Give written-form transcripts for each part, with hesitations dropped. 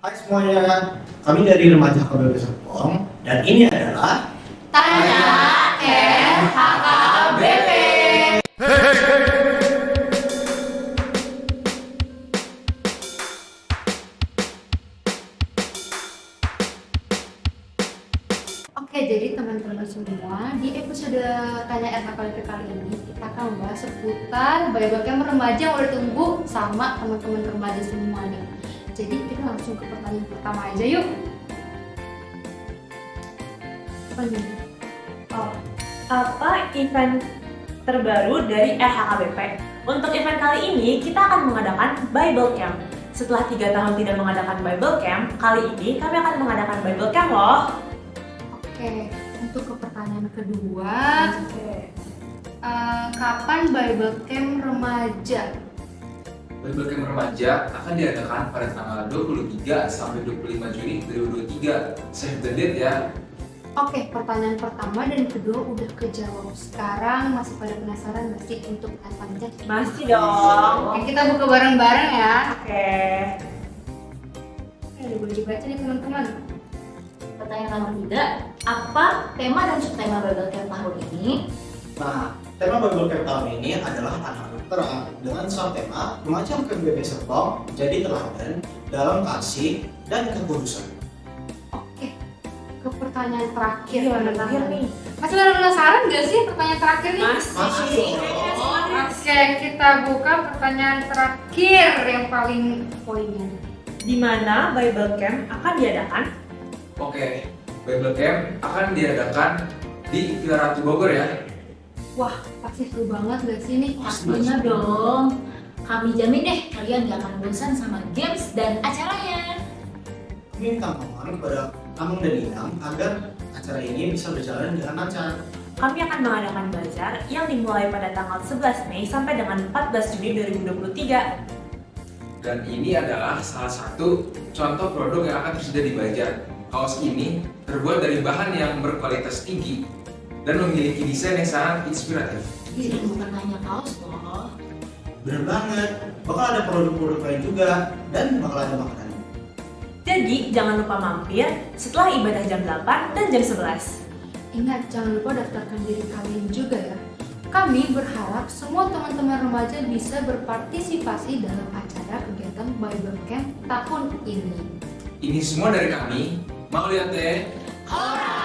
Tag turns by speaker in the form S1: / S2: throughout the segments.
S1: Hai semuanya, kami dari Remaja KBP Serpong dan ini adalah
S2: Tanya RHKBP. Oke, jadi teman-teman semua, di episode Tanya RHKBP kali ini kita akan membahas seputar bagaimana remaja yang udah tunggu sama teman-teman remaja semua nih. Jadi kita langsung ke pertanyaan pertama aja yuk. Apa nih?
S3: Apa event terbaru dari RHKBP? Untuk event kali ini kita akan mengadakan Bible Camp. Setelah 3 tahun tidak mengadakan Bible Camp, kali ini kami akan mengadakan Bible Camp loh.
S2: Oke, untuk ke pertanyaan kedua, kapan Bible Camp remaja?
S4: Bible Camp Remaja akan diadakan pada tanggal 23 sampai 25 Juni 2023. Save the date ya.
S2: Oke, pertanyaan pertama dan kedua udah kejawab. Sekarang masih pada penasaran nggak sih untuk kapannya?
S3: Masih dong.
S2: Oke, kita buka bareng-bareng ya.
S3: Oke.
S2: Oke, udah boleh dibaca nih teman-teman.
S5: Pertanyaan nomor 3, apa tema dan subtema Bible Camp tahun ini?
S1: Nah, tema Bible Camp tahun ini adalah anak terang dengan subtema Remaja KBP Serpong jadi teladan dalam kasih dan kekudusan.
S2: Oke, ke pertanyaan terakhir.
S3: Iya,
S2: teman-teman.
S3: terakhir nih.
S2: Masih pada penasaran nggak sih pertanyaan terakhir nih?
S1: Masih.
S2: Oke, kita buka pertanyaan terakhir yang paling poinnya.
S3: Di mana Bible Camp akan diadakan?
S4: Oke, Bible Camp akan diadakan di Villa Ratu Bogor ya.
S2: Wah, pasti seru banget gak sih nih?
S5: Pastinya dong. Kami jamin deh kalian gak akan bosan sama games dan acaranya.
S1: Kami minta mohon kepada Amang dan Inang agar acara ini bisa berjalan dengan lancar.
S3: Kami akan mengadakan bazar yang dimulai pada tanggal 11 Mei sampai dengan 14 Juni 2023.
S4: Dan ini adalah salah satu contoh produk yang akan tersedia di Bazar. Kaos ini terbuat dari bahan yang berkualitas tinggi dan memiliki desain yang sangat inspiratif.
S5: Jadi bukan hanya kaos loh.
S1: Bener banget, bakal ada produk-produk lain juga dan bakal ada makanan.
S3: Jadi jangan lupa mampir setelah ibadah jam 8 dan jam 11.
S2: Ingat, jangan lupa daftarkan diri kalian juga ya. Kami berharap semua teman-teman remaja bisa berpartisipasi dalam acara kegiatan Bible Camp tahun ini.
S4: Ini semua dari kami. Mau lihat teh?
S2: Horas!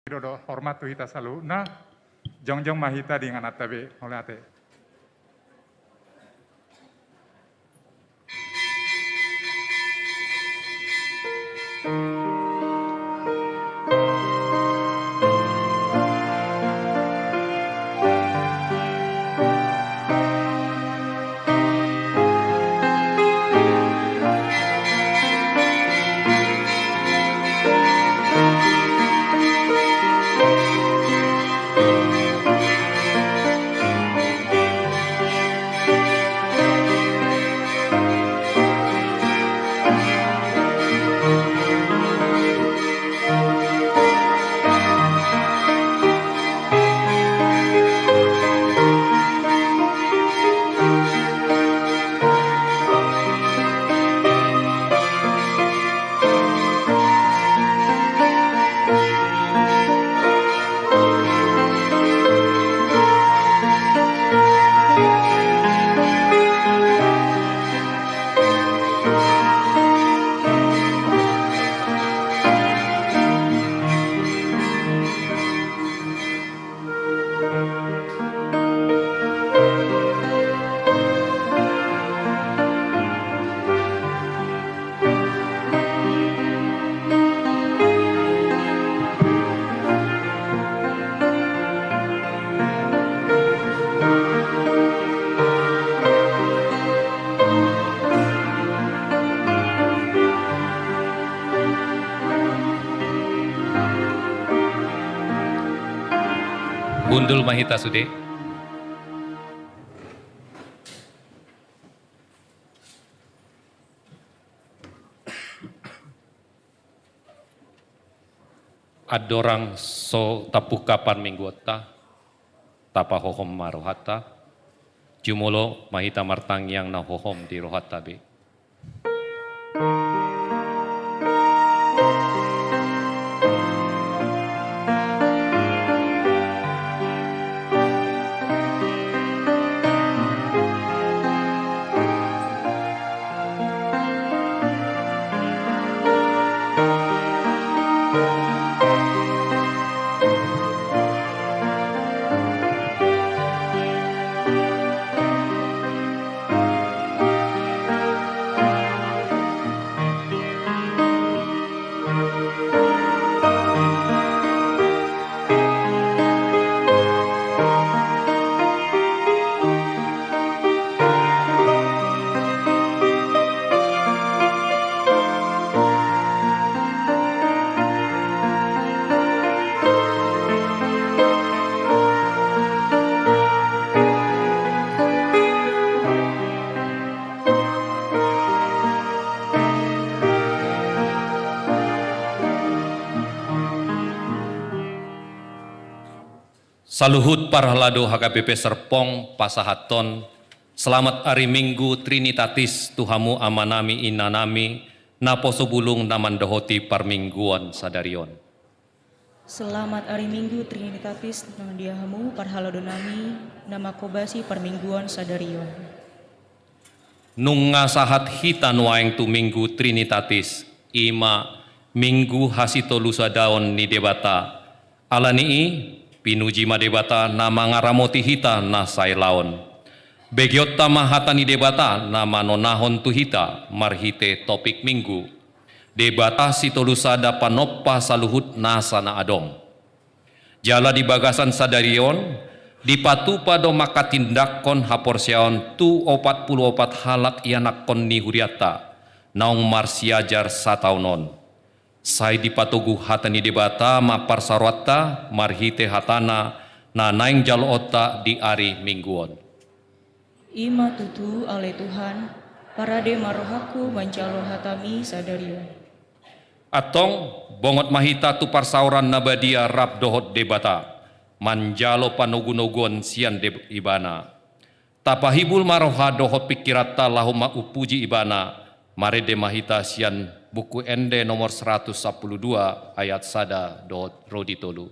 S6: Dodo hormat tu hita salu na jong mahita dengan atabe oleh ate.
S7: Bundul Mahita Sude. Adorang so tapukapan mingguota, tapa hohom marohata, jumulo mahita martang yang na hohom di rohata be. Saluhut parhalado HKBP Serpong Pasahaton, selamat hari Minggu Trinitatis Tuhamu amanami inanami, naposo bulung namandohoti parmingguan sadarion.
S8: Selamat hari Minggu Trinitatis nang diahamu parhalado nami, nama kobasi parmingguan sadarion.
S7: Nung ngasahat hita nuaeng tu Minggu Trinitatis, ima Minggu hasito lusa daon ni debata, alanii pinuji madebata nama ngaramoti hita na sailaon. Begiot tama hatani debata nama nonahon tu hita marhite topik minggu. Debata sitolusa dapanoppa saluhut nasa na adong. Jala di bagasan sadarion, dipatupa do makatindakon haporsiaon tu 44 halak ianakon ni huriata, naung marsiajar sataunon. Sai dipatugu hatani debata mapar sarwata marhite hatana na naing jalo otak di ari mingguon.
S8: Ima tutu ale Tuhan, parade marohaku mancalo hatami sadarion.
S7: Atong bongot mahita tu parsauran nabadia rap dohot debata, manjalo panugu-nuguan sian de ibana. Tapahibul maroha dohot pikirata lahuma upuji ibana, marede mahita sian buku Ende nomor 112 ayat sada dohot rodi tolu.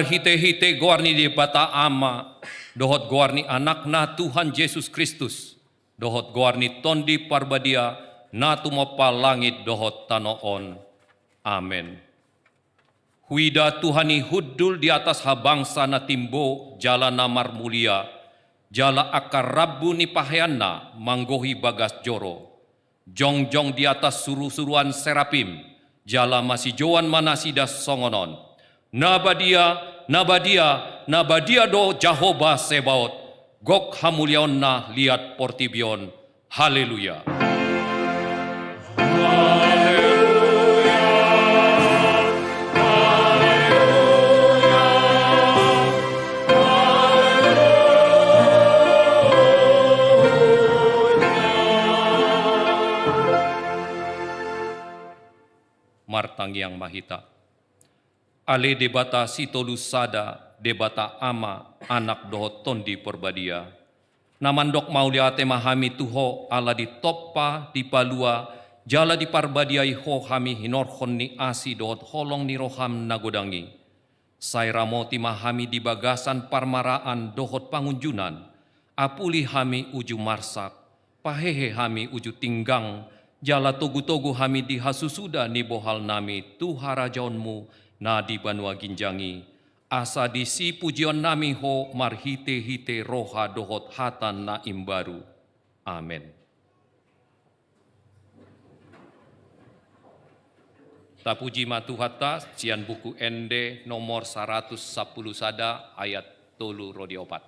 S7: marhite-hite goarni debata ama, dohot goarni anakna Tuhan Yesus Kristus, dohot goarni tondi parbadia, na tumopa langit dohot tanoon. Amen. Huida Tuhani huddul di atas habangsa na timbo jala namar mulia, jala akar rabu ni pahyana manggohi bagas joro. Jongjong di atas suru-suruan serapim, jala masih joan manasidas songonon. Nabadia, nabadia, nabadia do Jehovah Sebaot, gok hamulion na liat portibion. Haleluya. Martang yang mahita. Ale debata sitolusada, debata ama, anak dohot tondi perbadia. Namandok maulia te mahami tuho ala di toppa di palua, jala di parbadiai ho hami hinorhon ni asi dohot holong ni roham nagodangi. Sairamo ti mahami di bagasan parmaraan dohot pangunjunan, apuli hami uju marsak, pahehe hami uju tinggang, jala togu-togu hami di hasusuda ni bohal nami Tuha rajaonmu na di banua ginjangi. Asa di si pujion nami ho marhite-hite roha dohot hatan na imbaru. Amen. Tapuji matuhata cian buku ende nomor 110 sada ayat 3 rodiopat.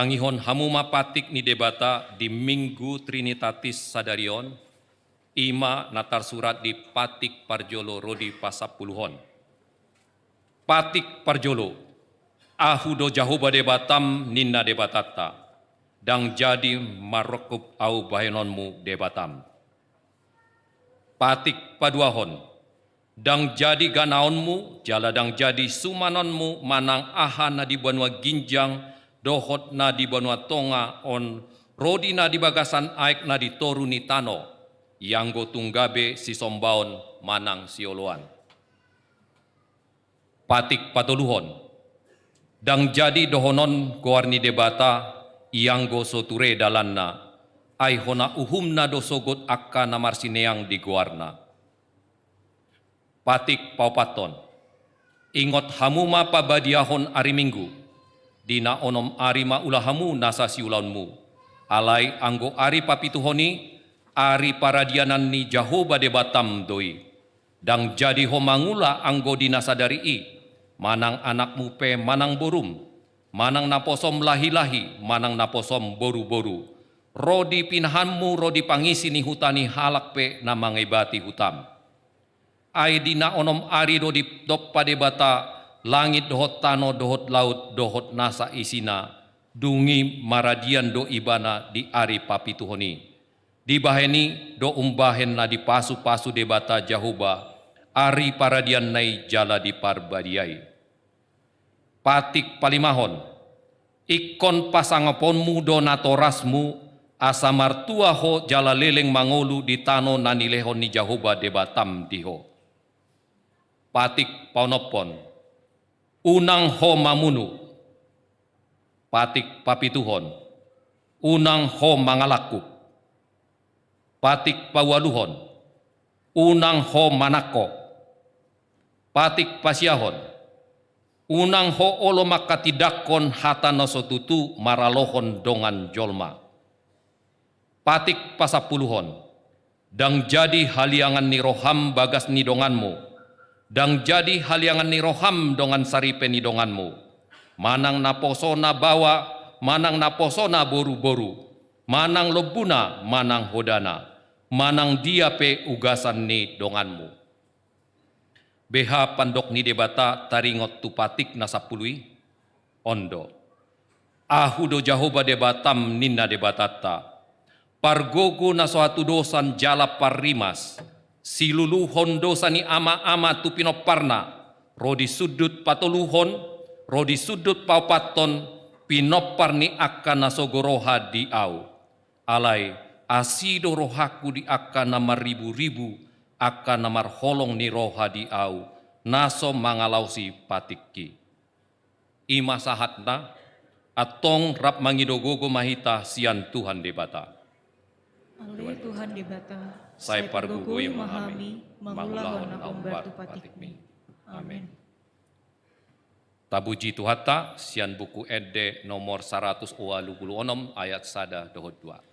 S7: Tangihon hamuma patik ni debata di Minggu Trinitatis Sadarion, ima natar surat di Patik Parjolo Rodi Pasapuluhon. Patik Parjolo, ahudo Jehovah debatam ninna debatata, dang jadi marokup au bahenonmu debatam. Patik Paduahon, dang jadi ganaonmu, jala dang jadi sumanonmu manang ahana di banua ginjang, dohot na di banua tonga on rodi na di bagasan aik na di toru ni tano yang go tunggabe si sombaon manang sioloan. Patik patoluhon dang jadi dohonon goarni debata yang go soture dalanna ai hona uhumna dosogot akka namar sineang di goarna. Patik paupaton ingot hamuma pabadiahon ari Minggu dina onom arima ulahamu nasa siulaunmu, alai anggo ari papituhoni, ari paradianan ni Jahoba de Batam doi. Dang jadi homangula anggo dinasadari i, manang anakmu pe manang borum, manang naposom lahi-lahi, manang naposom boru-boru. Rodi pinahanmu, rodi pangisi ni hutani halak pe namangibati hutam. Ai dina onom ari rodi dop pade bata, langit dohot tano dohot laut dohot nasa isina, dungi maradian do ibana di ari papituhoni. Dibaheni do umbahen na di pasu-pasu debata Jahoba, ari paradian nai jala di parbadiai. Patik palimahon, ikon pasangaponmu do natorasmu, asa martua ho jala leleng mangolu di tano nanilehon ni Jahoba de Batam diho. Patik paunopon, unang ho mamunu, patik papituhon, unang ho mangalaku, patik pawaluhon, unang ho manako, patik pasiahon, unang ho olo makatidakon hata nosotutu maralohon dongan jolma. Patik pasapuluhon, dang jadi haliangan ni roham bagas ni donganmu, dang jadi haliangan ni roham dongan saripe ni donganmu, manang naposona bawa, manang naposona boru-boru, manang lobuna, manang hodana, manang dia pe ugasan ni donganmu. Beha pandok ni debata taringot tupatik nasapului, ondo. Ahudo Jahoba de Batam ninna debatata, pargogo na suatu dosan jala parimas, siluluhon dosa ni ama-ama tu pinoparna, rodi sudut patoluhon, rodi sudut paupaton, pinopar ni akan nasogoroha di au. Alai asido rohaku di akan nama ribu-ribu, akan namar holong ni roha di au, naso mangalausi patikki. Ima sahatna, atong rap mangidogogo mahita sian Tuhan debata.
S8: Ale Tuhan debata,
S7: Saya pargugui
S8: memahami, mangulahon akong batu patikmi. Amin.
S7: Tabuji Tuhata, sian buku ede nomor 126 ayat 1 dohot 2.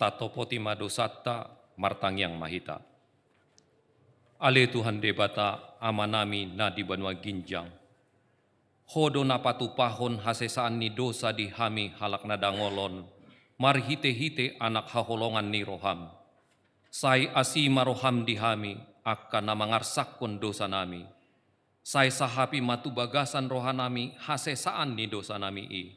S7: Tatopoti madosata martangyang mahita. Ale Tuhan debata amanami na di banwa ginjang. Hodo na patupahon hasesaan ni dosa di hami halak na dangolon, marhite-hite anak haholongan ni roham. Say asima roham di hami, akan na mangarsakon dosa nami. Say sahapi matubagasan rohanami hasesaan ni dosa nami i.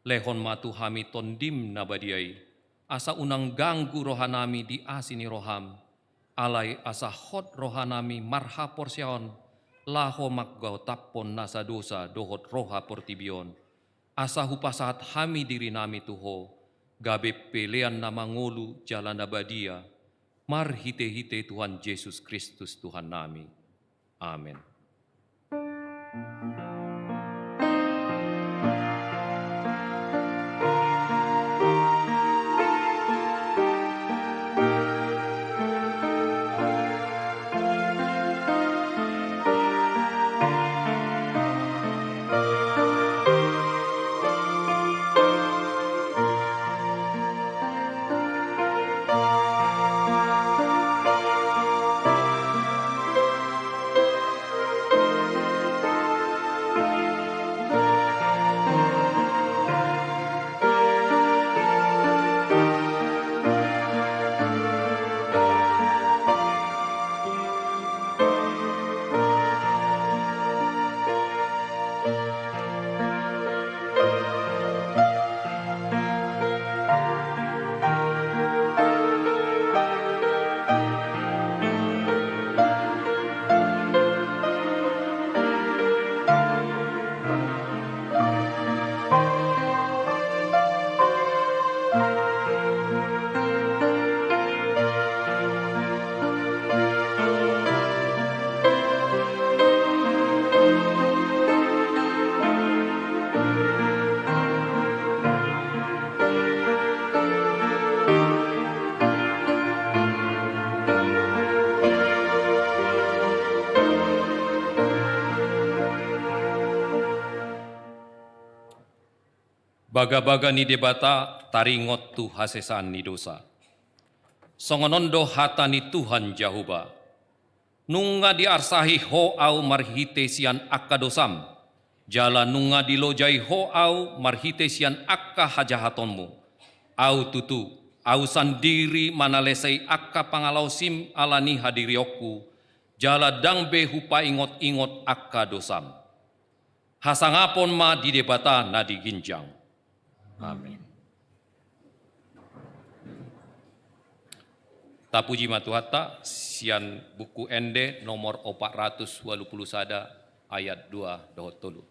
S7: Lehon matu hami tondim na badiai. Asa unang ganggu rohanami di asini roham, alai asa hot rohanami marha porsyaon, laho makgau tapon nasa dosa dohot roha portibion, asa hupasahat hami diri nami tuho, gabe pelean nama ngolu jalan abadia, mar hite-hite Tuhan Yesus Kristus Tuhan nami. Amin. Baga-baga ni debata taringot tu hasesan ni dosa. Songonondo hata ni Tuhan Jahuba. Nunga diarsahi ho au marhite sian akka dosam. Jala nunga dilojai ho au marhite sian akka hajahatonmu. Au tutu, au sandiri manalesai akka pangalausim alani hadirioku. Jala dangbe hupa ingot-ingot akka dosam. Hasangapon ma di debata na diginjang. Amin. Tapuji matuhata sian buku ende nomor 480 sada ayat 2 dohot tolu.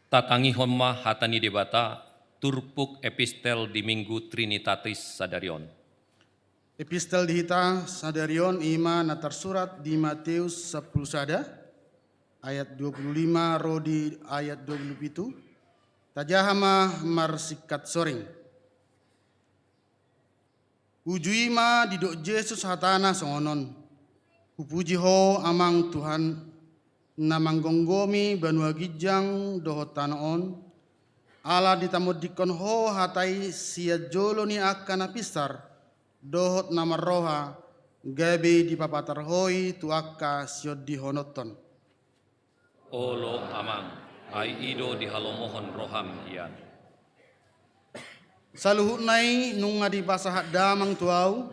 S7: Tatangi homma hatani debata turpuk epistel di Minggu Trinitatis Sadarion.
S9: Epistel dihita Sadarion ima natar surat di Matius 10 sada ayat 25 rodi ayat 27 tajahama marsikat soring. Ujui ma didok Yesus hatana songonon. Upuji ho amang Tuhan namang gonggomi banua gijang doho tanaon. Ala ditamod dikon ho hatai sia jolo ni akana pisar. Dohot nama roha gabe di papatar hoi tu akka siod di honoton.
S7: Olo amang, ai ido di halomohon roham hian.
S9: Saluhut nai nung ngadi pasahat damang tuau,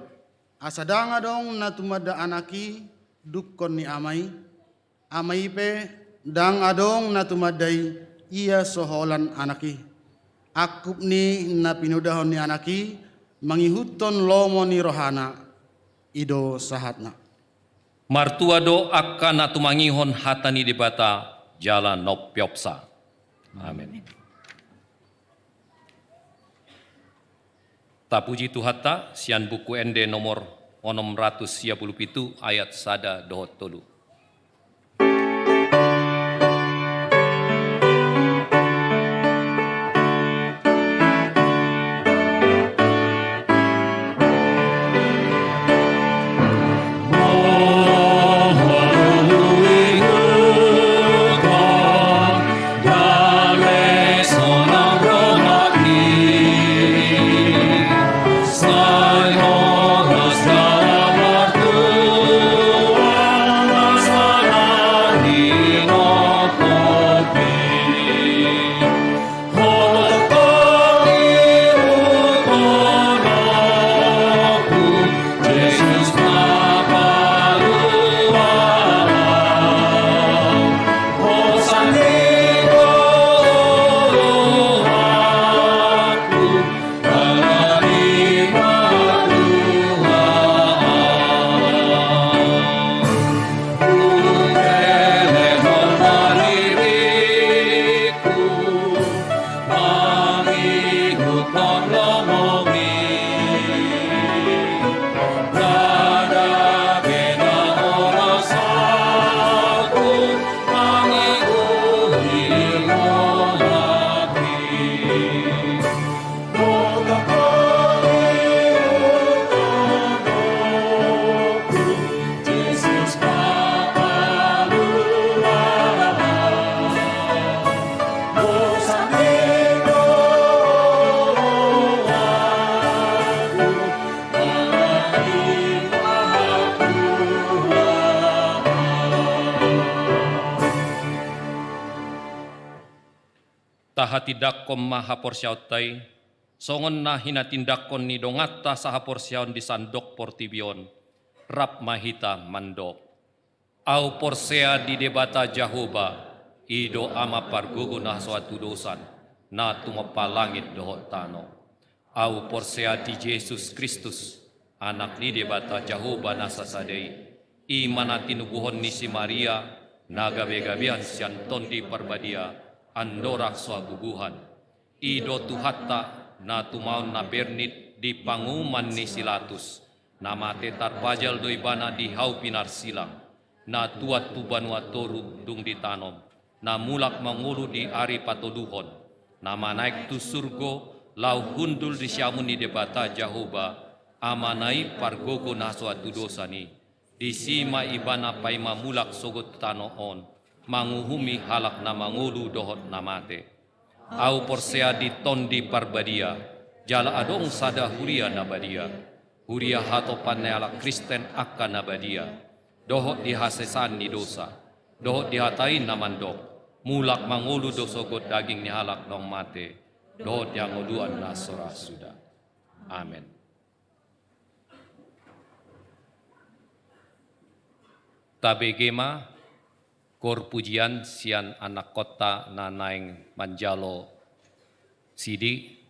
S9: asadanga dong na tumada anaki dukkon ni amai, amai pe dang adong na tumadai ia soholan anaki. Akup ni na pinudahon ni anaki, mangihuton lomo ni rohana, ido sahatna.
S7: Martua do akan natumangihon hatani debata jalan nopyopsa. Amin. Tapuji Tuhata, sian buku ND nomor 637 ayat sada dohot tolu. Tahatidakom maha porsyautai, songon na hinatindakon ni dongata saha porsyaon di sandok portibion, rap mahita mandok. Au porsea di debata Jahoba, ido ama pargogo na suatu dosan, na tumapalangit dohot tano. Au porsea di Yesus Kristus, anak di debata Jahoba na sasadei, imanatinubuhon ni si Maria, nagabe-gabean sianton di parbadia, andorak soa bubuhan, ido tuhata na tumaon na bernit di panguman ni silatus, nama tetar pajal doi bana di hau pinar silang, na tuat tuban watoru dung ditanom, na mulak mangulu di ari patoduhon, nama naik tu surgo, lau hundul di syamun di debata Jahoba, amanai pargogo na suatu dosani, di sima ibana paima mulak sogot tanoon, manguhumi halak na mangulu dohot namate. Au porsea di tondi parbadia, jala adong sada huria nabadia. Huria hatopan ala Kristen akan nabadia. Dohot dihasesan ni dosa, dohot dihatain namandok. Mulak mangulu dosogot daging ni halak nong mate. Dohot yang oduan nasora sudah. Amin. Tabegema kor pujian sian anak kota nanaing manjalo sidi.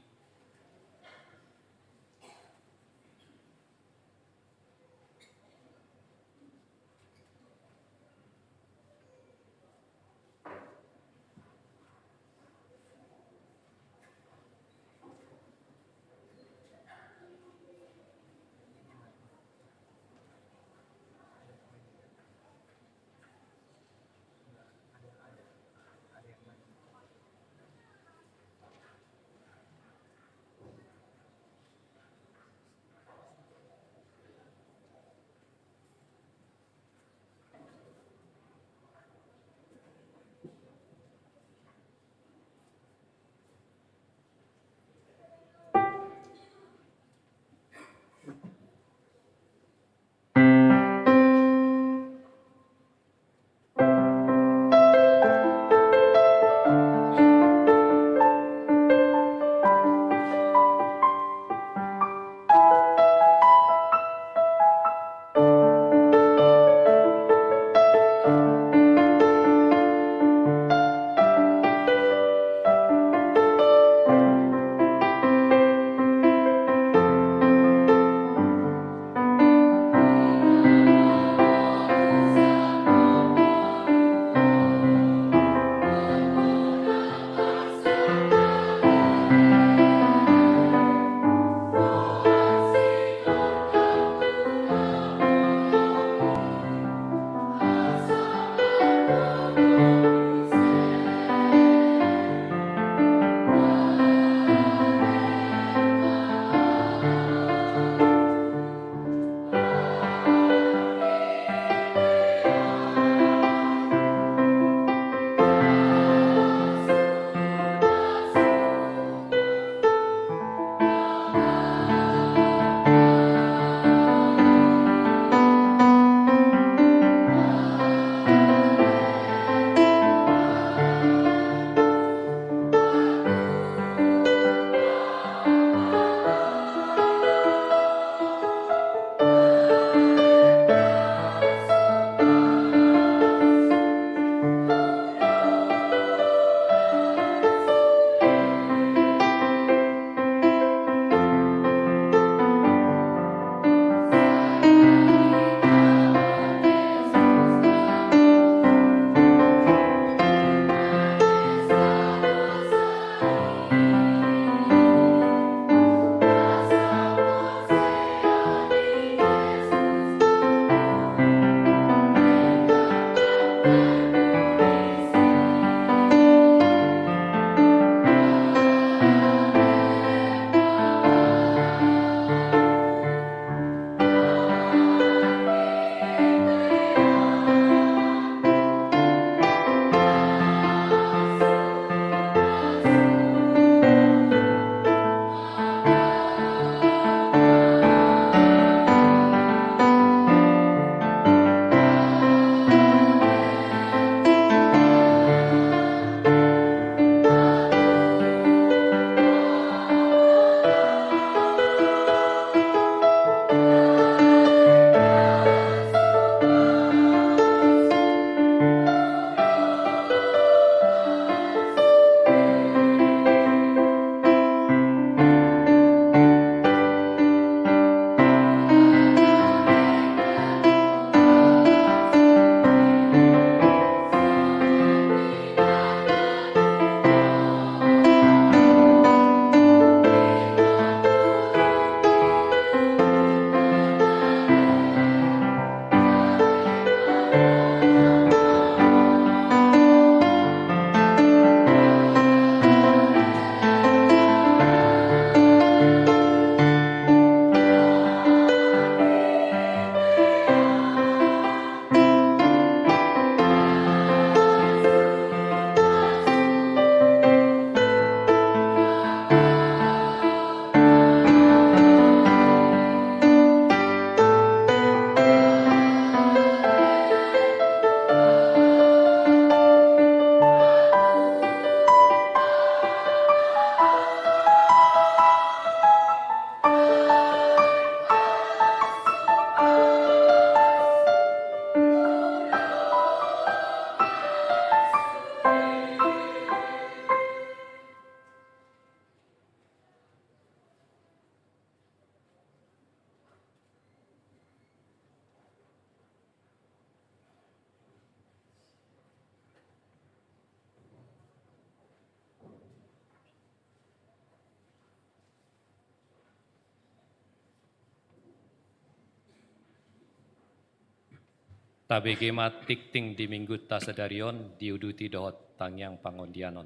S7: Tabe gemat tikting di minggu tasadarion diuduti dohot tangyang pangondianon.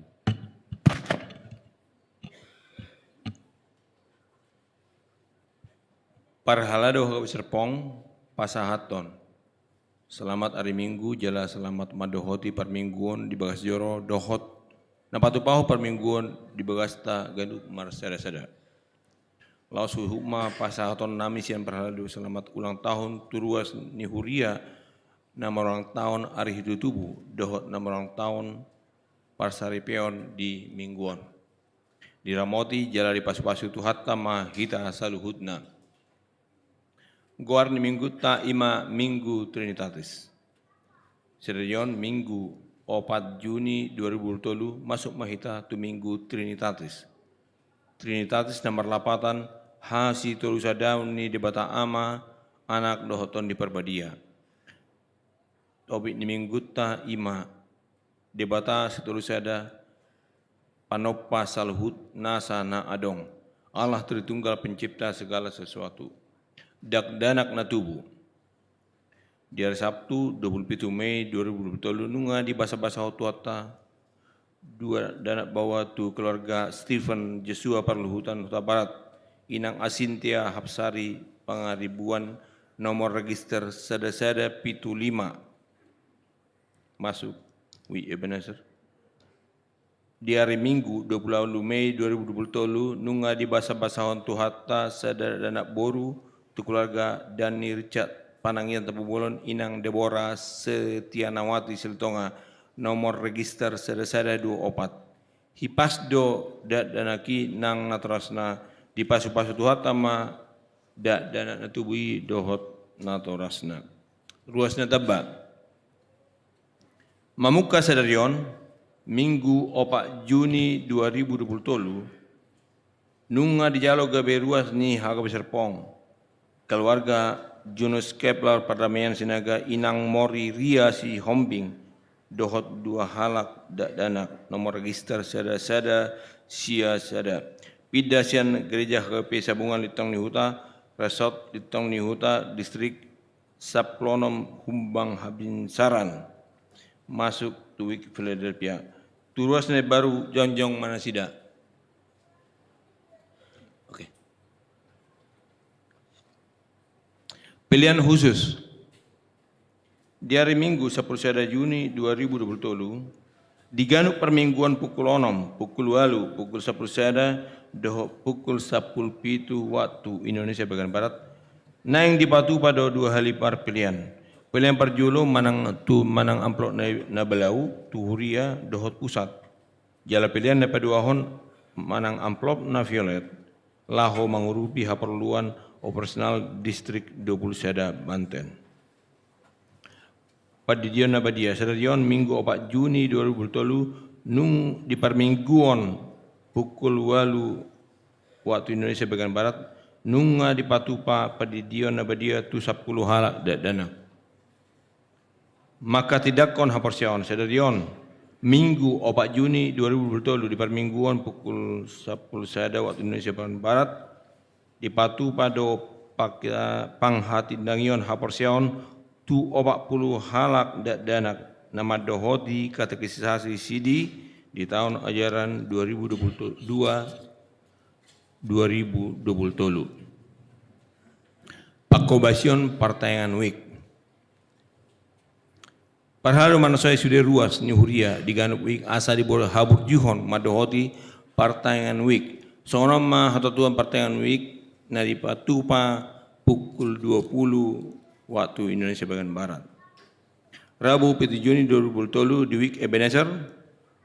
S10: Parhalado Serpong pasahaton. Selamat hari Minggu, jala selamat madohoti permingguan di bagas joro dohot napatupaho permingguan di bagas ta gaduk marsada-sada. Laos hukma pasahaton nami sian parhalado selamat ulang tahun turuas nihuria nama ulang tahun hari hidup tubuh dohot nama ulang tahun parsaripeon di mingguan. Diramoti jala di pasu-pasu tuhatta ma hita saluhutna. Goar ni minggu ta ima minggu Trinitatis. Serion minggu 4 Juni 2020 masuk mahita tu minggu Trinitatis. Trinitatis nomor 8 hasi torusadaun ni debata ama anak dohoton di perbadia. Tobik ni minggu ta ima debata setorusada panopa salhut nasa na adong. Allah Tritunggal pencipta segala sesuatu. Dak danak na tubuh. Di hari Sabtu 27 Mei 2020 nunga di basa-basa hotuata dua danak bawa tu keluarga Stephen Jesua Parluhutan Huta Barat inang Asintia Hapsari Pangaribuan nomor register sada-sada pitu 5 masuk Wi Ebenezer. Di hari Minggu 28 Mei 2020 nunga di basa-basa hotuata sada danak boru keluarga Dani Richard Panangian Tepubolon inang Deborah Setianawati Siltonga nomor register sada-sada 24 hipasdo dat danaki nang natorasna di pasu-pasu tuhatama dat danak natubui dohot natorasna ruasna tebak mamuka sadarion Minggu 4 Juni 2020 nunga di jalo gabe ruas ni haga Serpong keluarga Junus Kepler Perdamaian Sinaga inang Mori Ria si Hombing dohot 2 halak dak danak nomor register sada-sada sia sada pidasian gereja HP Sabungan Litong Nihuta Resort Litong Nihuta distrik Saplonom Humbang Habinsaran masuk tuwik Philadelphia turuasnya baru jonjong manasida. Pilihan khusus di hari Minggu 10 Juni 2020 diganuk permingguan pukul 6, pukul 8, pukul 10 doh pukul 10 waktu Indonesia bagian Barat naing dipatu pada 2 hari par pilihan. Pilihan perjulo manang amplop na belau tu huria dohot pusat. Jala pilihan dapat 2 hon manang amplop na violet. Laho mangurupi haperluan operasional distrik 20 Sada Banten. Padidion nabadia sadarion Minggu 4 Juni 2020 nung di permingguan pukul 8 waktu Indonesia bagian Barat nunga di patupa padidion nabadia tu 10 halak dana. Maka tidak kon haporsion sadarion Minggu 4 Juni 2020 di permingguan pukul 10 Sada waktu Indonesia bagian Barat dipatu pada panghati dangion haporsion tu 40 halak dak danak nama dohoti katekisasi sidi di tahun ajaran 2022 Pakobasion Partayangan Week Parharu manasai sudah ruas nihuria di Ganuk Week asa di bawah habur juhon madohoti Partayangan Week sonom ma hatatuan Partayangan Week nari patupa pukul 20 waktu Indonesia bagian Barat. Rabu 7 Juni 2020 di Week Ebenezer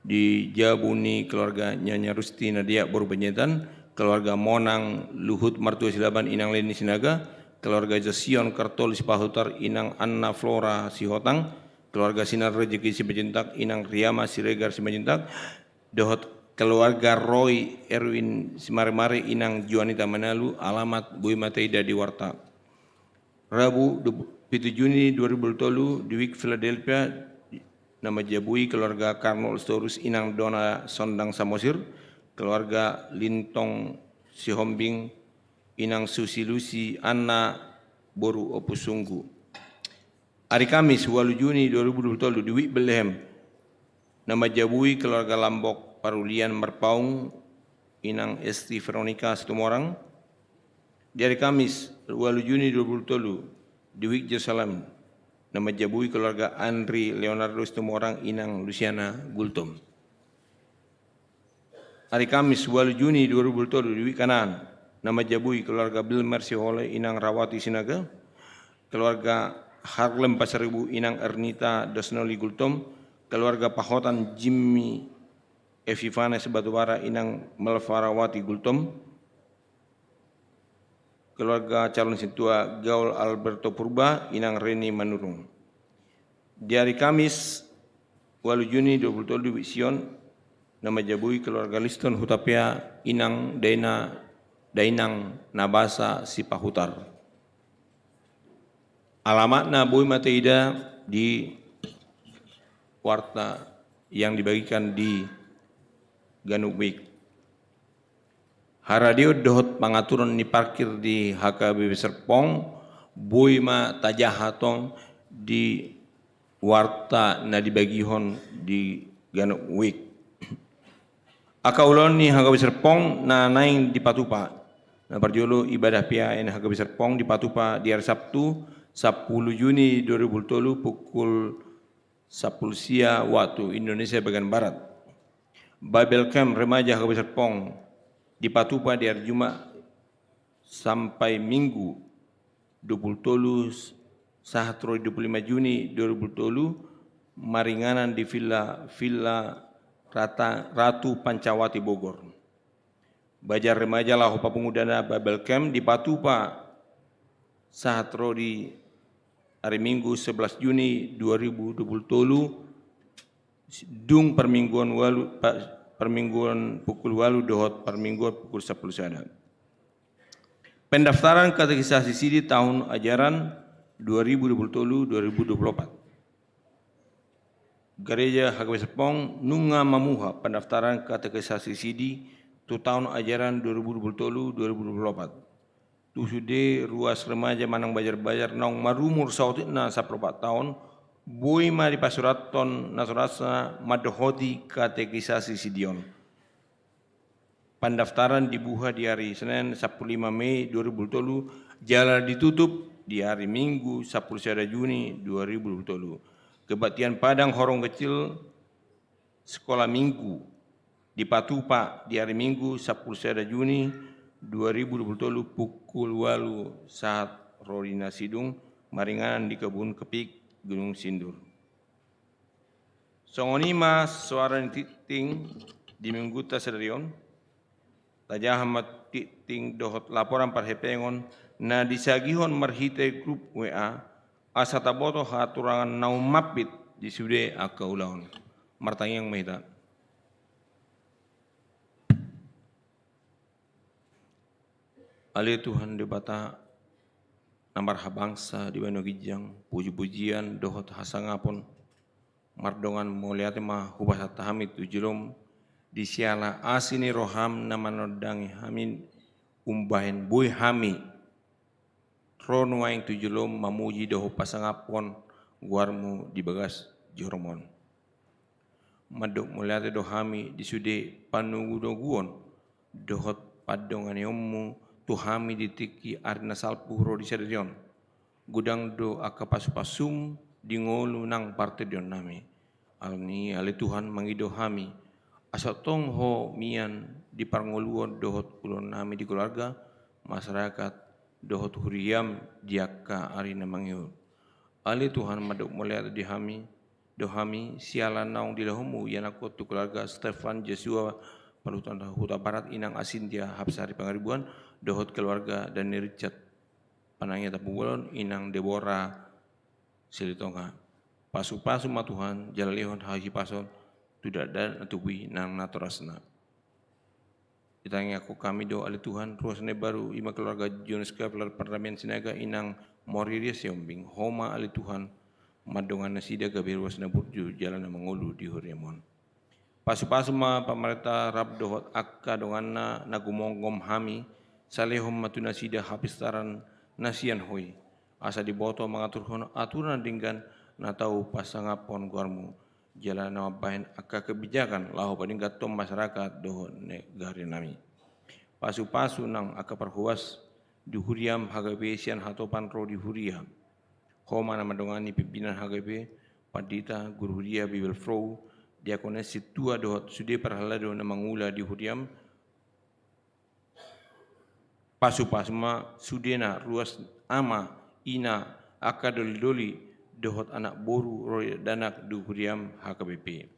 S10: di Jabuni keluarga Nyanya Rusti Nadia Boru Penyetan, keluarga Monang Luhut Martua Silaban Inang Leni Sinaga, keluarga Jasion Kartolis Pahutar Inang Anna Flora Sihotang, keluarga Sinar Rejeki Simajentak Inang Riyama Siregar Simajentak, dohot keluarga Roy Erwin Simare-Mare Inang Juanita Manalu, alamat Bui Mateida di Warta. Rabu 7 Juni 2020 di Week Philadelphia nama Jabui keluarga Karnol Storus Inang Dona Sondang Samosir, keluarga Lintong Sihombing Inang Susi Lusi Anna Boru Opusunggu. Hari Kamis 8 Juni 2020 di Wik Bethlehem nama jabui keluarga Lambok Parulian Merpaung Inang Esti Veronica Situmorang. Di hari Kamis 8 Juni 2020 di Wik Jerusalem nama jabui keluarga Andri Leonardo Situmorang Inang Luciana Gultom. Hari Kamis 8 Juni 2020 di Wik Kanan nama jabui keluarga Bill Mercyhole Inang Rawati Sinaga, keluarga Harlem Pasaribu Inang Ernita Desnoli Gultom, keluarga Pahotan Jimmy Evivana Sebatubara Inang Melfarawati Gultom, keluarga calon sintua Gaul Alberto Purba Inang Reni Manurung. Di hari Kamis 8 Juni 2020 di Wision nama jabui keluarga Liston Hutapea Inang Dainang Nabasa Sipahutar. Alamatna Boy Mateida di warta yang dibagikan di Ganubik. Haradio dohot pangaturan ni parkir di HKBP Serpong, Boy ma tajahatong di warta na dibagihon di Ganubik. Akaulon ni HKBP Serpong na naing di Patupa. Na parjolo ibadah PAN HKBP Serpong di Patupa di hari Sabtu 10 Juni 2020 pukul 10 siang waktu Indonesia bagian Barat. Bible Camp remaja HKBP Serpong di Patupa di hari Jumat sampai Minggu 20 sahatro 25 Juni 2020 maringanan di Villa Ratu Pancawati Bogor. Bajar remaja lah Papungudana Bible Camp di Patupa sahatro di hari Minggu 11 Juni 2020 dung permingguan pukul 8 dohot permingguan pukul 10 sana. Pendaftaran katekisasi sidi tahun ajaran 2020-2024. Gereja HKBP Serpong nunga mamuha pendaftaran katekisasi sidi tu tahun ajaran 2020-2024. Tu sude ruas remaja manang bajar-bajar naung marumur sautina 14 tahun Boy ma di pasuraton nasurasa madohoti katekisasi sidion. Pendaftaran dibuka di hari Senin 15 Mei 2020, jalan ditutup di hari Minggu 10 Juni 2020. Kebaktian Padang Horong Kecil Sekolah Minggu di Patupa di hari Minggu 10 Juni 2020 pukul 8 saat Rodina Sidung maringan di Kebun Kepik Gunung Sindur. Songonima suara titing di minggu tasadarion. Tajahamat titing dohot laporan parhepengon na disagihon marhite grup WA asa taboto haturangan naum mapit di sude akaulaon. Martanyang mahita. Ali Tuhan debata nambar habangsa di Bano Gijang, puji-pujian dohot hasangapon, mardongan muliate mah hubasat hamid tujulom, di siala asini roham nama nodangi hamin umbahen boy hami, rono aing tujulom mamuji doho pasangapon, guarmu di bagas joromon. Madok muliate dohami di sude panugu doguon, dohot padongan yomu, tuhami ditiki arna salpuhro di sadarion. Gudang do aka pasu-pasum di ngolu nang parte dion nami. Alni ale Tuhan mangido hami. Asa tong ho mian di parngoluon dohot kulon nami di keluarga, masyarakat, dohot huriam diaka arina mangiud. Ale Tuhan madok mulia di hami, dohami sialan naung di lahumu yanakot tu keluarga Stefan Jesua Palutan Huta Barat Inang Asintia Hapsari Pangaribuan dohot keluarga dan Richard Panangnya Tapugolon Inang Deborah Silitonga pasu-pasu matuhan jalalihon haji pason tidak dan atuwi nang naturasna. Ditanya aku kami doa oleh Tuhan ruasne baru ima keluarga Jonas Kepler Parlamen Sinaga Inang Moriria Siombing Homa oleh Tuhan madongan nasida gabi ruasna burju jalan mengulu di Huriamon. Pasu-pasu ma pemerintah rab dohot akka donganna nagumonggom hami salehom matuna sida hapistaran nasian hoi asa diboto mengatur aturan dengan natau pasangapon guarmu jalan nama bahan aka kebijakan lahu padingkat tom masyarakat doho negara nami pasu-pasu nang aka perhuas di huriam HGB sian hatopan ro di huriam homa nama dongani pimpinan HGB padita guru huria bibel fro diakones situa doho sude perhalado nama ngula di huriam pasu-pasma sudena ruas ama ina aka doli-doli dohot anak boru roy danak du huriam HKBP.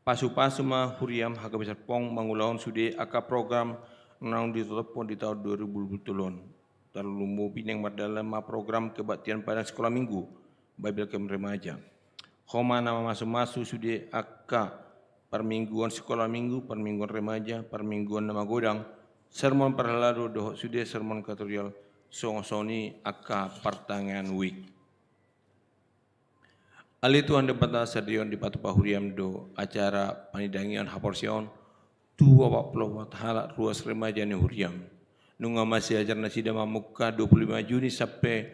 S10: Pasu-pasma huriam HKB Serpong mangulaon sude aka program nang ditutup di tahun 2020. Terlalu lumbu pineng dalam program kebaktian pada sekolah minggu Bible Camp remaja. Homa nama masuk-masuk sude aka permingguan sekolah minggu, permingguan remaja, permingguan nama godang, sermon perhalado dohot sude sermon tutorial song-soni aka pertangan week. Ali Tuhan depata sadion di patu pahuriam do acara panidangian haporsion tu awak pelawat halak ruas remaja ni huriam. Nunga masih ajar nasida mamuka 25 Juni sampai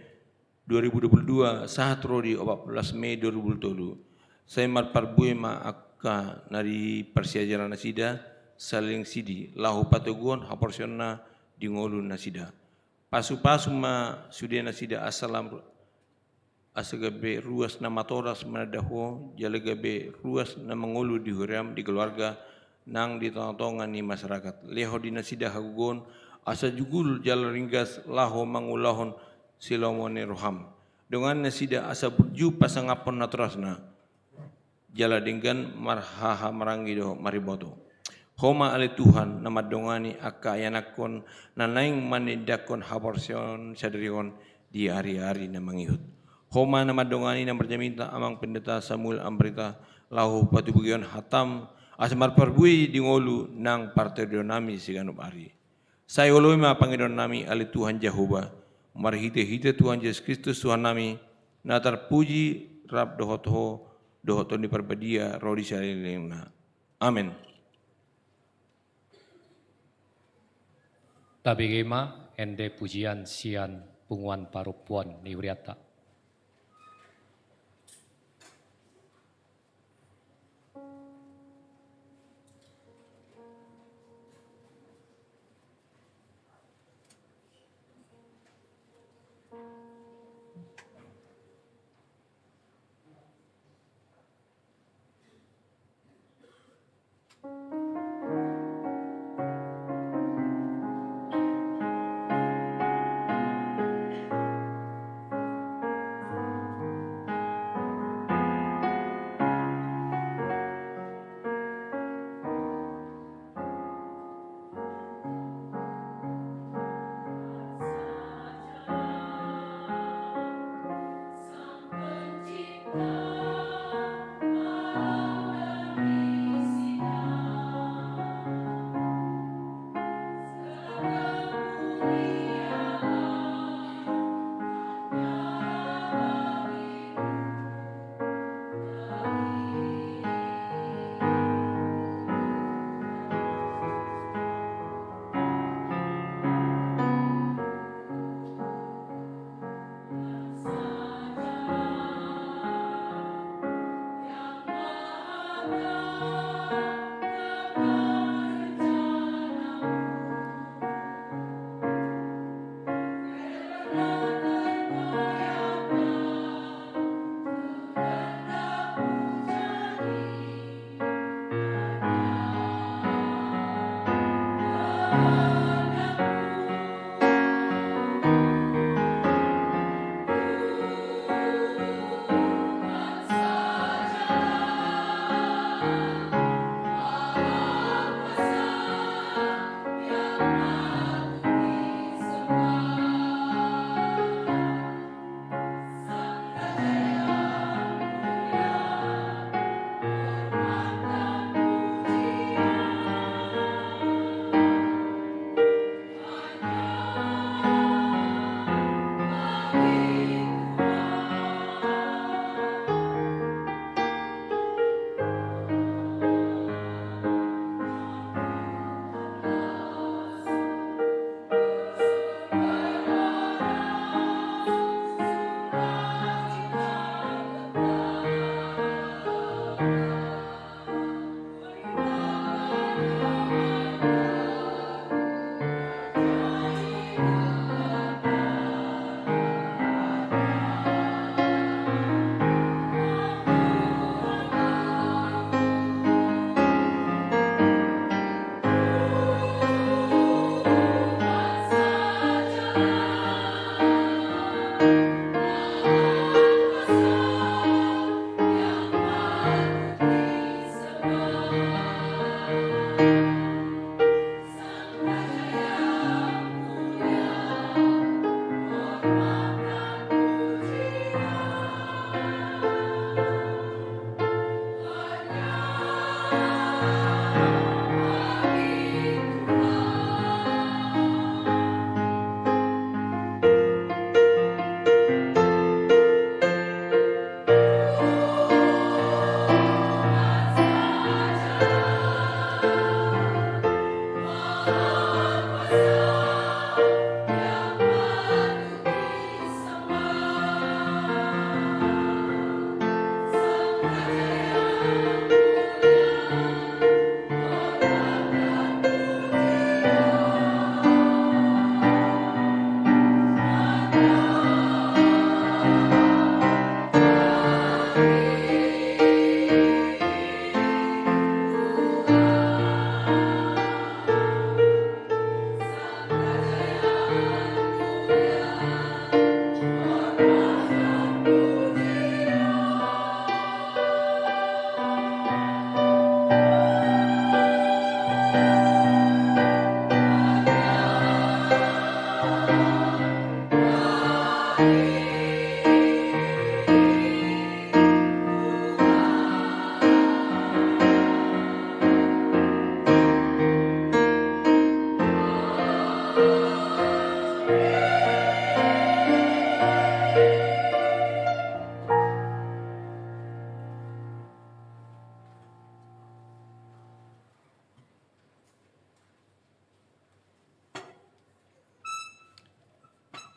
S10: 2022 saat rodi 14 Mei 2020. Saya mar parbui ma akka nari persiajaran nasida saling sidi lahu patuguan haporsionna di ngolu nasida. Pasu-pasu ma sudah nasida asalam asagabe ruas nama toras manadaho jalagabe ruas nama ngolu di huriam di keluarga nang di tong-tongan ni masyarakat leho di nasida hagugon asa jugul jala ringgas laho mangulahon silomone roham dengan nasida asa burju pasangapon natrasna jala dengan marhaha marangi do mariboto. Homa ale Tuhan nama dongani aka yanakon nanaing manidakon haporsion sadrion di hari-hari na mangihut. Homa nama dongani na berjaminta amang pendeta Samuel Ambrita lahu patubugion hatam asmar parbui di ngolu nang partai nami siganup ari. Saya oloi ma pangidon nami ale Tuhan Jehovah marhite-hite Tuhan Yesus Kristus Tuhan nami natar puji rab dohoton di perbadia rodi salilena. Amin.
S7: Tabigema ende pujian sian punguan parupuan niuriata.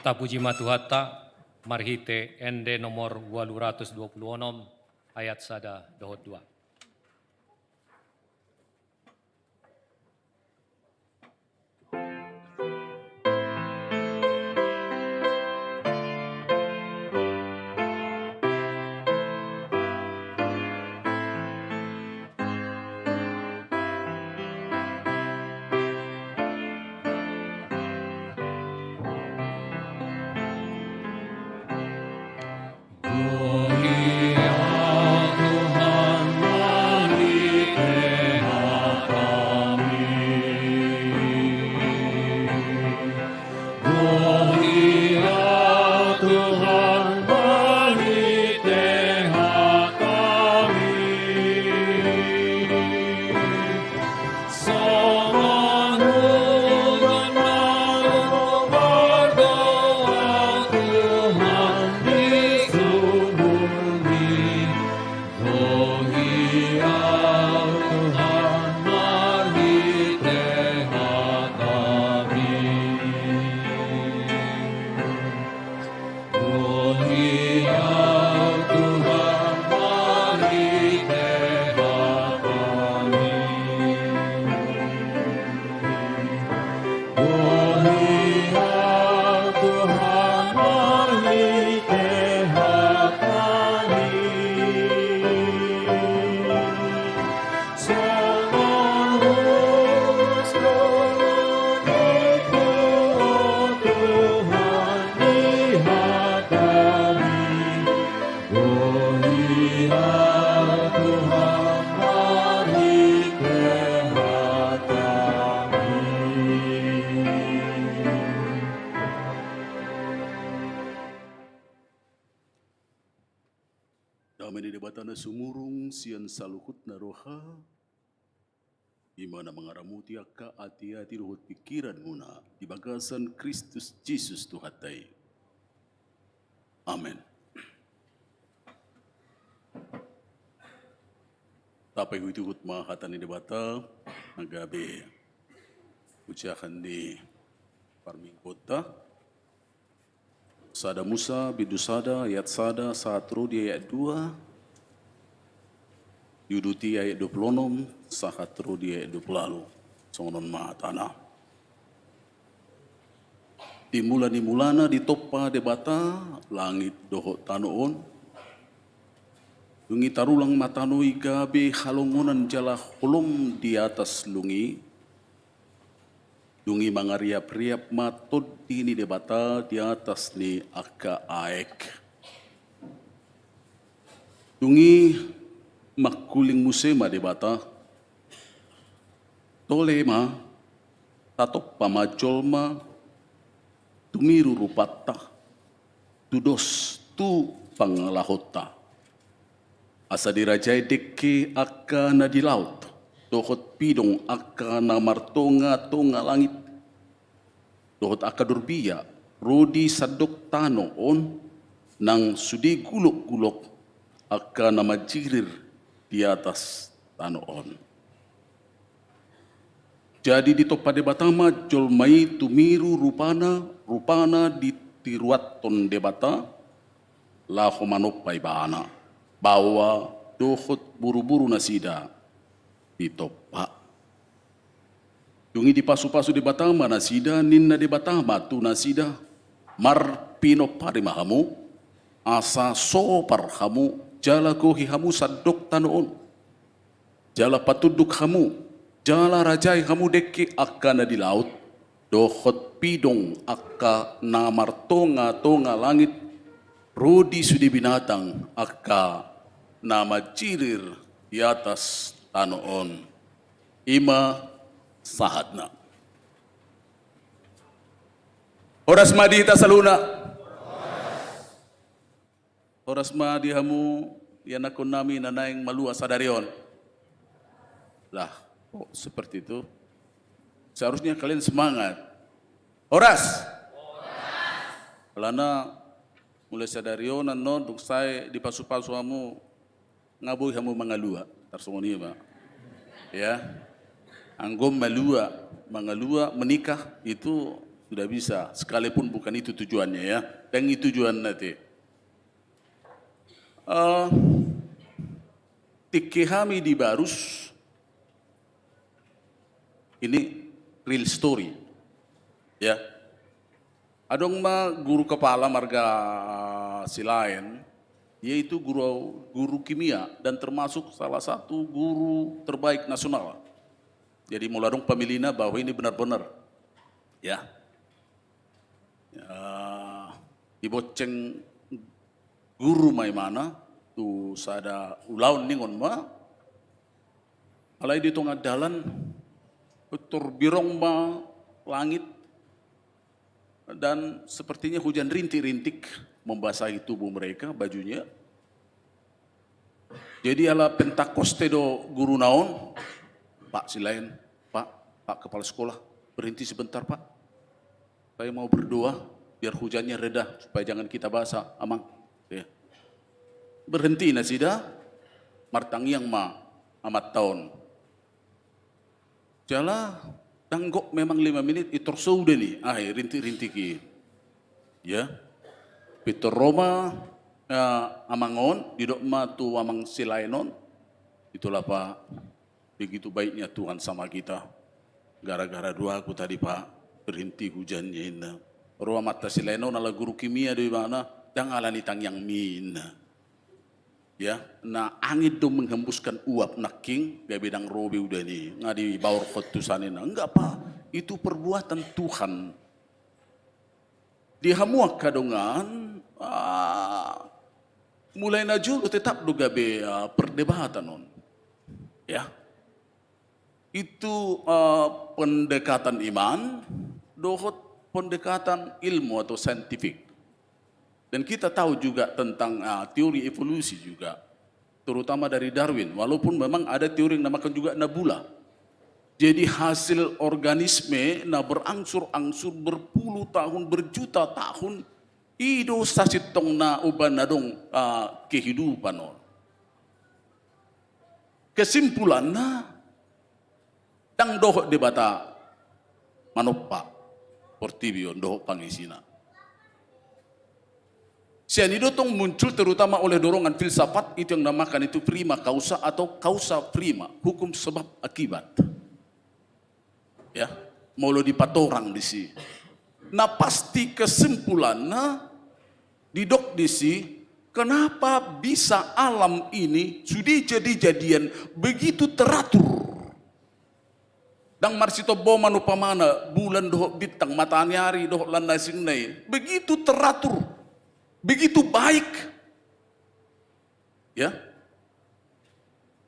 S7: Tapuji matuhatta marhite ende nomor 826 ayat sada dohot 2.
S11: Damai di batana sumurung sian saluhut naroha, imana mangaramuti akka hati-hati ruhut pikiran guna di bagasan Kristus Yesus Tuhatai. Amin. Tapai huitukut mahatan di bata nagabe ucahan di parmingkota. Sada Musa, bidu sada, ayat sada, satru di ayat 2, Yuduti ayat 26, sahatru di ayat 20, songonon mahatana. Dimulana di topa debata, langit dohot tanoon, lungi tarulang matanui gabe halongonan jala holom di atas lungi, dungi mangariap-riap matod ini debata di atas ni akka aek. Dungi makuling musema debata. Tolema tatok pamajolma tumiru rupatta tudos tu pangalahota. Asa dirajai dekke akka na di laut. Dohot pidong akka na martonga tonga langit. Dohot akka durbia, rodi sadok tano on, nang sudi gulok-gulok akka na majirir di atas tano on. Jadi di topa debatama jolmai tumiru rupana di tiruat ton debata, laho manopai bahana, bawa dohot buru-buru nasida, di topa. Dungi di pasu-pasu di batama nasida, ninna di batama tu nasida, marpino parimahamu, asa sopar hamu, jala kohi hamu sadok tanoon, jala patuduk hamu, jala rajai hamu deki akka na di laut, dohot pidong akka na martonga langit, rodi sudi binatang akka na majirir di atas tanoon. Ima sahadna. Horas madi ita saluna. Horas madi hamu yan akon nami nanaing malua sadarion. Lah, oh, seperti itu. Seharusnya kalian semangat. Horas. Karena mulai sadarion non untuk saya di pasu-pasu hamu ngaboy hamu mangalua. Tarsongoni ba? Ya. Anggom mangalua menikah itu Sudah bisa, sekalipun bukan itu tujuannya ya. Dan itu tujuan nanti. Tiki kami di Barus, ini real story. Ya. Adong guru kepala marga Silayan, yaitu guru kimia dan termasuk salah satu guru terbaik nasional. Jadi muladong pemilihnya bahwa ini benar-benar ya. Diboceng guru mai mana tu sada ulaun ningon ma alai di tengah dalan tur birong ma langit dan sepertinya hujan rintik-rintik membasahi tubuh mereka bajunya. Jadi ala Pentakoste do guru naon, Pak Silayan, Pak kepala sekolah, berhenti sebentar Pak. Saya mau berdoa biar hujannya reda supaya jangan kita basah, amang. Ya. Berhenti nasida, martangiang amat tahun. Jala tanggok memang 5 menit itu sudah nih, rintik-rintiki. Ya. Peter Roma amangon didok ma tu amang Silainon. Itulah Pak, begitu baiknya Tuhan sama kita. Gara-gara doa aku tadi Pak, berhenti hujannya ini. Roa mata Silainon ala guru kimia di mana, dan ala nitang yang mina. Ya, nah angin dong menghembuskan uap naking dia bidang robe udah nih ngadi baur kotusan ini enggak Pak, itu perbuatan Tuhan. Dia hamuak kadongan mulai najul tetap duga be perdebatan non. Ya. Itu pendekatan iman dohot pendekatan ilmu atau saintifik. Dan kita tahu juga tentang teori evolusi juga, terutama dari Darwin. Walaupun memang ada teori yang namakan juga nebula. Jadi hasil organisme berangsur-angsur berpuluh tahun, berjuta tahun, ido sasitong na uban nadong kehidupan. Kesimpulannya, tang dohok debata manopa, portibion dohok pangisina. Sianido tong muncul terutama oleh dorongan filsafat itu yang namakan itu prima causa atau causa prima, hukum sebab akibat. Ya, mau lo dipatorang di sini. Nah pasti kesimpulannya didok di sini, kenapa bisa alam ini sudah jadi-jadian begitu teratur. Dang marsito boma nupamana bulan dohok bintang matahari dohok landa singnai begitu teratur. Begitu baik, ya.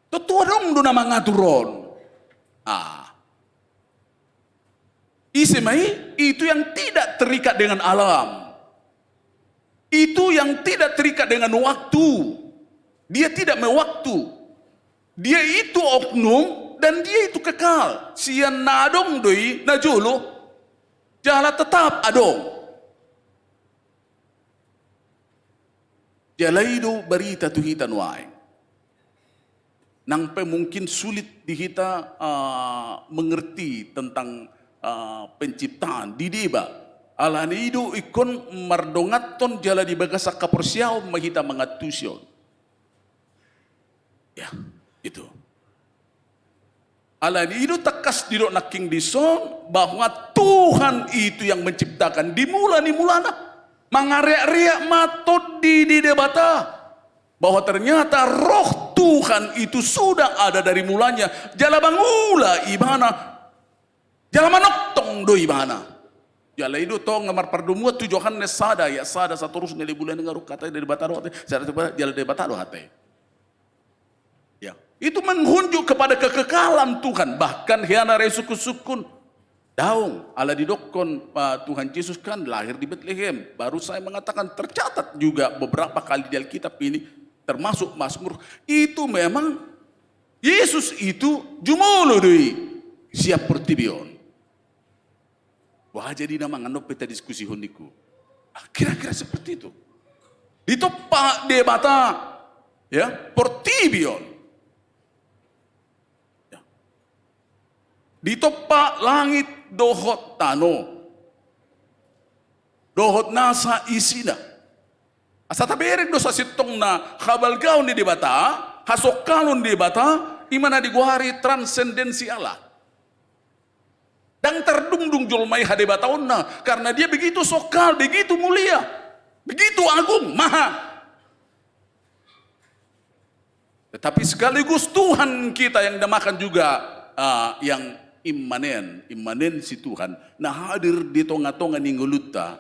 S11: Tetua dong do nama ngaturon. Isemai itu yang tidak terikat dengan alam, itu yang tidak terikat dengan waktu. Dia tidak mewaktu. Dia itu oknum dan dia itu kekal. Sian nadong doi najolo, jala tetap adong. Jalaido berita tu hita nuai. Nang mungkin sulit di kita mengerti tentang penciptaan di deba. Alanido ikon mardongaton jala di bagasa kapersiao mahita mengatusion. Ya, itu. Alanido takas didok naking dison bahwa Tuhan itu yang menciptakan dimula-mulana. Mangariak-riak matut di debata bahwa ternyata roh Tuhan itu sudah ada dari mulanya. Jala bangula ibana, jala manoktong do ibana. Jala itu tong ngamar pardumua tu Yohanes sada ya sada saturus ngeli bulan ngaruk kata dari bata roh sada coba jala debata roh hate. Ya, itu menghunjuk kepada kekekalan Tuhan, bahkan hiana resukun-sukun. Daung, ala didokon Tuhan Yesus kan lahir di Bethlehem. Baru saya mengatakan tercatat juga beberapa kali di Alkitab ini, termasuk Mazmur. Itu memang Yesus itu jumolo doi siap pertibion. Wah jadi nama nganop peta diskusi hondiku. Kira-kira seperti itu. Ditopak debata, ya pertibion. Ditopak langit dohot tano. dohot nasa isina. Asa tabereng do sa sitong na kabalgaw ni debata, hasok kalon di bata, imana diguhari transendensi Allah. Dan terdungdung julmai hadebataon na, karena dia begitu sokal, begitu mulia, begitu agung, maha. Tetapi sekaligus Tuhan kita yang namakan juga yang imanen si Tuhan, na hadir di tonga-tonga ningguluta,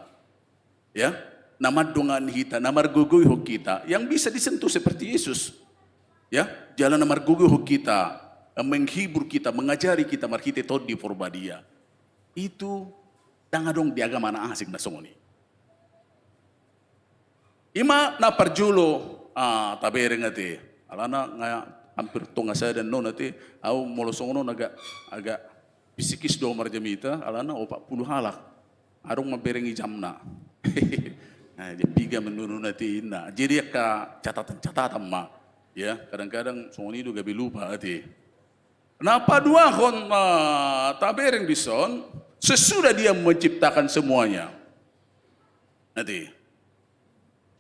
S11: ya, nama dongan kita, nama guguy kita, yang bisa disentuh seperti Yesus, ya, jalan nama guguy kita, menghibur kita, mengajari kita, markite todi forbadia, itu dangadong di agama na asik na songoni. Ima na parjulo tabereng ati, alana ngaya hampir tonga saya dan non ati, au molosongono agak pisikis do marjamita, alana 40 halak, arung maberengi jamna. Nah, dia piga menurun nanti. Nah, jadi ka catatan ma, ya kadang-kadang songoni itu gabi lupa hati. Napa dua kon tabereng bison sesudah dia menciptakan semuanya. Nanti,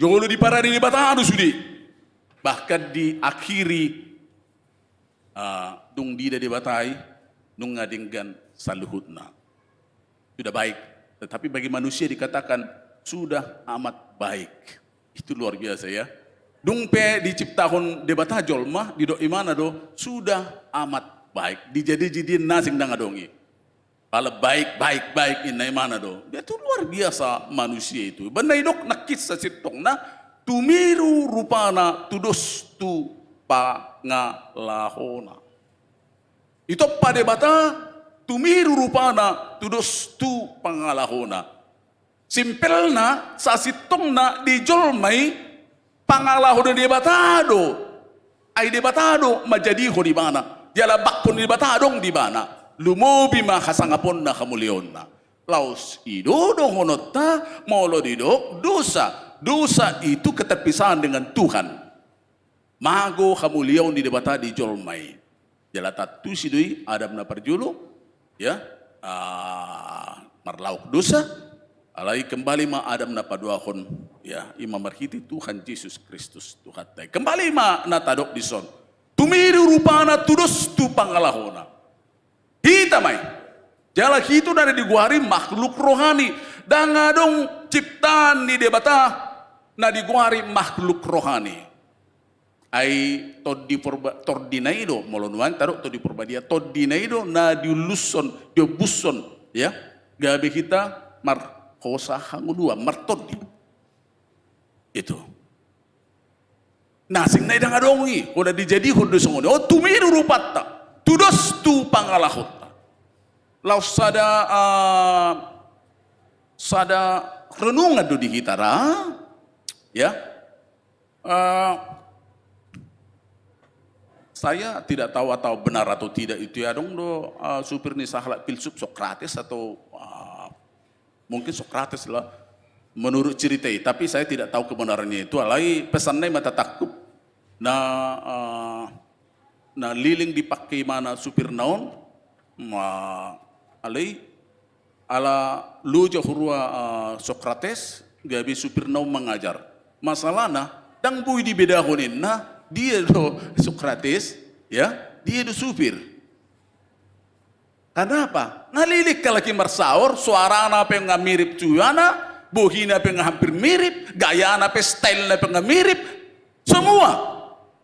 S11: jolo di paradi di batadu sudi, bahkan diakhiri dung dida di batai, dung ngadinggan saluhutna. Sudah baik, tetapi bagi manusia dikatakan sudah amat baik. Itu luar biasa ya. Dungpe diciptakan debata jolmah di do imana do sudah amat baik. Dijadi-jadiin nasing dangadongi. Kalau baik ina imana do. Dia itu luar biasa manusia itu. Bandai dok nakis sa sitong na tumiru rupana tudos tu pangalahona. Itu pa debata tumiru rupana tudos tu pangalahona. Simpelna sa sitong na di jolmai pangalaho di debatado. Ay debatado majadiho di mana. Jalabak pun di debatadong di mana. Lumobi makasangapon na kamulion na. Laos idodo honota maulo didok dosa. Dosa itu keterpisahan dengan Tuhan. Mago kamulion di debata di jolmai. Jalatatu sidui Adam na perjulu. Ya. Marlauk dosa. Alai kembali ma Adam na paduakon, ya imam marhiti Tuhan Yesus Kristus Tuhan tay. Kembali ma natadok dison. Tumiru rupana tudos tu pangalahona. Hita mai. Jala itu dari diguari makhluk rohani. Dangadong ciptaan di debata na diguari makhluk rohani. Ai tordinaido molonuan tarok to di porbadia tordinaido na diuluson diobuson ya. Gabe kita mar kosa hangudua martodi itu nasing na idang adongi udah dijadi hudu songoni oh tumiru rupatta tudos tu pangalahutta laus sada renungan do di hitara ya saya tidak tahu atau benar atau tidak itu ya dong do supir ni sahlak filsuf Sokrates atau mungkin Sokrates lah menurut cerita, tapi saya tidak tahu kebenarannya itu. Alai pesannya mata takut na liling dipakai mana supir naon, alai ala luja hurua Sokrates gabi supir naon mengajar. Masalahnya dang bui di bedahonin, nah dia do Sokrates ya dia do supir. Karena apa? Ngalilik kalaki marsaur, suara apa yang mirip tuyana, bohina apa yang hampir mirip, gaya apa style apa yang mirip, semua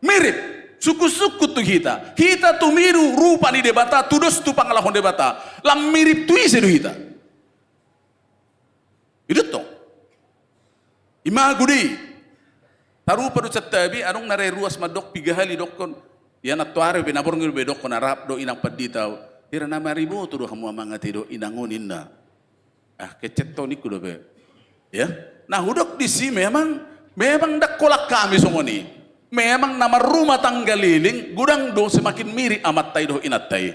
S11: mirip. Suku-suku tu kita. Kita tu miru rupa di debata, tudos tu pangalahon debata. Lam mirip tu isi du kita. Itu toh. Imagudi. Taru padu catabi, anong nare ruas madok pigahali dokon. Yan atuare pinaborong yung bedokon arap do inang paditaw. Ira nama ribu tu doh kamu amangati do inangunin na. Kecet to niku do be. Ya. Nah, hudok di sini memang dak kolak kami semua ni. Memang nama rumah tangga liling gudang do semakin mirip amat tay do inat tay.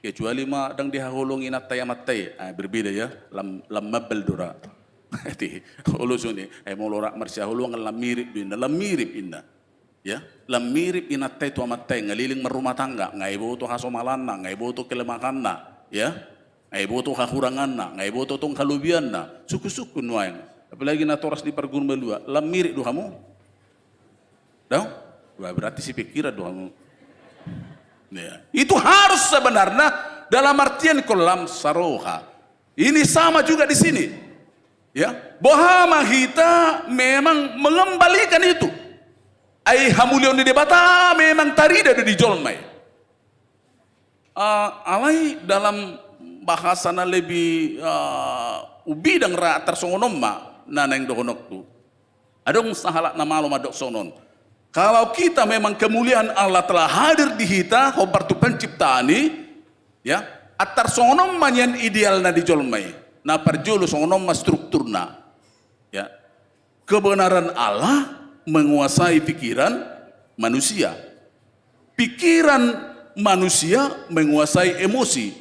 S11: Kecuali ma dang dihahulung inat tay amat tay. Berbeda ya. Lam mabel dora. Ti ulusuni mau lorak marsya hulung lam mirip inna. Ya, lam mirip inatay tu amat tay ngaliling merumah tangga, ngai boto hasomalan na, ngai boto kelemahan na, ya. Ngai boto kakurangan na, ngai boto tong kalubian na, suku-suku nuaing. Apalagi na toras di pergun belua, lam mirip do kamu. Dong? Berarti si pikiran do kamu. Ya. Itu harus sebenarnya dalam artian kolam saroha. Ini sama juga di sini. Ya, bahwa kita memang mengembalikan itu. Ai hamulion di debata memang tari dari di jolmai. Alai dalam bahasana lebih ubi dan ra tersongonomma naneng dohonok tu. Adong sahala nama lo madok sonon. Kalau kita memang kemuliaan Allah telah hadir di kita, khobar tu penciptaan ini, ya, atar songonom manyan ideal na di jolmai. Na perjolo songonom ma strukturna. Ya. Kebenaran Allah menguasai pikiran manusia. Pikiran manusia menguasai emosi.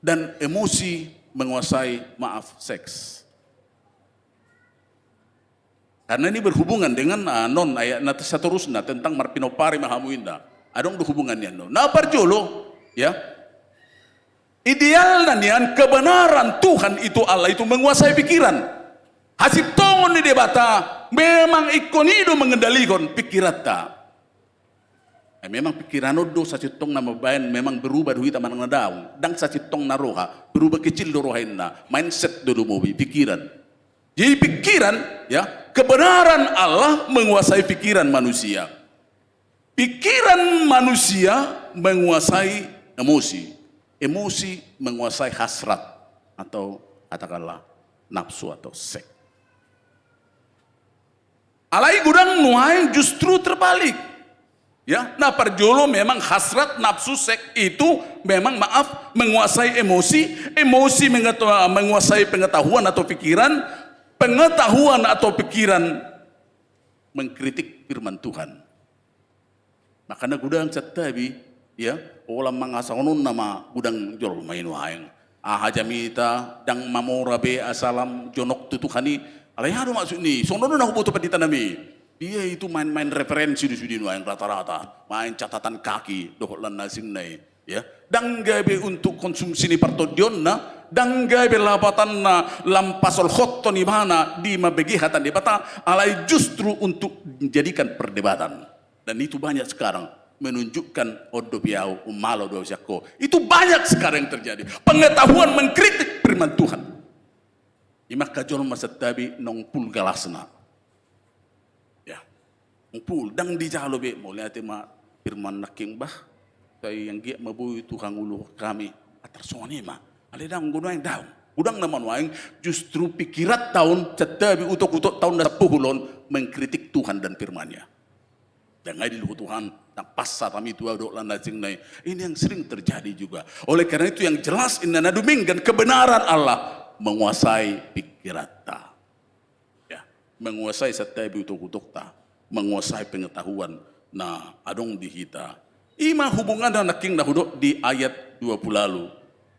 S11: Dan emosi menguasai seks. Karena ini berhubungan dengan non ayat seterusnya tentang marpinopari mahamuinda. Adong hubungannya non. Nah perjolo, ya. Ideal dan kebenaran Tuhan itu Allah itu menguasai pikiran. Hasib tongon di debata memang ikonido mengendalikan pikiran ta. Memang pikiran odo sacitong nama bayan memang berubah duit aman ngadaung. Dang sacitong naroha berubah kecil dorohainna mindset dulu mobi pikiran. Jadi pikiran ya kebenaran Allah menguasai pikiran manusia. Pikiran manusia menguasai emosi. Emosi menguasai hasrat atau katakanlah nafsu atau seks. Alai gudang nuaing justru terbalik. Ya, nah perjolo memang hasrat nafsu seks itu memang menguasai emosi, emosi menguasai pengetahuan atau pikiran, pengetahuan atau pikiran mengkritik firman Tuhan. Makanya gudang cetabi ya, olam mangasaunun nama gudang jol main waeng. Ahajamita dang mamorabe asalam jonok tutukani. Alayado maksud ni, sonono nak butuh pendeta nami. Dia itu main-main referensi di sudin waeng rata-rata, main catatan kaki dohok lan nasing nai. Ya, dang gabe untuk konsumsi ni partodion na, dang gabe lapatan na lampasol hotto ni mana di mabegihatan debata, alai justru untuk menjadikan perdebatan. Dan itu banyak sekarang. Menunjukkan odo biau umalo do syako. Itu banyak sekarang yang terjadi. Pengetahuan mengkritik firman Tuhan. Imak kajon masatabi nongpul galasna. Ya. Nongpul dang di jalo be mulai tema firman naking bah. Kay yang gia mabuy Tuhan ulu kami atar soni ma. Ale dang gunang daun. Gudang naman waing justru pikirat tahun satabi utok-utok tahun 10 mengkritik Tuhan dan firman-Nya. Dan ngai di luhut Tuhan, tak pasal kami tua dok landa nai. Ini yang sering terjadi juga. Oleh karena itu yang jelas inna nadumingkan kebenaran Allah menguasai pikiran ta. Ya, menguasai setiap utuk-utuk ta, menguasai pengetahuan. Nah, adong di kita. Ima hubungan dan naking dahudok di ayat 20 lalu.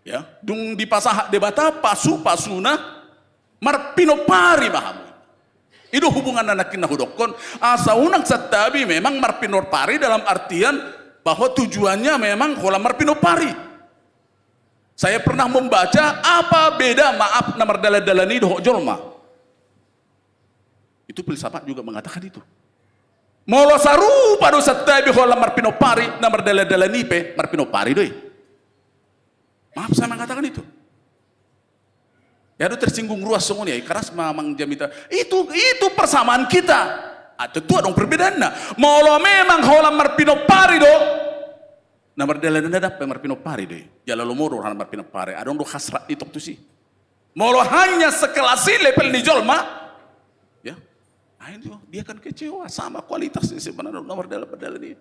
S11: Ya, dung di pasah debata pasu-pasuna marpinopari mahamu. Itu hubungan anak kita hudokon. Asa unang satabi memang marpinopari dalam artian bahwa tujuannya memang kolam marpinopari. Saya pernah membaca apa beda maaf namar daladalani dohok jolma. Itu filsafat juga mengatakan itu. Molo saru pada satabi kolam marpinopari namar daladalani pe marpinopari doi. Maaf saya mengatakan itu. Ya, itu tersinggung ruas semuanya. Keras mamang jamita. Itu persamaan kita. Tentu ada perbedaannya. Molo memang holam marpinopari do. Namar daladana dapat marpinopari do. Jala lomoro han marpinopari. Adong do hasrat itu tu sih. Molo hanya sekelas level di jolma. Ya. Ayo dia kan kecewa sama kualitasnya sebenarnya namar daladana.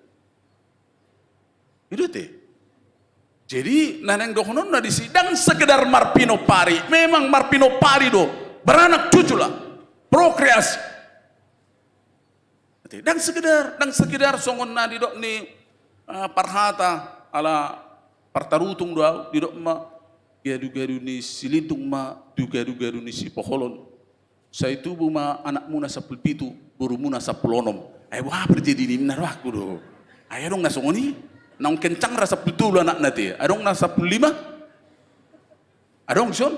S11: Itu teh. Jadi naneng dohonon na disidang sekedar marpinopari. Memang marpinopari do beranak cucu lah, prokreasi. Dan sekedar songon na di dok ni parhata ala partarutung do di dok ma garu-garu ni silitung ma garu-garu ni si poholon. Saya itu buma anak muna sapul pitu, buru muna sapulonom. Wah berjadi ni benar waktu do. Ayo dong nasongoni. Nang kencang rasa betul anak nanti. Adong nasa 5. Adong son?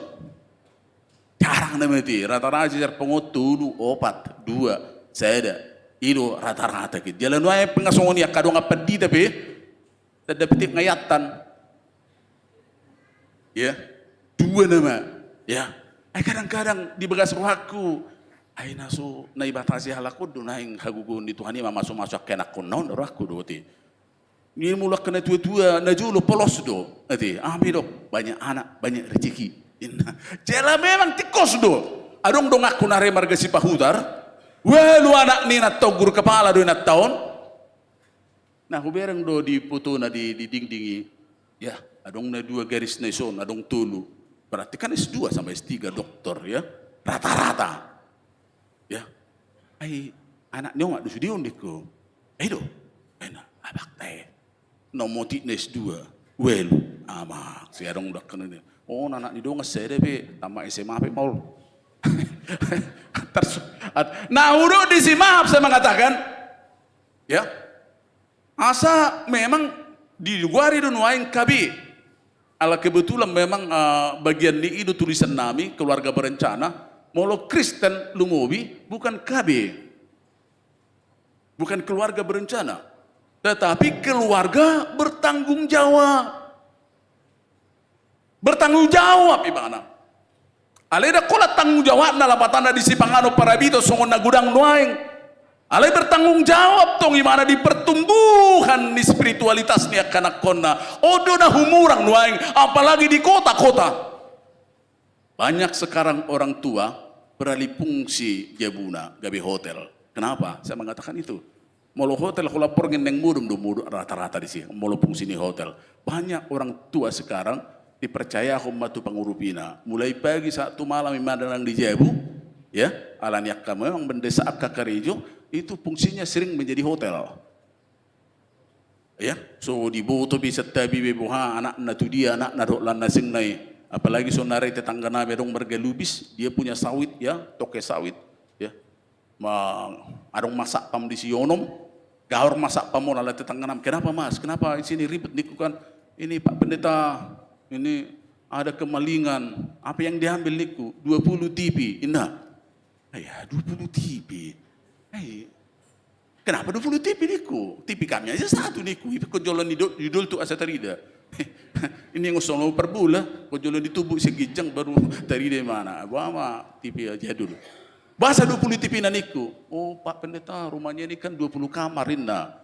S11: Jarang nama itu. Rata-rata sejar pengotulu, opat, dua, saya ada. Itu rata-rata gitu. Jalan wae pengasongon ya kadang apa di tapi tidak petik ngayatan. Ya, dua nama. Ya, kadang-kadang di bekas rohaku, ay naso naibatasi halaku do naing hagugun di Tuhan ini masuk-masuk kena kunaon rohaku do ti. Ini mulak kena tua-tua najulo polos do. Ati, dok banyak anak, banyak rezeki. Jela memang tikos do. Adong dong aku nare marga si pahutar. Welu anak ni na togur kepala do na taon. Nah, hubereng do di putu na di dingdingi. Ya, adong na dua garis na ison, adong tulu. Berarti kan S2 sampai S3 dokter ya. Rata-rata. Ya. Ay anak nyo nga dusu dion diko. Ay do. Ay na abak tayo. Nomoti na S2. Welu ama si adong dak kanene. Oh, anak ni do nga sede pe tama SMA pe maul. Nah, udah di si maaf saya mengatakan, ya, asa memang di luar itu nuain kabi, ala kebetulan memang bagian di itu tulisan nami keluarga berencana, molo Kristen lumobi bukan kabi, bukan keluarga berencana, tetapi keluarga bertanggung jawab ibana. Aleda kola tanggung jawab na lapatana di sipangano parabito songon na gudang nuaing. Alay bertanggung jawab tong gimana di pertumbuhan di spiritualitas ni kanak kona. Odo na humurang nuaing apalagi di kota-kota. Banyak sekarang orang tua beralih fungsi jabuna gabi hotel. Kenapa? Saya mengatakan itu. Molo hotel kalau porgen neng mudum rata-rata di sini. Molo fungsi ni hotel. Banyak orang tua sekarang dipercaya hummatu pangurupina mulai pagi satu malam imadang di Jabu ya alaniak kamu memang mendesak kakarejo itu fungsinya sering menjadi hotel ya so di boto bisa tabi bebuha anak na tu dia anak na lan nasing nai apalagi sonare tetangga na berong bergelubis dia punya sawit ya toke sawit ya adong masak pam di sionom gaor masak pamon ala tetangga nam kenapa mas kenapa di sini ribet nikukan ini Pak Pendeta ini ada kemalingan, apa yang diambil niku? 20 TV, indah. Ayah, 20 TV. Kenapa 20 TV niku? TV kami aja satu niku. Kau jualan judul tu asa tarida. Ini yang usah per bulan, kau jualan di tubuh segijang baru tarida mana? Bawa TV aja dulu. Bahasa 20 TV na niku. Oh Pak Pendeta, rumahnya ini kan 20 kamar indah.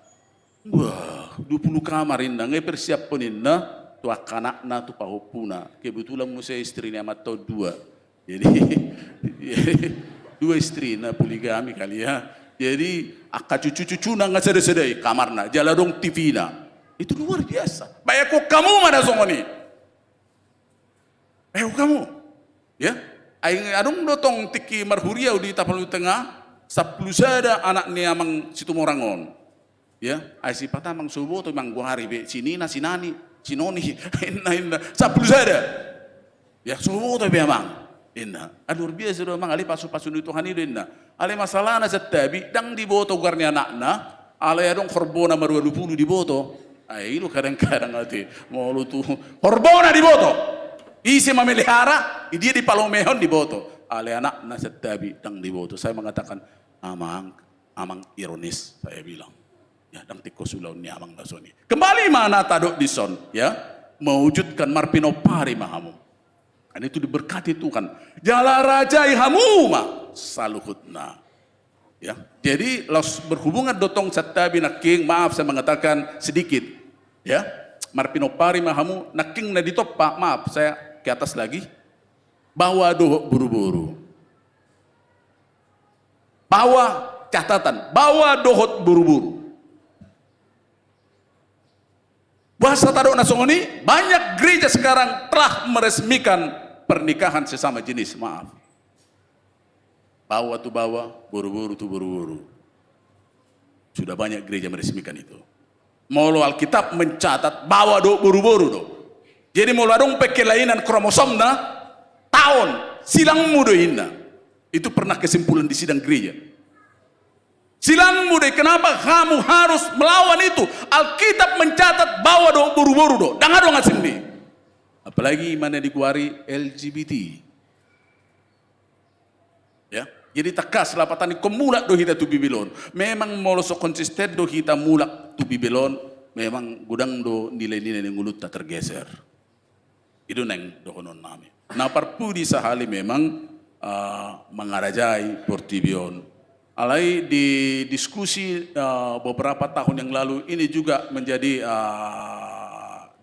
S11: Wah, 20 kamar indah. Ngai persiap pun indah. Tu anak na tu pahopuna kebetulan saya istri ni amat tahu dua jadi dua istri na poligami kali ya jadi akak cucu na nggak sedai kamar na jaladong TV na itu luar biasa banyak kok kamu mana songoni kamu ya aing adung dotong tiki marhuria di tapalu tengah saplusada anak ni amang situ morangon ya ai si patamang subuh tu mang guari be sini na sinani Cinoni, inna, sapul sada. Ya semua tu memang, inna. Alur biasa tu memang ali pasu-pasu itu hani inna. Ali masalah na setabi, dang di boto garnya nakna, ali adong korbona maru 20 di boto. Ay lu kadang-kadang ati mau lu tu korbona di boto. Isi memelihara, dia di Palomehon di boto. Ali anak na setabi dang di boto. Saya mengatakan amang ironis saya bilang. Ya, dang tiko sulaun ni amang dasoni. Kembali mana tadok dison, ya, mewujudkan marpino pari mahamu. Kan itu diberkati Tuhan. Jala raja ihamuma saluhutna. Ya, jadi los berhubungan dotong satabi naking maaf saya mengatakan sedikit, ya, marpino pari mahamu naking na ditop pak maaf saya ke atas lagi. Bawa doh buru-buru. Bawa catatan, bawa dohot buru-buru. Bahasa Tadok Nasongoni, banyak gereja sekarang telah meresmikan pernikahan sesama jenis, maaf. Bawa, buru-buru tu buru-buru. Sudah banyak gereja meresmikan itu. Molo Alkitab mencatat, bawa do buru-buru do. Jadi molo adong pekelainan kromosom na, tahun, silang mudo inna. Itu pernah kesimpulan di sidang gereja. Silang muda, kenapa kamu harus melawan itu? Alkitab mencatat bawa do buru-buru do. Dangan dong asing nih. Apalagi mana dikuari LGBT. Ya, jadi takas lapatan ko mulak do hita tu bibilon. Memang moloso konsisten do hita mulak tu bibilon, memang gudang do nilai-nilai yang ngulut tak tergeser. Itu neng do konon nami. Nah parpudi sahali memang mengarajai portibion. Alai di diskusi beberapa tahun yang lalu ini juga menjadi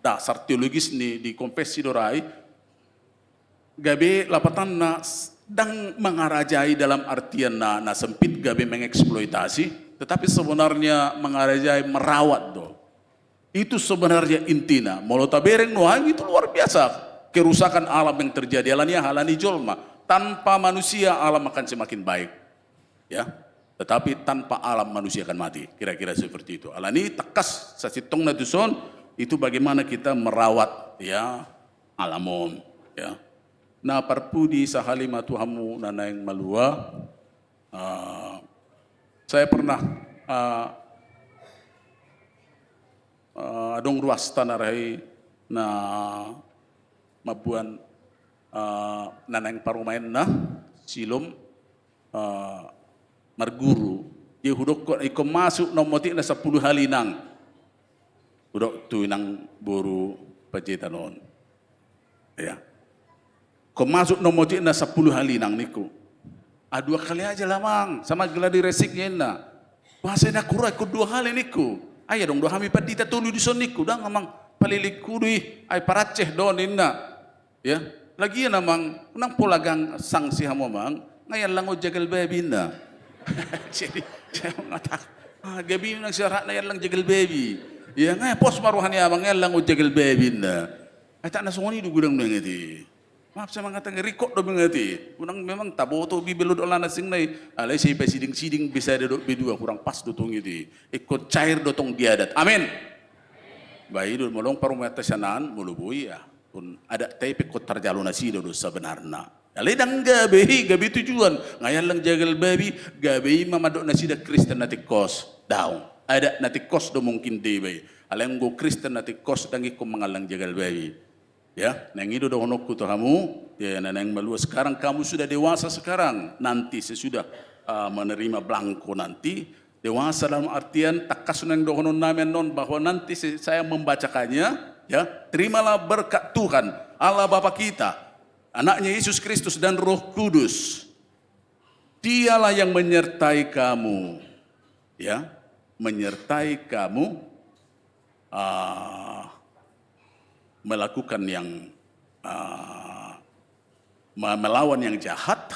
S11: dasar teologis ni di konfesi dorai. Gabe lapatan na dang mengarajai dalam artian na sempit gabe mengeksploitasi, tetapi sebenarnya mengarajai merawat do. Itu sebenarnya intina. Molotabereng noang itu luar biasa kerusakan alam yang terjadi. Alania halani jolma. Tanpa manusia alam akan semakin baik. Ya, tetapi tanpa alam manusia akan mati. Kira-kira seperti itu. Alani tekas sasitong na duson itu bagaimana kita merawat ya alamon ya. Na parpudi sahali matuhamu nanayang malua. Saya pernah adong ruas tanarai na mabuan nanayang parumain na silom marguru. Dia hudok ko iko masuk nomoti na 10 halinang. Hudok tu nang buru pajetanon. Ya. Kau masuk nomoti na 10 halinang niku. 2 kali aja lamang sama geladi resiknya na. Bahasa na kurai ko 2 hali niku. Aya dong 2 hami padita tulu di son niku dah ngamang palilik kudui ay paraceh don inna. Ya, lagi ya namang nang polagang sanksi hamo mang ngayan lang o jagal baby na. Jadi saya mengatakan gabi nang syarat na yan lang jagal baby. Ya ngaya pos maruhan ya mang yan lang o jagal baby na. Ay tak nasungoni du gudang ngati. Maaf saya mengatakan record do mengati. Unang memang taboto bibelo do lana sing nai. Alai sei siding-siding bisa do B2 kurang pas do tong itu. Ikut cair do tong diadat. Amin. Bayi do molong parumata sanan mulubui ya. Pun ada tapi ko tarjalo nasi do sebenarnya. Alai dang gabe tujuan. Ngayan lang jagal baby gabe mamadok nasi da Kristen nati kos down. Ada nati kos do mungkin debe. Alai ngo Kristen nati kos dangi ko mangalang jagal baby. Ya, nang itu doh honokku tu kamu, ya nang malua sekarang kamu sudah dewasa sekarang, nanti sesudah menerima blanko nanti dewasa dalam artian takas nang doh honon namen non bahwa nanti saya membacakannya, ya terimalah berkat Tuhan Allah Bapa kita, anaknya Yesus Kristus dan Roh Kudus, dialah yang menyertai kamu, ya menyertai kamu. Melakukan yang melawan yang jahat,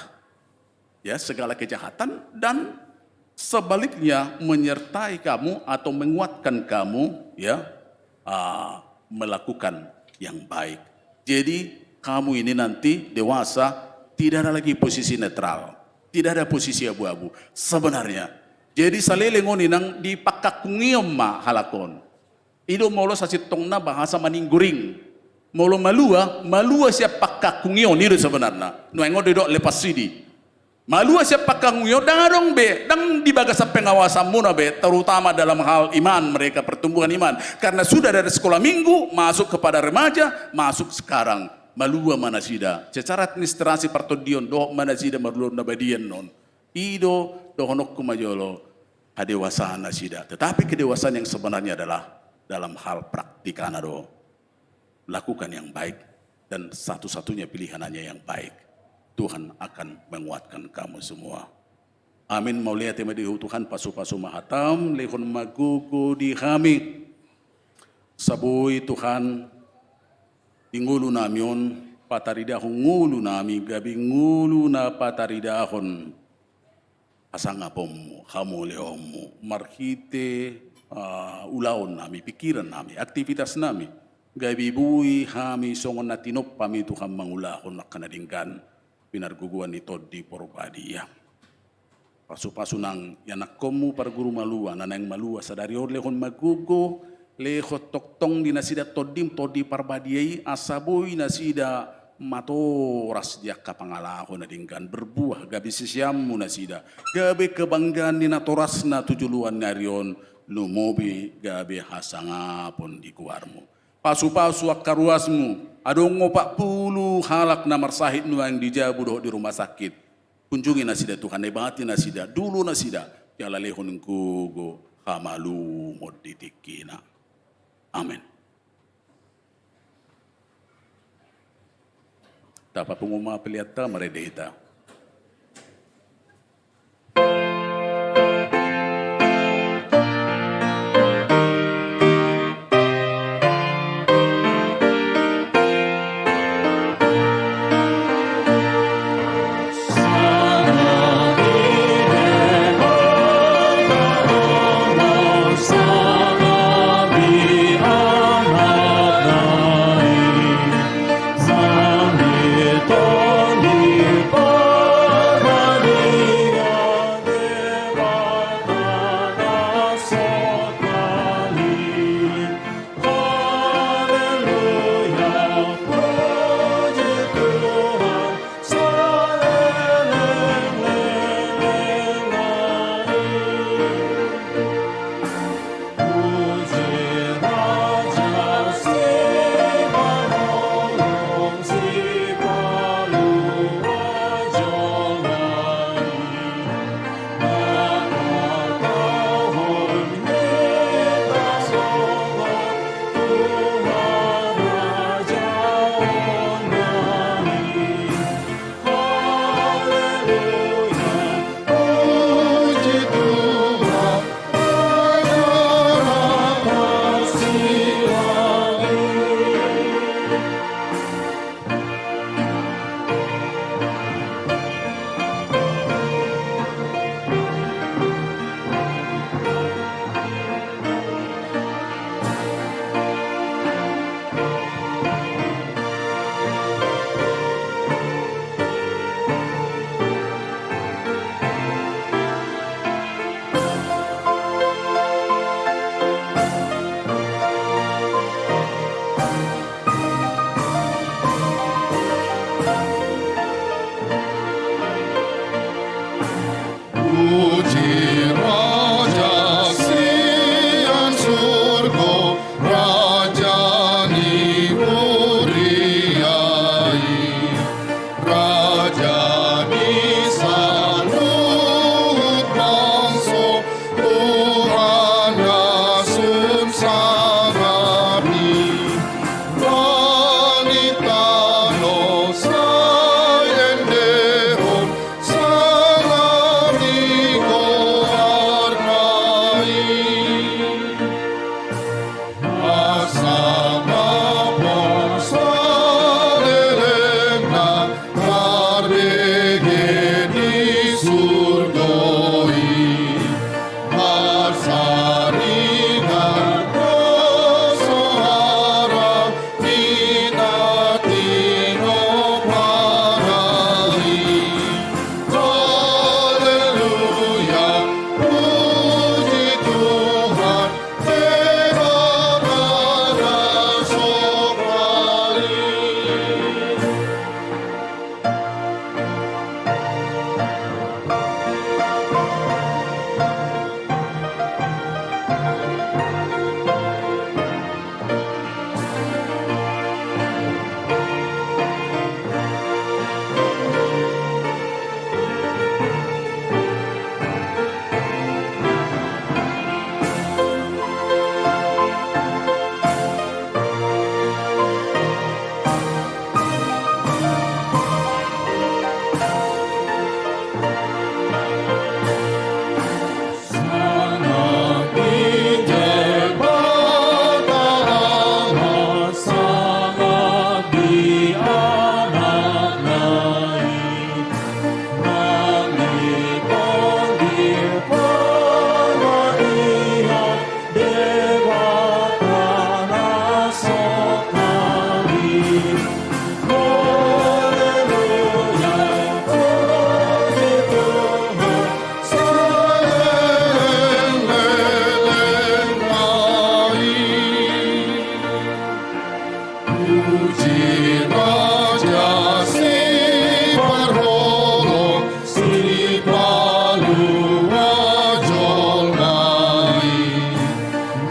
S11: ya segala kejahatan dan sebaliknya menyertai kamu atau menguatkan kamu, ya melakukan yang baik. Jadi kamu ini nanti dewasa tidak ada lagi posisi netral, tidak ada posisi abu-abu sebenarnya. Jadi salelengoni nang dipakakungiom ma halakon. Ido molo sasitong na bahasa maningguring. Molo malua siap pakakungyon itu sebenarnya. Nuengo dedok lepas sidi. Malua siap pakakungyon dang be, dang dibagas pengawasan muna be, terutama dalam hal iman mereka pertumbuhan iman. Karena sudah dari sekolah minggu masuk kepada remaja, masuk sekarang malua manasida. Secara administrasi partodion doh manasida malua nabadian non. Ido dohonok kumajolo kadewasaan nasida. Tetapi kedewasaan yang sebenarnya adalah dalam hal praktikan ado lakukan yang baik dan satu-satunya pilihan hanya yang baik. Tuhan akan menguatkan kamu semua. Amin. Maulia tema di Tuhan pasu-pasu mahatam lehon magugu di kami. Sabui Tuhan ingulu namion pataridahon ngulu nami gabi ngulu na pataridahon asangapom kamu leomu marhite ulaon nami, pikiran nami, aktivitas nami. Gabi bui kami songon natinop pami Tuhan mangulahon na kanadingkan pinarguguan ito di porbadia. Pasu-pasu nang yanak komu par guru malua, nanang malua sadari or lehon magugo, lehot toktong di nasida todim todi parbadiai asaboy nasida matoras dia kapangalahon nadingkan berbuah gabi sisiamu nasida. Gabi kebanggaan ni natoras na tujuluan narion lumobi gabe hasanga pon di kuarmu. Pasu-pasu akaruasmu Adong 40 halak na marsahid nu yang dijabu doh di rumah sakit. Kunjungi nasida Tuhan, nebati nasida, dulu nasida. Jala lehon kugo hamalu moditikina. Amin. Dapat pengumah pelihata meredeta.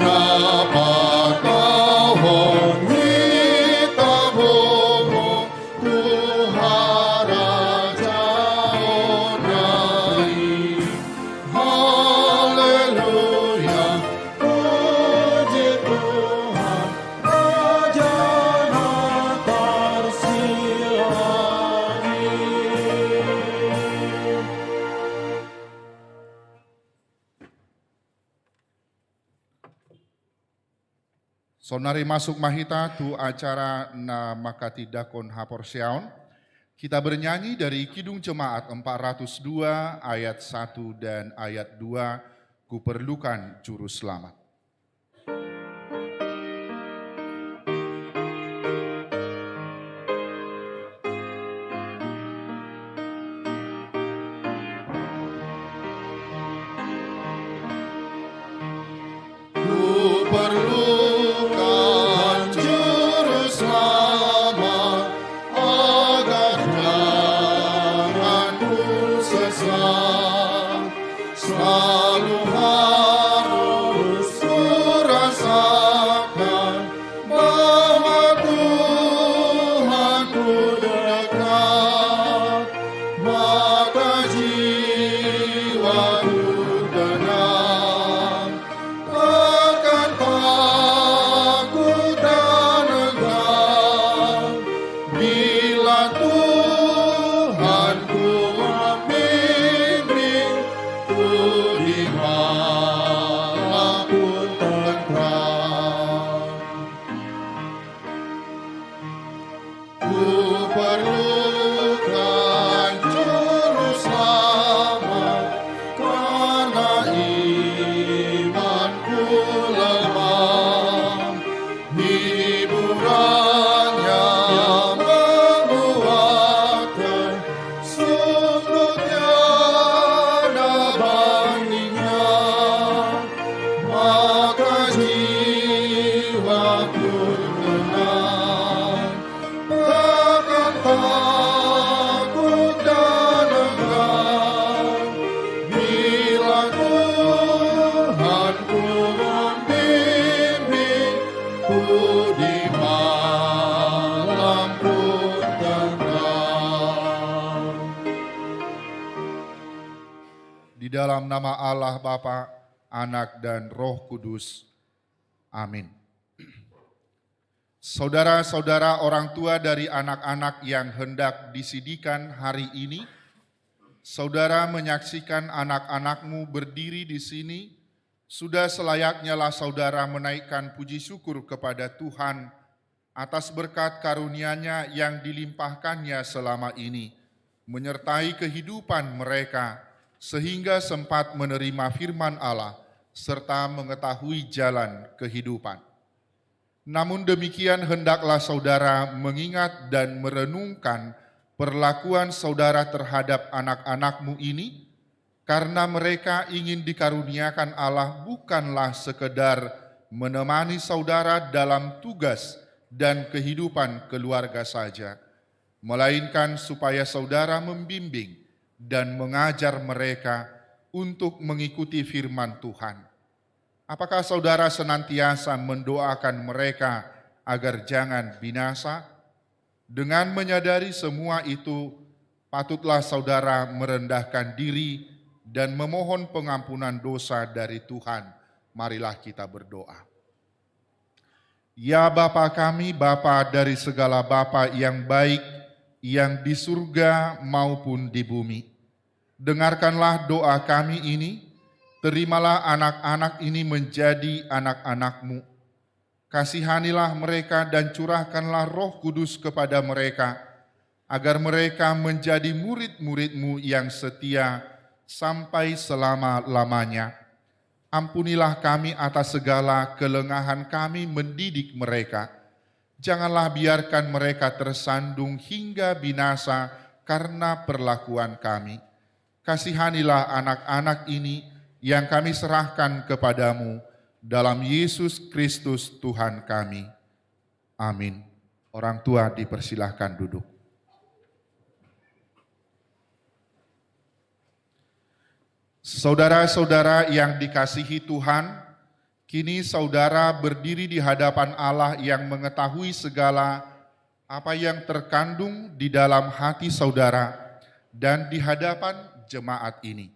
S12: Dapat tahun kita Sonari masuk mahita tu acara na makati dakon hapor siaon. Kita bernyanyi dari Kidung Jemaat 402 ayat 1 dan ayat 2, Kuperlukan Juru Selamat. Dalam nama Allah Bapa, Anak dan Roh Kudus. Amin. Saudara-saudara orang tua dari anak-anak yang hendak disidikan hari ini, saudara menyaksikan anak-anakmu berdiri di sini, sudah selayaknya lah saudara menaikkan puji syukur kepada Tuhan atas berkat karunia-Nya yang dilimpahkannya selama ini, menyertai kehidupan mereka, sehingga sempat menerima firman Allah serta mengetahui jalan kehidupan. Namun demikian hendaklah saudara mengingat dan merenungkan perlakuan saudara terhadap anak-anakmu ini, karena mereka ingin dikaruniakan Allah bukanlah sekedar menemani saudara dalam tugas dan kehidupan keluarga saja, melainkan supaya saudara membimbing dan mengajar mereka untuk mengikuti firman Tuhan. Apakah saudara senantiasa mendoakan mereka agar jangan binasa? Dengan menyadari semua itu, patutlah saudara merendahkan diri dan memohon pengampunan dosa dari Tuhan. Marilah kita berdoa. Ya Bapa kami, Bapa dari segala Bapa yang baik, yang di surga maupun di bumi, dengarkanlah doa kami ini, terimalah anak-anak ini menjadi anak-anak-Mu. Kasihanilah mereka dan curahkanlah Roh Kudus kepada mereka, agar mereka menjadi murid-murid-Mu yang setia sampai selama-lamanya. Ampunilah kami atas segala kelengahan kami mendidik mereka. Janganlah biarkan mereka tersandung hingga binasa karena perlakuan kami. Kasihanilah anak-anak ini yang kami serahkan kepadamu dalam Yesus Kristus Tuhan kami. Amin. Orang tua dipersilahkan duduk. Saudara-saudara yang dikasihi Tuhan, kini saudara berdiri di hadapan Allah yang mengetahui segala apa yang terkandung di dalam hati saudara dan di hadapan jemaat ini.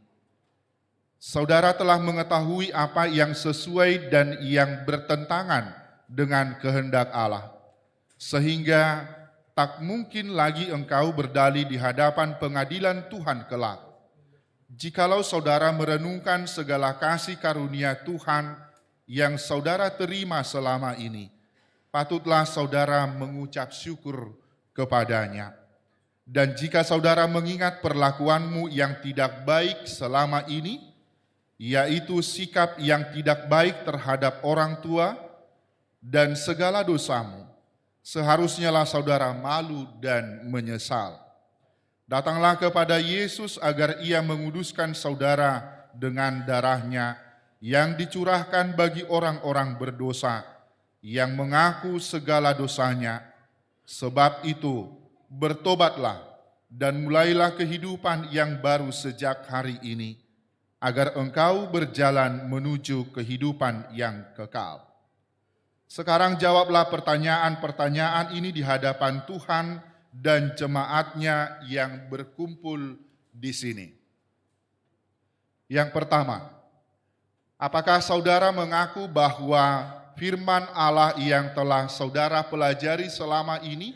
S12: Saudara telah mengetahui apa yang sesuai dan yang bertentangan dengan kehendak Allah, sehingga tak mungkin lagi engkau berdalih di hadapan pengadilan Tuhan kelak. Jikalau saudara merenungkan segala kasih karunia Tuhan yang saudara terima selama ini, patutlah saudara mengucap syukur kepadanya. Dan jika saudara mengingat perlakuanmu yang tidak baik selama ini, yaitu sikap yang tidak baik terhadap orang tua dan segala dosamu, seharusnyalah saudara malu dan menyesal. Datanglah kepada Yesus agar ia menguduskan saudara dengan darahnya yang dicurahkan bagi orang-orang berdosa yang mengaku segala dosanya. Sebab itu, bertobatlah dan mulailah kehidupan yang baru sejak hari ini, agar engkau berjalan menuju kehidupan yang kekal. Sekarang jawablah pertanyaan-pertanyaan ini di hadapan Tuhan dan jemaatnya yang berkumpul di sini. Yang pertama, apakah saudara mengaku bahwa firman Allah yang telah saudara pelajari selama ini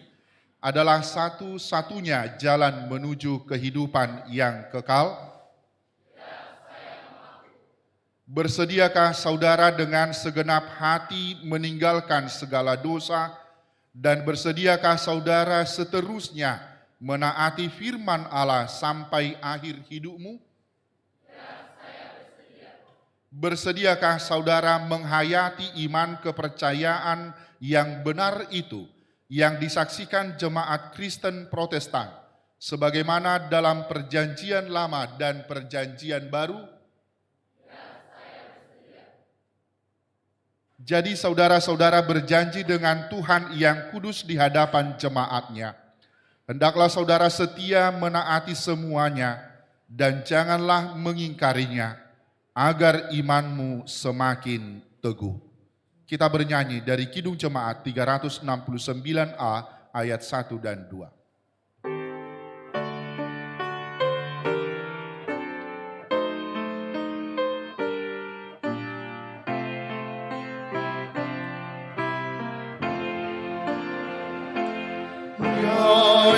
S12: adalah satu-satunya jalan menuju kehidupan yang kekal? Bersediakah saudara dengan segenap hati meninggalkan segala dosa, dan bersediakah saudara seterusnya menaati firman Allah sampai akhir hidupmu? Bersediakah saudara menghayati iman kepercayaan yang benar itu, yang disaksikan jemaat Kristen Protestan, sebagaimana dalam Perjanjian Lama dan Perjanjian Baru? Jadi saudara-saudara berjanji dengan Tuhan yang kudus di hadapan jemaatnya. Hendaklah saudara setia menaati semuanya dan janganlah mengingkarinya, agar imanmu semakin teguh. Kita bernyanyi dari Kidung Jemaat 369A ayat 1 dan 2.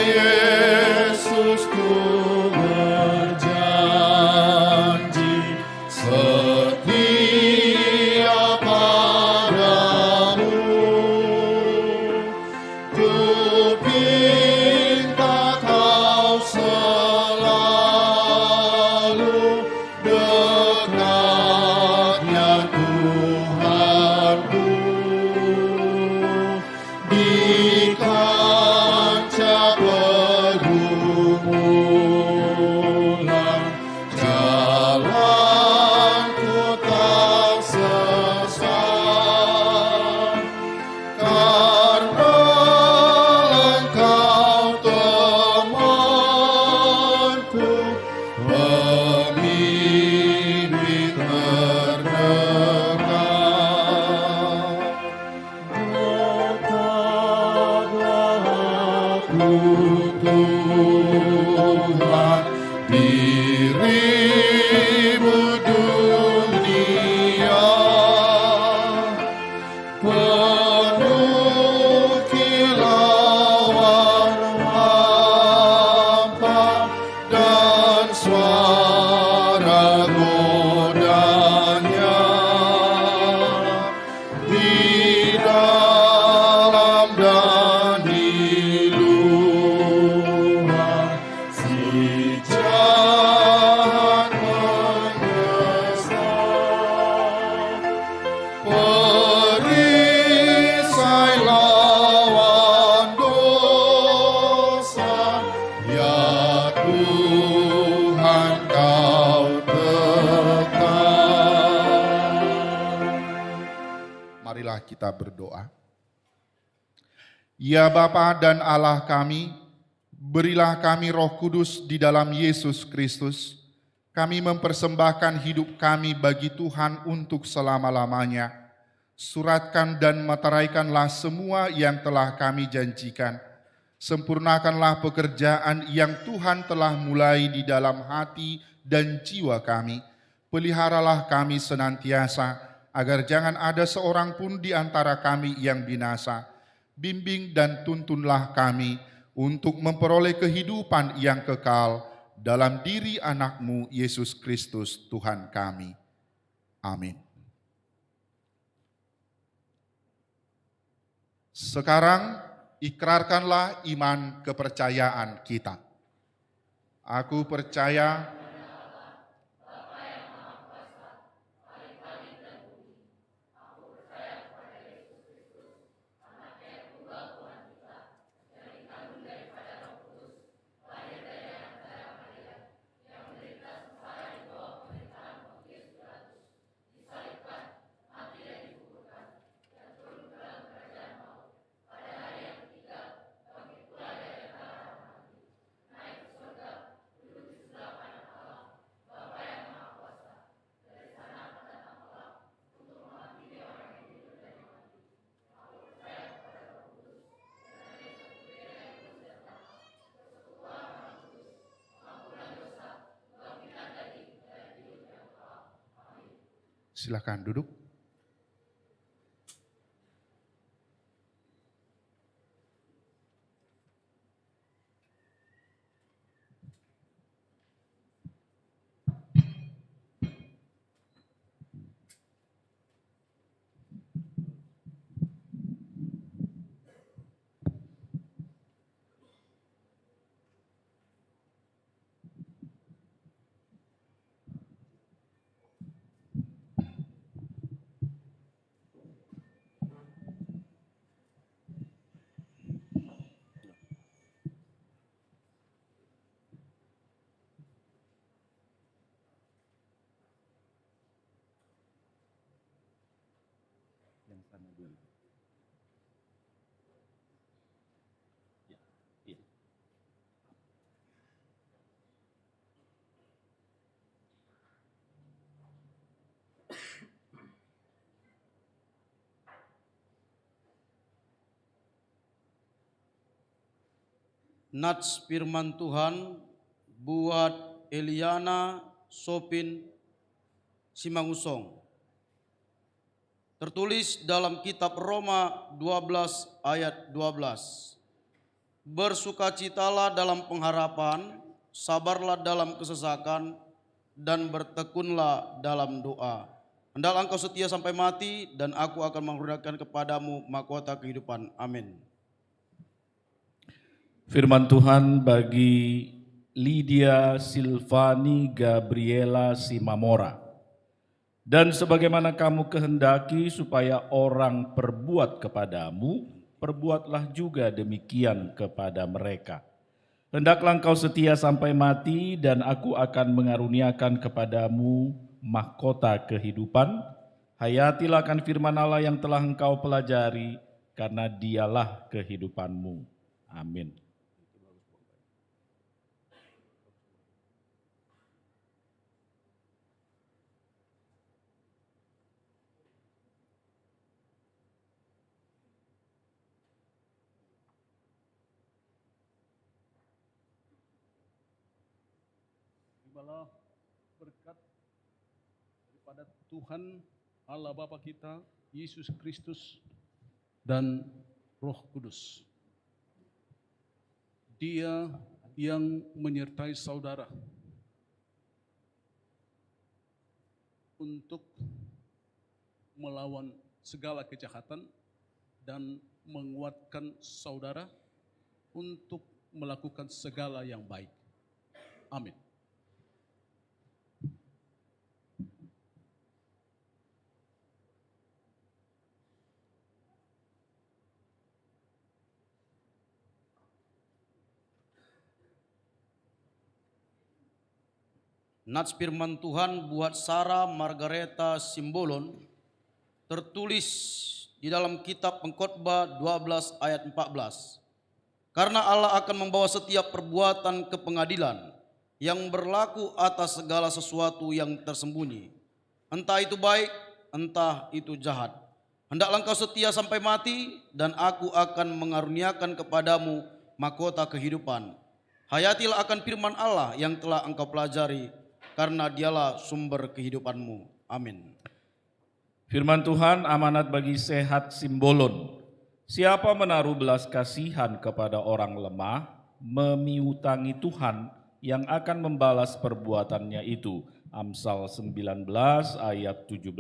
S13: Yesus, ku berjanji setia padamu. Ku pinta kau selalu dekatnya Tuhanku. Di kancah pergumulan, jalanku tak sesat, karena Engkau temanku, pemimpin terdekat. Tuhan, dirimu dunia penuh kilauan hampa dan suara godanya. Di dalam dan di luar, si jahat menyesal. Perisai lawan dosa, ya Tuhan kau tetap.
S12: Marilah kita berdoa. Ya Bapa dan Allah kami, berilah kami Roh Kudus di dalam Yesus Kristus. Kami mempersembahkan hidup kami bagi Tuhan untuk selama-lamanya. Suratkan dan meteraikanlah semua yang telah kami janjikan. Sempurnakanlah pekerjaan yang Tuhan telah mulai di dalam hati dan jiwa kami. Peliharalah kami senantiasa, agar jangan ada seorang pun di antara kami yang binasa. Bimbing dan tuntunlah kami untuk memperoleh kehidupan yang kekal dalam diri anak-Mu Yesus Kristus Tuhan kami. Amin. Sekarang ikrarkanlah iman kepercayaan kita. Aku percaya silakan duduk.
S9: Nats firman Tuhan buat Eliana Sopin Simangusong. Tertulis dalam kitab Roma 12 ayat 12. Bersukacitalah dalam pengharapan, sabarlah dalam kesesakan, dan bertekunlah dalam doa. Hendaklah engkau setia sampai mati, dan aku akan menghuraikan kepadamu mahkota kehidupan. Amin.
S11: Firman Tuhan bagi Lydia Silvani Gabriela Simamora. Dan sebagaimana kamu kehendaki supaya orang perbuat kepadamu, perbuatlah juga demikian kepada mereka. Hendaklah engkau setia sampai mati, dan aku akan mengaruniakan kepadamu mahkota kehidupan. Hayatilah akan firman Allah yang telah engkau pelajari, karena dialah kehidupanmu. Amin.
S14: Terimalah berkat daripada Tuhan Allah Bapa kita, Yesus Kristus, dan Roh Kudus. Dia yang menyertai saudara untuk melawan segala kejahatan dan menguatkan saudara untuk melakukan segala yang baik. Amin.
S9: Nats firman Tuhan buat Sarah Margareta Simbolon, tertulis di dalam kitab Pengkhotbah 12 ayat 14. Karena Allah akan membawa setiap perbuatan ke pengadilan yang berlaku atas segala sesuatu yang tersembunyi, entah itu baik, entah itu jahat. Hendaklah engkau setia sampai mati, dan aku akan mengaruniakan kepadamu mahkota kehidupan. Hayatilah akan firman Allah yang telah engkau pelajari, karena dialah sumber kehidupanmu. Amin.
S11: Firman Tuhan amanat bagi Sehat Simbolon. Siapa menaruh belas kasihan kepada orang lemah, memiutangi Tuhan yang akan membalas perbuatannya itu. Amsal 19 ayat 17.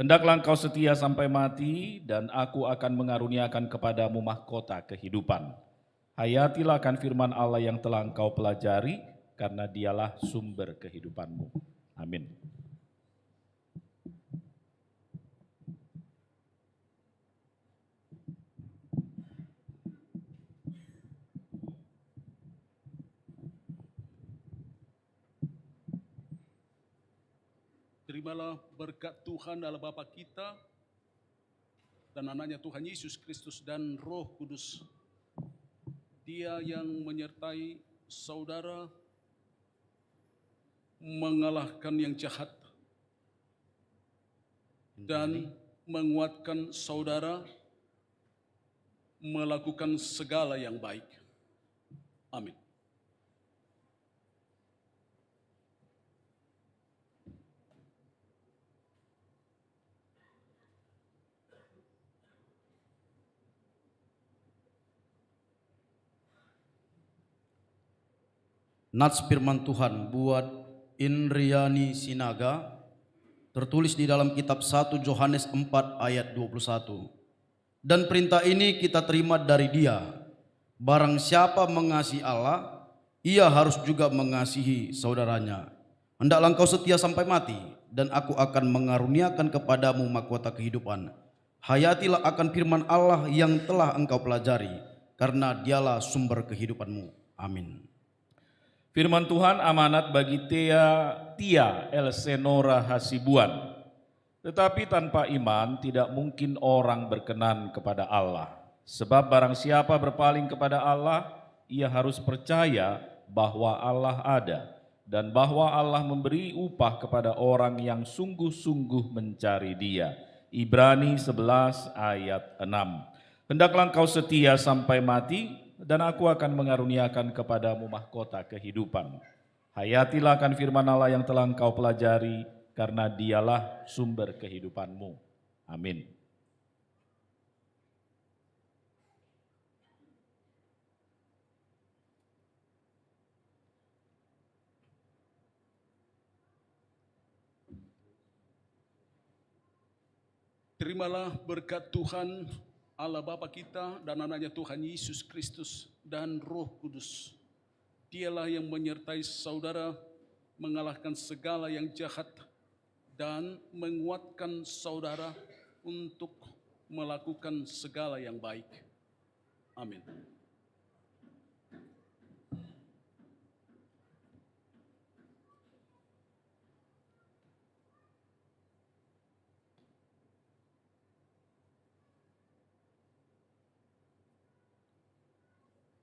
S15: Hendaklah engkau setia sampai mati, dan aku akan mengaruniakan kepadamu mahkota kehidupan. Hayatilah akan firman Allah yang telah engkau pelajari, karena dialah sumber kehidupanmu. Amin.
S14: Terimalah berkat Tuhan Allah Bapa kita dan anaknya Tuhan Yesus Kristus dan Roh Kudus. Dia yang menyertai saudara mengalahkan yang jahat dan menguatkan saudara melakukan segala yang baik. Amin.
S16: Nats firman Tuhan buat Indriani Sinaga, tertulis di dalam kitab 1 Yohanes 4 ayat 21. Dan perintah ini kita terima dari Dia, barang siapa mengasihi Allah, ia harus juga mengasihi saudaranya. Hendaklah engkau setia sampai mati, dan aku akan mengaruniakan kepadamu mahkota kehidupan. Hayatilah akan firman Allah yang telah engkau pelajari, karena Dialah sumber kehidupanmu. Amin.
S15: Firman Tuhan amanat bagi Tia Elsenora Hasibuan. Tetapi tanpa iman tidak mungkin orang berkenan kepada Allah. Sebab barang siapa berpaling kepada Allah, ia harus percaya bahwa Allah ada dan bahwa Allah memberi upah kepada orang yang sungguh-sungguh mencari Dia. Ibrani 11 ayat 6. Hendaklah engkau setia sampai mati, dan aku akan mengaruniakan kepadamu mahkota kehidupan. Hayatilah akan firman Allah yang telah engkau pelajari, karena Dialah sumber kehidupanmu. Amin.
S14: Terimalah berkat Tuhan Allah Bapa kita dan anaknya Tuhan Yesus Kristus dan Roh Kudus. Dialah yang menyertai saudara mengalahkan segala yang jahat dan menguatkan saudara untuk melakukan segala yang baik. Amin.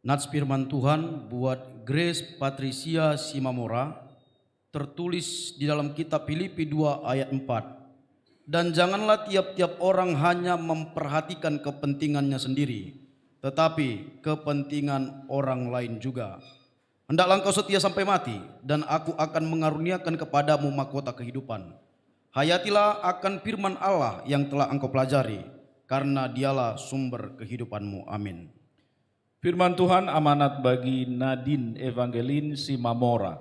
S16: Nats firman Tuhan buat Grace Patricia Simamora, tertulis di dalam kitab Filipi 2 ayat 4. Dan janganlah tiap-tiap orang hanya memperhatikan kepentingannya sendiri, tetapi kepentingan orang lain juga. Hendaklah engkau setia sampai mati, dan aku akan mengaruniakan kepadamu mahkota kehidupan. Hayatilah akan firman Allah yang telah engkau pelajari, karena Dialah sumber kehidupanmu. Amin.
S15: Firman Tuhan amanat bagi Nadine Evangeline Simamora.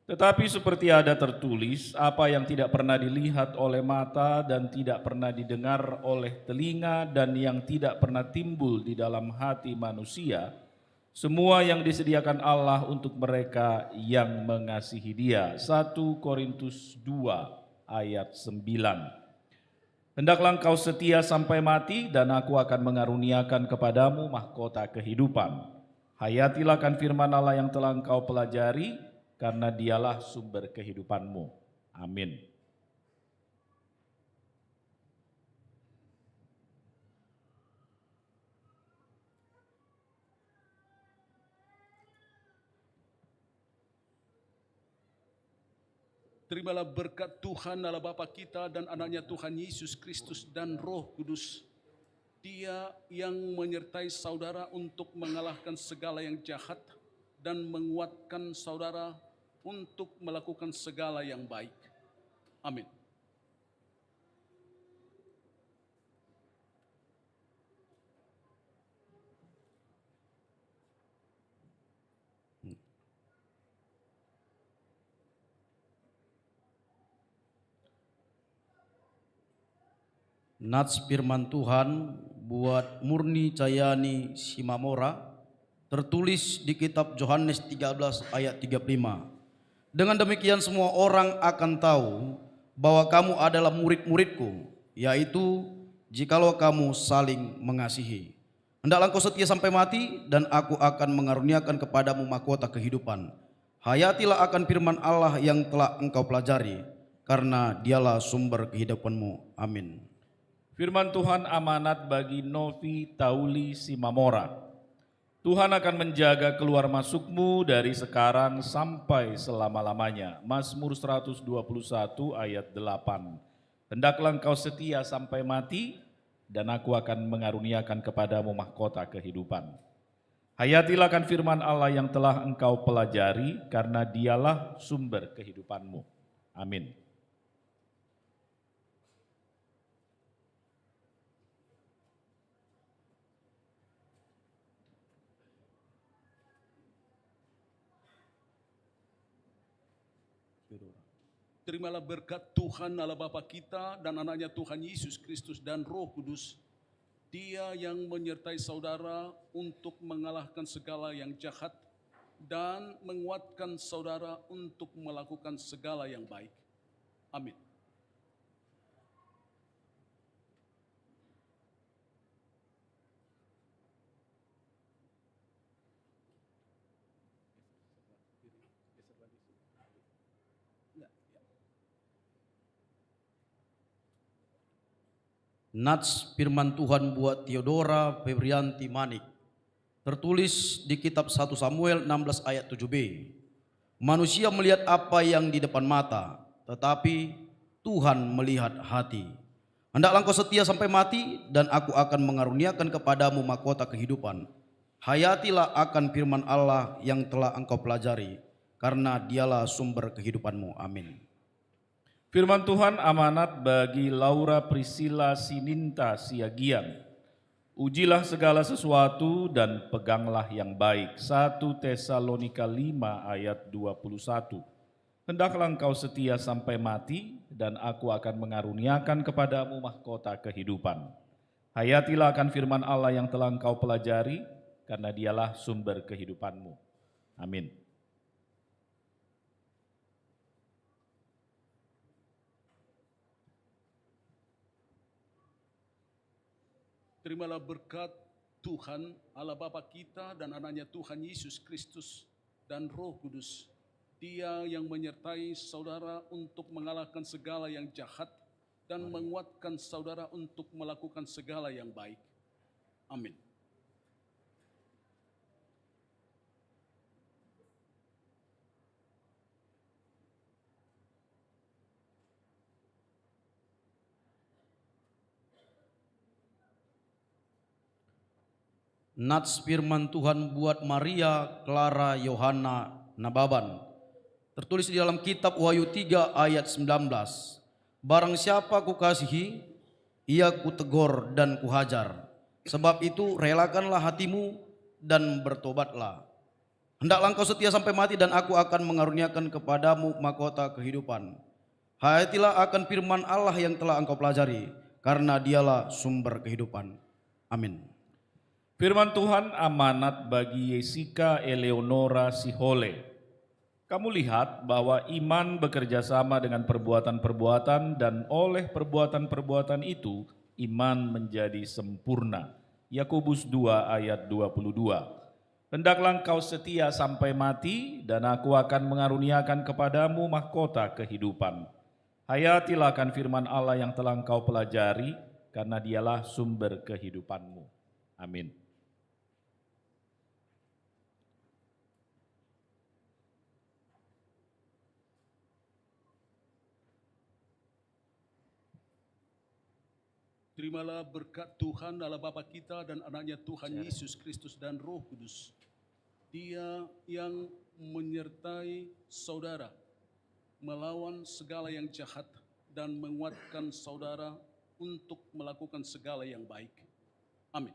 S15: Tetapi seperti ada tertulis, apa yang tidak pernah dilihat oleh mata dan tidak pernah didengar oleh telinga dan yang tidak pernah timbul di dalam hati manusia, semua yang disediakan Allah untuk mereka yang mengasihi Dia. 1 Korintus 2 ayat 9. Hendaklah engkau setia sampai mati, dan aku akan mengaruniakan kepadamu mahkota kehidupan. Hayatilah akan firman Allah yang telah engkau pelajari, karena Dialah sumber kehidupanmu. Amin.
S14: Terimalah berkat Tuhan Allah Bapa kita dan anaknya Tuhan Yesus Kristus dan Roh Kudus. Dia yang menyertai saudara untuk mengalahkan segala yang jahat dan menguatkan saudara untuk melakukan segala yang baik. Amin.
S16: Nats firman Tuhan buat Murni Cayani Simamora, tertulis di kitab Yohanes 13 ayat 35. Dengan demikian semua orang akan tahu bahwa kamu adalah murid-muridku, yaitu jikalau kamu saling mengasihi. Hendaklah engkau setia sampai mati, dan aku akan mengaruniakan kepadamu mahkota kehidupan. Hayatilah akan firman Allah yang telah engkau pelajari, karena dialah sumber kehidupanmu. Amin.
S15: Firman Tuhan amanat bagi Novi Tauli Simamora. Tuhan akan menjaga keluar masukmu dari sekarang sampai selama-lamanya. Mazmur 121 ayat 8. Hendaklah engkau setia sampai mati, dan aku akan mengaruniakan kepadamu mahkota kehidupan. Hayatilah akan firman Allah yang telah engkau pelajari, karena dialah sumber kehidupanmu. Amin.
S14: Terimalah berkat Tuhan Allah Bapa kita dan anaknya Tuhan Yesus Kristus dan Roh Kudus. Dia yang menyertai saudara untuk mengalahkan segala yang jahat dan menguatkan saudara untuk melakukan segala yang baik. Amin.
S16: Nats firman Tuhan buat Theodora Febrianti Manik, tertulis di kitab 1 Samuel 16 ayat 7b. Manusia melihat apa yang di depan mata, tetapi Tuhan melihat hati. Hendaklah engkau setia sampai mati, dan aku akan mengaruniakan kepadamu mahkota kehidupan. Hayatilah akan firman Allah yang telah engkau pelajari, karena dialah sumber kehidupanmu. Amin.
S15: Firman Tuhan amanat bagi Laura Priscilla Sininta Siagian. Ujilah segala sesuatu dan peganglah yang baik. 1 Tesalonika 5 ayat 21. Hendaklah engkau setia sampai mati, dan aku akan mengaruniakan kepadamu mahkota kehidupan. Hayatilah akan firman Allah yang telah engkau pelajari, karena dialah sumber kehidupanmu. Amin.
S14: Terimalah berkat Tuhan Allah Bapa kita dan anaknya Tuhan Yesus Kristus dan Roh Kudus. Dia yang menyertai saudara untuk mengalahkan segala yang jahat dan menguatkan saudara untuk melakukan segala yang baik. Amin.
S16: Nats firman Tuhan buat Maria Clara Yohana Nababan, tertulis di dalam kitab Wahyu 3 ayat 19. Barang siapa kukasihi, ia kutegur dan kuhajar. Sebab itu relakanlah hatimu dan bertobatlah. Hendaklah engkau setia sampai mati, dan aku akan mengaruniakan kepadamu mahkota kehidupan. Hayatilah akan firman Allah yang telah engkau pelajari, karena dialah sumber kehidupan. Amin.
S15: Firman Tuhan amanat bagi Jessica Eleonora Sihole. Kamu lihat bahwa iman bekerja sama dengan perbuatan-perbuatan, dan oleh perbuatan-perbuatan itu iman menjadi sempurna. Yakobus 2 ayat 22. Hendaklah engkau setia sampai mati, dan aku akan mengaruniakan kepadamu mahkota kehidupan. Hayatilah akan firman Allah yang telah engkau pelajari, karena dialah sumber kehidupanmu. Amin.
S14: Terimalah berkat Tuhan Allah Bapa kita dan anaknya Tuhan Yesus Kristus dan Roh Kudus. Dia yang menyertai saudara melawan segala yang jahat dan menguatkan saudara untuk melakukan segala yang baik. Amin.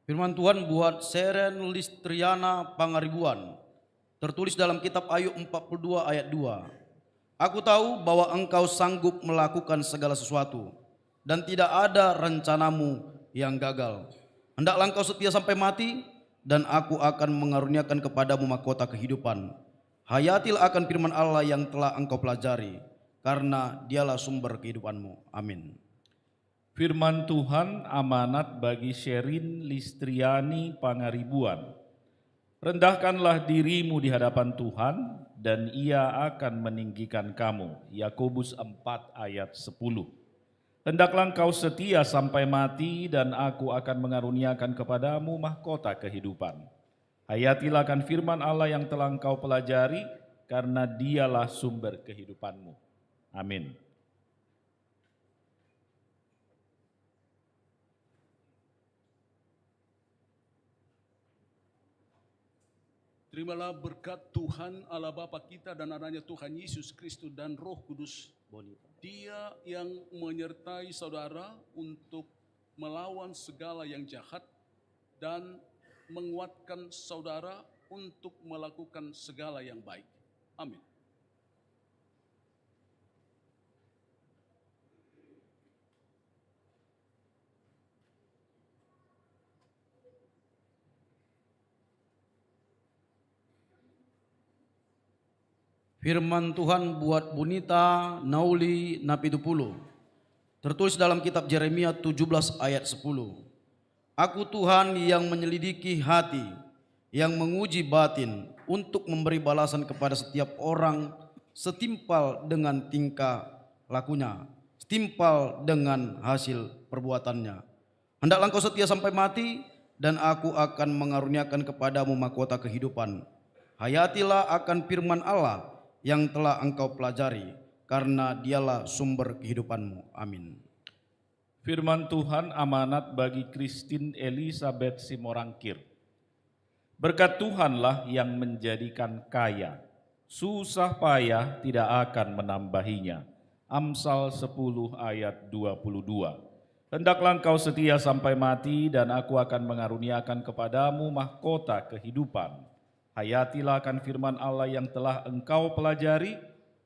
S16: Firman Tuhan buat Seren Listriana Pangaribuan. Tertulis dalam kitab Ayub 42 ayat 2. Aku tahu bahwa engkau sanggup melakukan segala sesuatu dan tidak ada rencanamu yang gagal. Hendaklah engkau setia sampai mati dan aku akan mengaruniakan kepadamu mahkota kehidupan. Hayatilah akan firman Allah yang telah engkau pelajari, karena dialah sumber kehidupanmu. Amin.
S15: Firman Tuhan amanat bagi Sherin Listriani Pangaribuan. Rendahkanlah dirimu di hadapan Tuhan dan Ia akan meninggikan kamu. Yakobus 4 ayat 10. Hendaklah engkau setia sampai mati dan aku akan mengaruniakan kepadamu mahkota kehidupan. Hayatilah akan firman Allah yang telah engkau pelajari, karena Dialah sumber kehidupanmu. Amin.
S14: Terimalah berkat Tuhan Allah Bapa kita dan anaknya Tuhan Yesus Kristus dan Roh Kudus. Dia yang menyertai saudara untuk melawan segala yang jahat dan menguatkan saudara untuk melakukan segala yang baik. Amin.
S16: Firman Tuhan buat Bunita Nauli Napitupulu. Tertulis dalam kitab Yeremia 17 ayat 10. Aku Tuhan yang menyelidiki hati, yang menguji batin untuk memberi balasan kepada setiap orang setimpal dengan tingkah lakunya, setimpal dengan hasil perbuatannya. Hendaklah engkau setia sampai mati dan aku akan mengaruniakan kepadamu mahkota kehidupan. Hayatilah akan firman Allah yang telah engkau pelajari, karena Dialah sumber kehidupanmu. Amin.
S15: Firman Tuhan amanat bagi Christine Elizabeth Simorangkir. Berkat Tuhanlah yang menjadikan kaya, susah payah tidak akan menambahinya. Amsal 10 ayat 22. Hendaklah engkau setia sampai mati dan aku akan mengaruniakan kepadamu mahkota kehidupan. Hayatilah akan firman Allah yang telah engkau pelajari,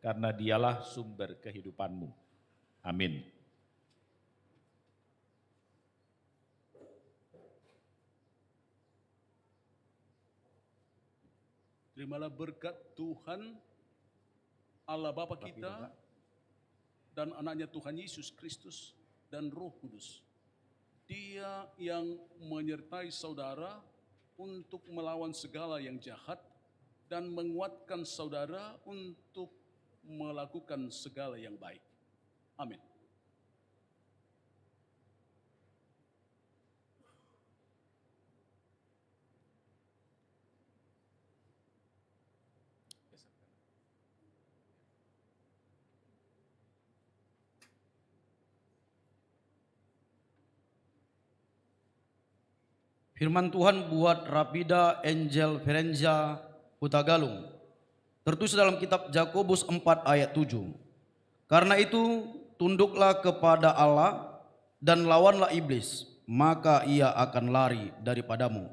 S15: karena Dialah sumber kehidupanmu. Amin.
S14: Terimalah berkat Tuhan Allah Bapa kita dan anaknya Tuhan Yesus Kristus dan Roh Kudus. Dia yang menyertai saudara untuk melawan segala yang jahat dan menguatkan saudara untuk melakukan segala yang baik. Amin.
S16: Firman Tuhan buat Rapida Angel Ferenza Hutagalung. Tertulis dalam kitab Yakobus 4 ayat 7. Karena itu tunduklah kepada Allah dan lawanlah iblis, maka ia akan lari daripadamu.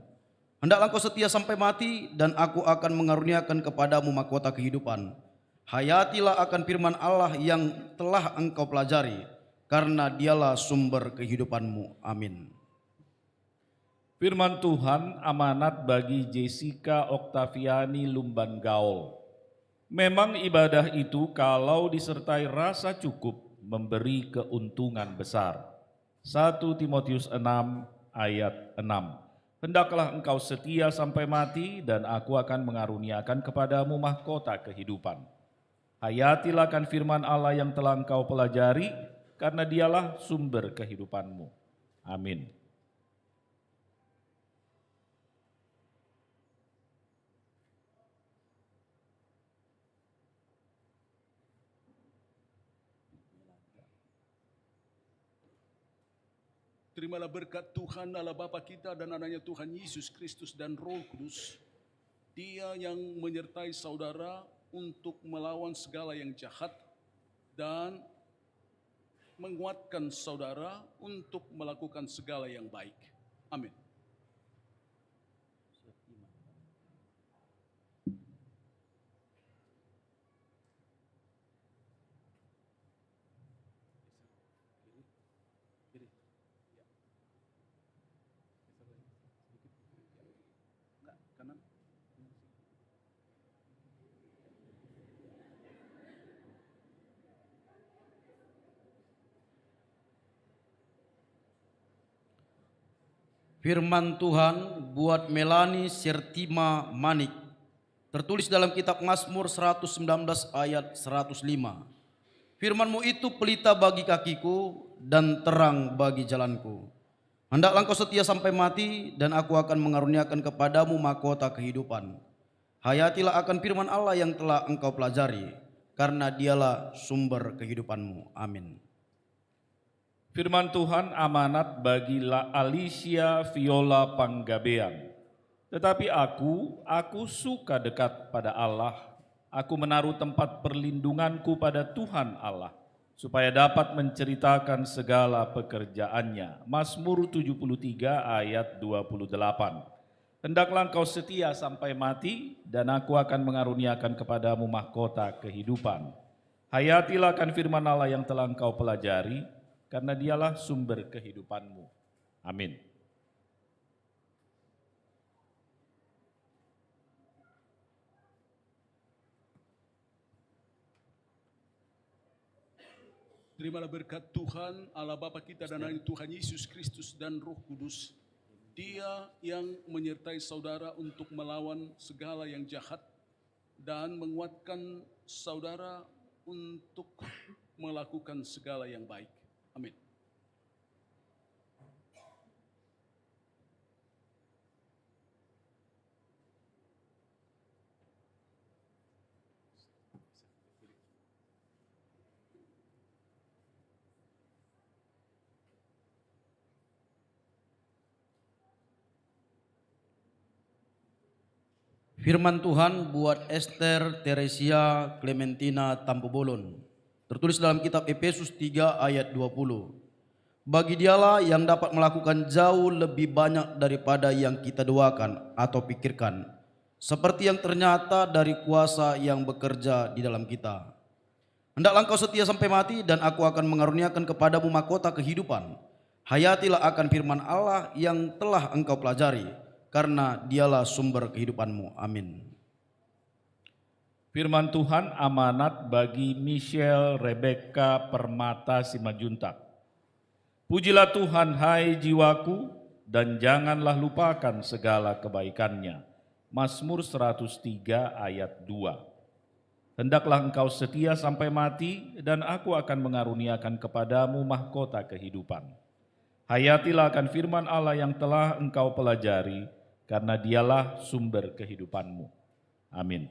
S16: Hendaklah kau setia sampai mati dan aku akan mengaruniakan kepadamu mahkota kehidupan. Hayatilah akan firman Allah yang telah engkau pelajari, karena Dialah sumber kehidupanmu. Amin.
S15: Firman Tuhan amanat bagi Jessica Oktaviani Lumban Gaul. Memang ibadah itu kalau disertai rasa cukup memberi keuntungan besar. 1 Timotius 6 ayat 6. Hendaklah engkau setia sampai mati dan aku akan mengaruniakan kepadamu mahkota kehidupan. Hayatilah akan firman Allah yang telah engkau pelajari, karena Dialah sumber kehidupanmu. Amin.
S14: Terimalah berkat Tuhan Allah Bapa kita dan anaknya Tuhan Yesus Kristus dan Roh Kudus. Dia yang menyertai saudara untuk melawan segala yang jahat dan menguatkan saudara untuk melakukan segala yang baik. Amin.
S16: Firman Tuhan buat Melani Sertima Manik, tertulis dalam kitab Mazmur 119 ayat 105. Firman-Mu itu pelita bagi kakiku dan terang bagi jalanku. Hendaklah Engkau setia sampai mati, dan aku akan mengaruniakan kepadamu mahkota kehidupan. Hayatilah akan firman Allah yang telah engkau pelajari, karena dialah sumber kehidupanmu. Amin.
S15: Firman Tuhan amanat bagi Alicia Viola Panggabean. Tetapi aku suka dekat pada Allah. Aku menaruh tempat perlindunganku pada Tuhan Allah, supaya dapat menceritakan segala pekerjaannya. Mazmur 73 ayat 28. Hendaklah engkau setia sampai mati, dan aku akan mengaruniakan kepadamu mahkota kehidupan. Hayatilah akan firman Allah yang telah engkau pelajari, karena dialah sumber kehidupanmu. Amin.
S14: Terimalah berkat Tuhan, Allah Bapa kita dan dari Tuhan Yesus Kristus dan Roh Kudus. Dia yang menyertai saudara untuk melawan segala yang jahat dan menguatkan saudara untuk melakukan segala yang baik. Amin.
S16: Firman Tuhan buat Esther Teresia Clementina Tampobolon, tertulis dalam kitab Efesus 3 ayat 20. Bagi dialah yang dapat melakukan jauh lebih banyak daripada yang kita doakan atau pikirkan, seperti yang ternyata dari kuasa yang bekerja di dalam kita. Hendaklah engkau setia sampai mati, dan aku akan mengaruniakan kepadamu mahkota kehidupan. Hayatilah akan firman Allah yang telah engkau pelajari, karena dialah sumber kehidupanmu. Amin.
S15: Firman Tuhan amanat bagi Michelle Rebecca Permata Simajuntak. Pujilah Tuhan hai jiwaku, dan janganlah lupakan segala kebaikannya. Mazmur 103 ayat 2. Hendaklah engkau setia sampai mati, dan aku akan mengaruniakan kepadamu mahkota kehidupan. Hayatilah akan firman Allah yang telah engkau pelajari, karena dialah sumber kehidupanmu. Amin.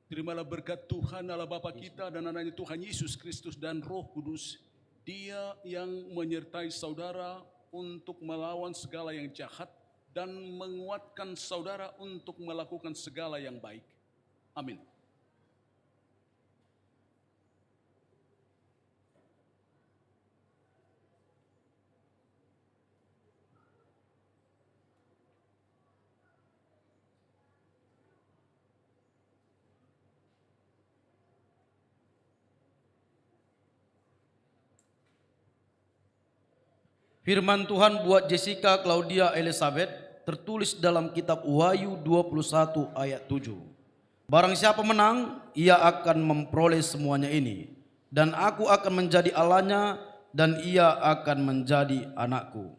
S14: Terimalah berkat Tuhan Allah Bapa kita dan anaknya Tuhan Yesus Kristus dan Roh Kudus. Dia yang menyertai saudara untuk melawan segala yang jahat dan menguatkan saudara untuk melakukan segala yang baik. Amin.
S16: Firman Tuhan buat Jessica Claudia Elizabeth, tertulis dalam kitab Wahyu 21 ayat 7. Barang siapa menang, ia akan memperoleh semuanya ini, dan aku akan menjadi Allahnya, dan ia akan menjadi anakku.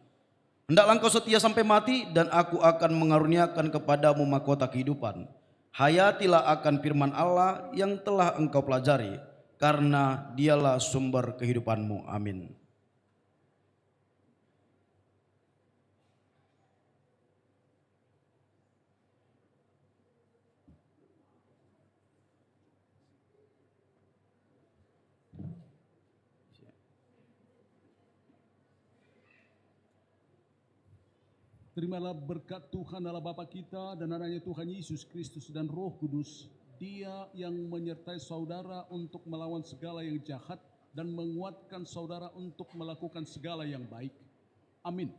S16: Hendaklah engkau setia sampai mati, dan aku akan mengaruniakan kepadamu mahkota kehidupan. Hayatilah akan firman Allah yang telah engkau pelajari, karena dialah sumber kehidupanmu. Amin.
S14: Terimalah berkat Tuhan Allah Bapa kita dan anaknya Tuhan Yesus Kristus dan Roh Kudus. Dia yang menyertai saudara untuk melawan segala yang jahat dan menguatkan saudara untuk melakukan segala yang baik. Amin.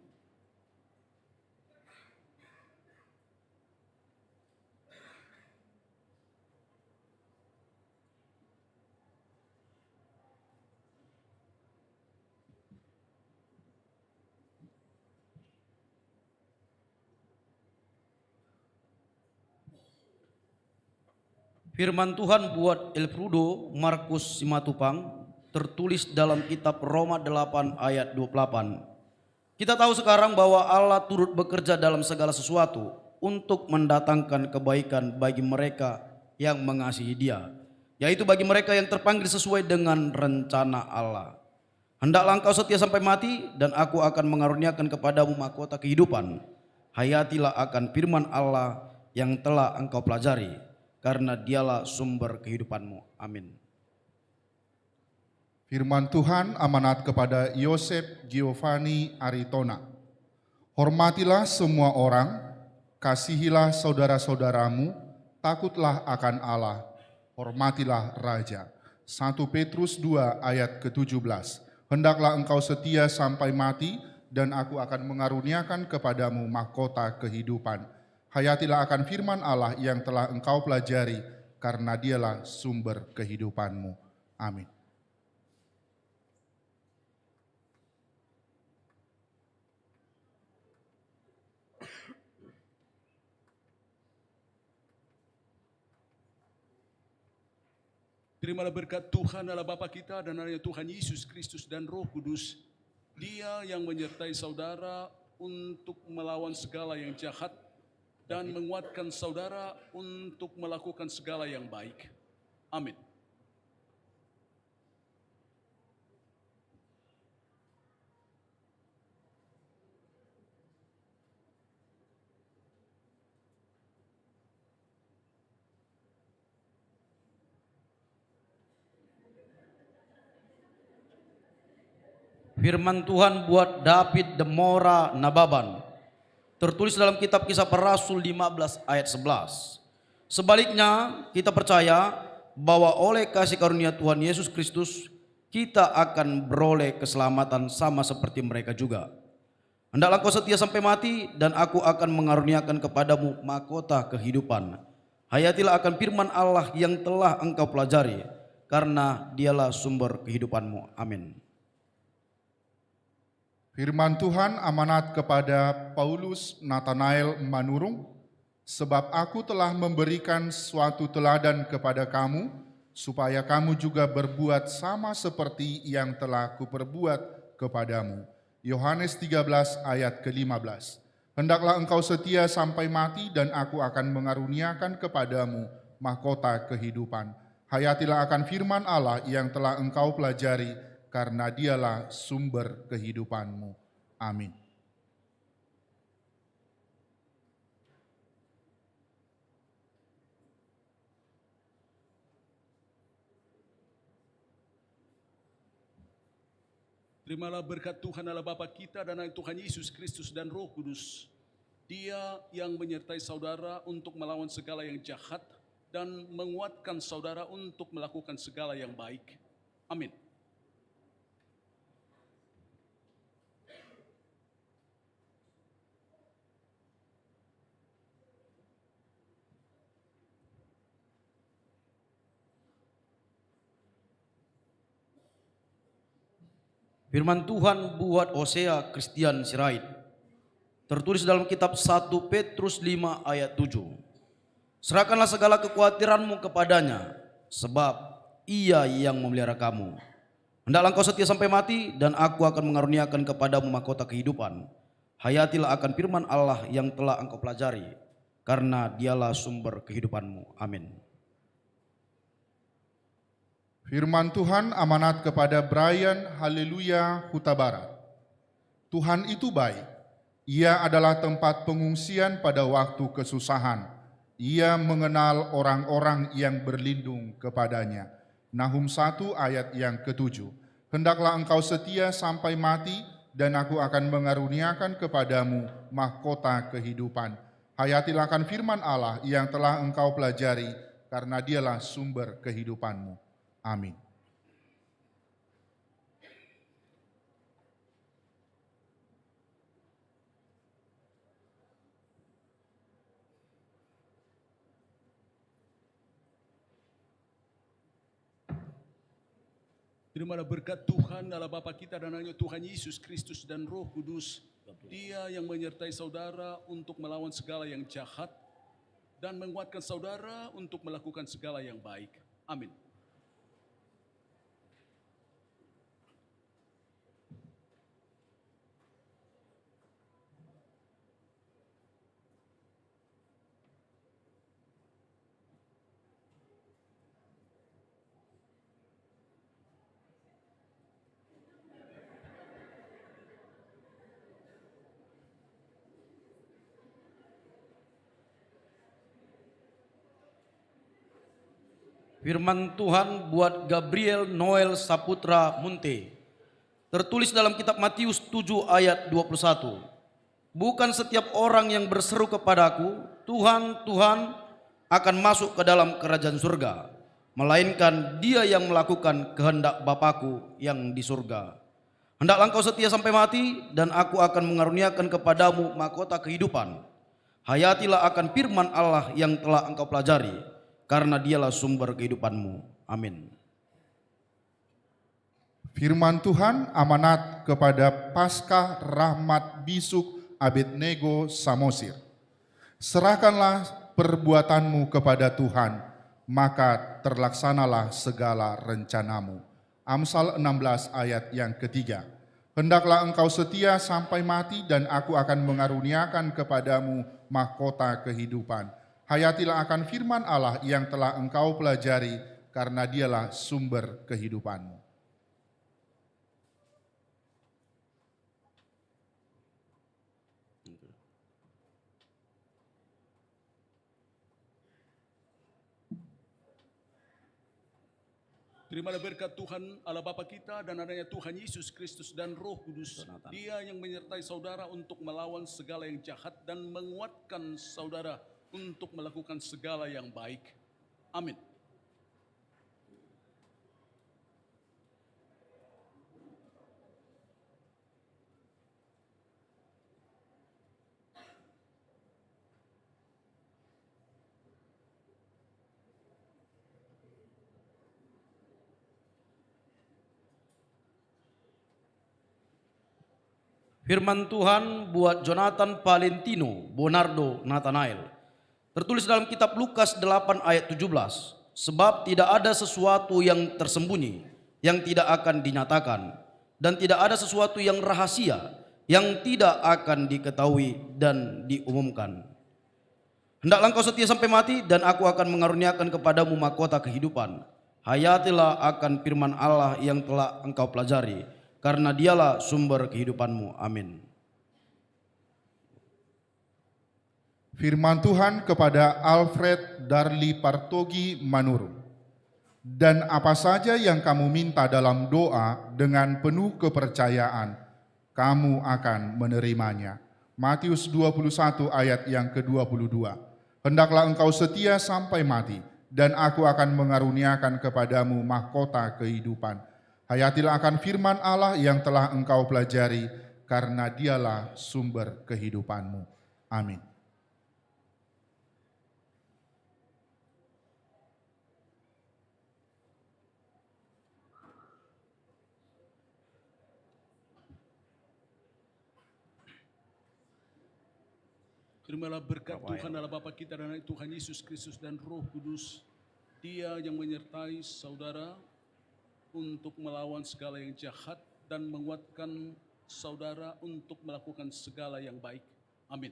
S16: Firman Tuhan buat Elfrudo Markus Simatupang tertulis dalam kitab Roma 8 ayat 28. Kita tahu sekarang bahwa Allah turut bekerja dalam segala sesuatu untuk mendatangkan kebaikan bagi mereka yang mengasihi Dia, yaitu bagi mereka yang terpanggil sesuai dengan rencana Allah. Hendaklah engkau setia sampai mati, dan aku akan mengaruniakan kepadamu mahkota kehidupan. Hayatilah akan firman Allah yang telah engkau pelajari, karena Dialah sumber kehidupanmu. Amin.
S12: Firman Tuhan amanat kepada Yosef Giovanni Aritona. Hormatilah semua orang, kasihilah saudara-saudaramu, takutlah akan Allah, hormatilah Raja. 1 Petrus 2 ayat ke-17. Hendaklah engkau setia sampai mati, dan aku akan mengaruniakan kepadamu mahkota kehidupan. Hayatilah akan firman Allah yang telah engkau pelajari, karena Dialah sumber kehidupanmu. Amin.
S14: Terimalah berkat Tuhan Allah Bapa kita dan anaknya Tuhan Yesus Kristus dan Roh Kudus. Dia yang menyertai saudara untuk melawan segala yang jahat dan menguatkan saudara untuk melakukan segala yang baik. Amin.
S16: Firman Tuhan buat David Demora Nababan tertulis dalam kitab Kisah Para Rasul 15 ayat 11. Sebaliknya kita percaya bahwa oleh kasih karunia Tuhan Yesus Kristus kita akan beroleh keselamatan sama seperti mereka juga. Hendaklah kau setia sampai mati, dan aku akan mengaruniakan kepadamu mahkota kehidupan. Hayatilah akan firman Allah yang telah engkau pelajari, karena Dialah sumber kehidupanmu. Amin.
S12: Firman Tuhan amanat kepada Paulus Nathanael Manurung, sebab aku telah memberikan suatu teladan kepada kamu, supaya kamu juga berbuat sama seperti yang telah kuperbuat kepadamu. Yohanes 13 ayat ke-15. Hendaklah engkau setia sampai mati, dan aku akan mengaruniakan kepadamu mahkota kehidupan. Hayatilah akan firman Allah yang telah engkau pelajari, karena Dialah sumber kehidupanmu. Amin.
S14: Terimalah berkat Tuhan Allah Bapa kita dan Tuhan Yesus Kristus dan Roh Kudus. Dia yang menyertai saudara untuk melawan segala yang jahat dan menguatkan saudara untuk melakukan segala yang baik. Amin.
S16: Firman Tuhan buat Hosea Christian Sirait tertulis dalam kitab 1 Petrus 5 ayat 7. Serahkanlah segala kekhawatiranmu kepadanya, sebab Ia yang memelihara kamu. Hendaklah engkau setia sampai mati, dan aku akan mengaruniakan kepadamu mahkota kehidupan. Hayatilah akan firman Allah yang telah engkau pelajari, karena Dialah sumber kehidupanmu. Amin.
S12: Firman Tuhan amanat kepada Brian Haleluya Huta Barat. Tuhan itu baik. Ia adalah tempat pengungsian pada waktu kesusahan. Ia mengenal orang-orang yang berlindung kepadanya. Nahum 1 ayat yang ke-7. Hendaklah engkau setia sampai mati, dan aku akan mengaruniakan kepadamu mahkota kehidupan. Hayatilah akan firman Allah yang telah engkau pelajari, karena Dialah sumber kehidupanmu. Amin.
S14: Terimalah berkat Tuhan Allah Bapa kita dan anaknya Tuhan Yesus Kristus dan Roh Kudus. Dia yang menyertai saudara untuk melawan segala yang jahat dan menguatkan saudara untuk melakukan segala yang baik. Amin.
S16: Firman Tuhan buat Gabriel Noel Saputra Munte. Tertulis dalam kitab Matius 7 ayat 21. Bukan setiap orang yang berseru kepadaku, Tuhan, Tuhan, akan masuk ke dalam kerajaan surga, melainkan dia yang melakukan kehendak Bapakku yang di surga. Hendaklah engkau setia sampai mati, dan aku akan mengaruniakan kepadamu mahkota kehidupan. Hayatilah akan firman Allah yang telah engkau pelajari, karena dialah sumber kehidupanmu. Amin.
S12: Firman Tuhan amanat kepada Paskah Rahmat Bisuk Abednego Samosir. Serahkanlah perbuatanmu kepada Tuhan, maka terlaksanalah segala rencanamu. Amsal 16 ayat yang ketiga. Hendaklah engkau setia sampai mati, dan aku akan mengaruniakan kepadamu mahkota kehidupan. Hayatilah akan firman Allah yang telah engkau pelajari, karena dialah sumber kehidupanmu.
S14: Terimalah berkat Tuhan Allah Bapa kita dan adanya Tuhan Yesus Kristus dan Roh Kudus. Dia yang menyertai saudara untuk melawan segala yang jahat dan menguatkan saudara untuk melakukan segala yang baik. Amin.
S16: Firman Tuhan buat Jonathan Valentino Bonardo Nathanael. Tertulis dalam kitab Lukas 8 ayat 17. Sebab tidak ada sesuatu yang tersembunyi yang tidak akan dinyatakan, dan tidak ada sesuatu yang rahasia yang tidak akan diketahui dan diumumkan. Hendaklah engkau setia sampai mati, dan aku akan mengaruniakan kepadamu mahkota kehidupan. Hayatilah akan firman Allah yang telah engkau pelajari, karena dialah sumber kehidupanmu. Amin.
S12: Firman Tuhan kepada Alfred Darli Partogi Manuru. Dan apa saja yang kamu minta dalam doa dengan penuh kepercayaan, kamu akan menerimanya. Matius 21 ayat yang ke-22. Hendaklah engkau setia sampai mati, dan aku akan mengaruniakan kepadamu mahkota kehidupan. Hayatilah akan firman Allah yang telah engkau pelajari, karena dialah sumber kehidupanmu. Amin.
S14: Terimalah berkat Tuhan Allah Bapa kita dan Tuhan Yesus Kristus dan Roh Kudus. Dia yang menyertai saudara untuk melawan segala yang jahat dan menguatkan saudara untuk melakukan segala yang baik. Amin.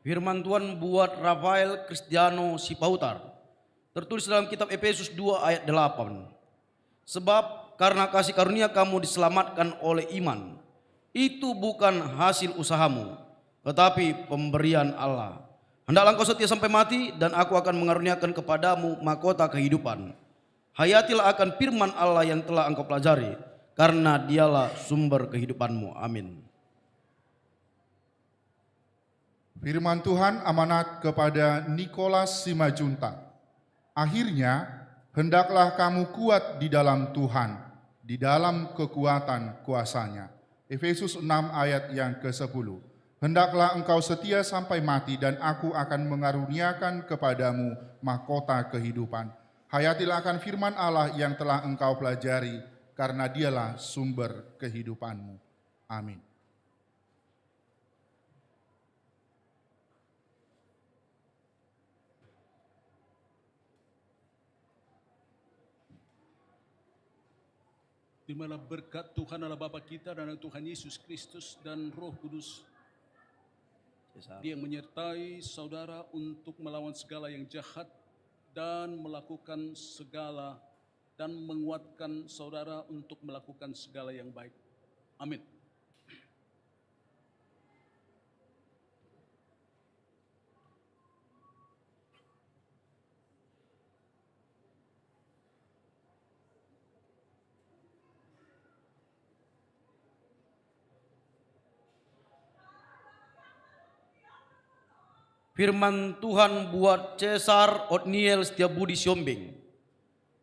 S16: Firman Tuhan buat Rafael Cristiano Sipautar. Tertulis dalam kitab Efesus 2 ayat 8. Sebab karena kasih karunia kamu diselamatkan oleh iman. Itu bukan hasil usahamu, tetapi pemberian Allah. Hendaklah engkau setia sampai mati, dan aku akan mengaruniakan kepadamu mahkota kehidupan. Hayatilah akan firman Allah yang telah engkau pelajari, karena dialah sumber kehidupanmu. Amin.
S12: Firman Tuhan amanat kepada Nikolas Simajuntak. Akhirnya, hendaklah kamu kuat di dalam Tuhan, di dalam kekuatan kuasa-Nya. Efesus 6 ayat yang ke-10. Hendaklah engkau setia sampai mati dan aku akan mengaruniakan kepadamu mahkota kehidupan. Hayatilah akan firman Allah yang telah engkau pelajari, karena dialah sumber kehidupanmu. Amin.
S14: Terimalah berkat Tuhan Allah Bapa kita dan Tuhan Yesus Kristus dan Roh Kudus. Dia yang menyertai saudara untuk melawan segala yang jahat dan melakukan segala dan menguatkan saudara untuk melakukan segala yang baik. Amin.
S16: Firman Tuhan buat Cesar Otniel Setiabudi Siombing.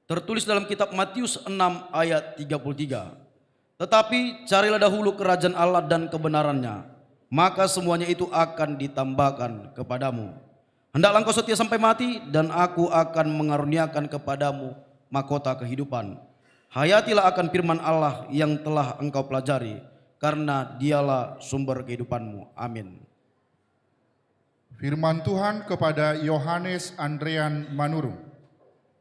S16: Tertulis dalam kitab Matius 6 ayat 33. Tetapi carilah dahulu kerajaan Allah dan kebenarannya, maka semuanya itu akan ditambahkan kepadamu. Hendaklah engkau setia sampai mati dan aku akan mengaruniakan kepadamu mahkota kehidupan. Hayatilah akan firman Allah yang telah engkau pelajari, karena dialah sumber kehidupanmu. Amin.
S12: Firman Tuhan kepada Yohanes Andrean Manurung.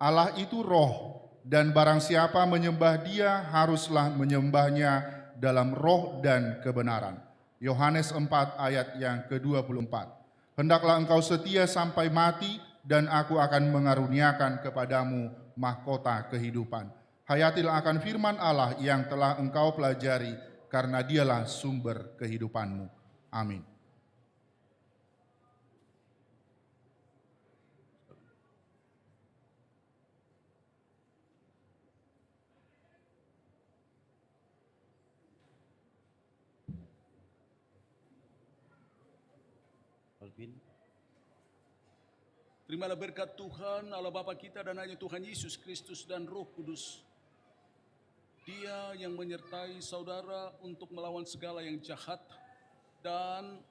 S12: Allah itu roh, dan barang siapa menyembah dia haruslah menyembahnya dalam roh dan kebenaran. Yohanes 4 ayat yang ke-24. Hendaklah engkau setia sampai mati dan aku akan mengaruniakan kepadamu mahkota kehidupan. Hayatilah akan firman Allah yang telah engkau pelajari, karena dialah sumber kehidupanmu. Amin.
S14: Terimalah berkat Tuhan Allah Bapa kita dan hanya Tuhan Yesus Kristus dan Roh Kudus. Dia yang menyertai saudara untuk melawan segala yang jahat dan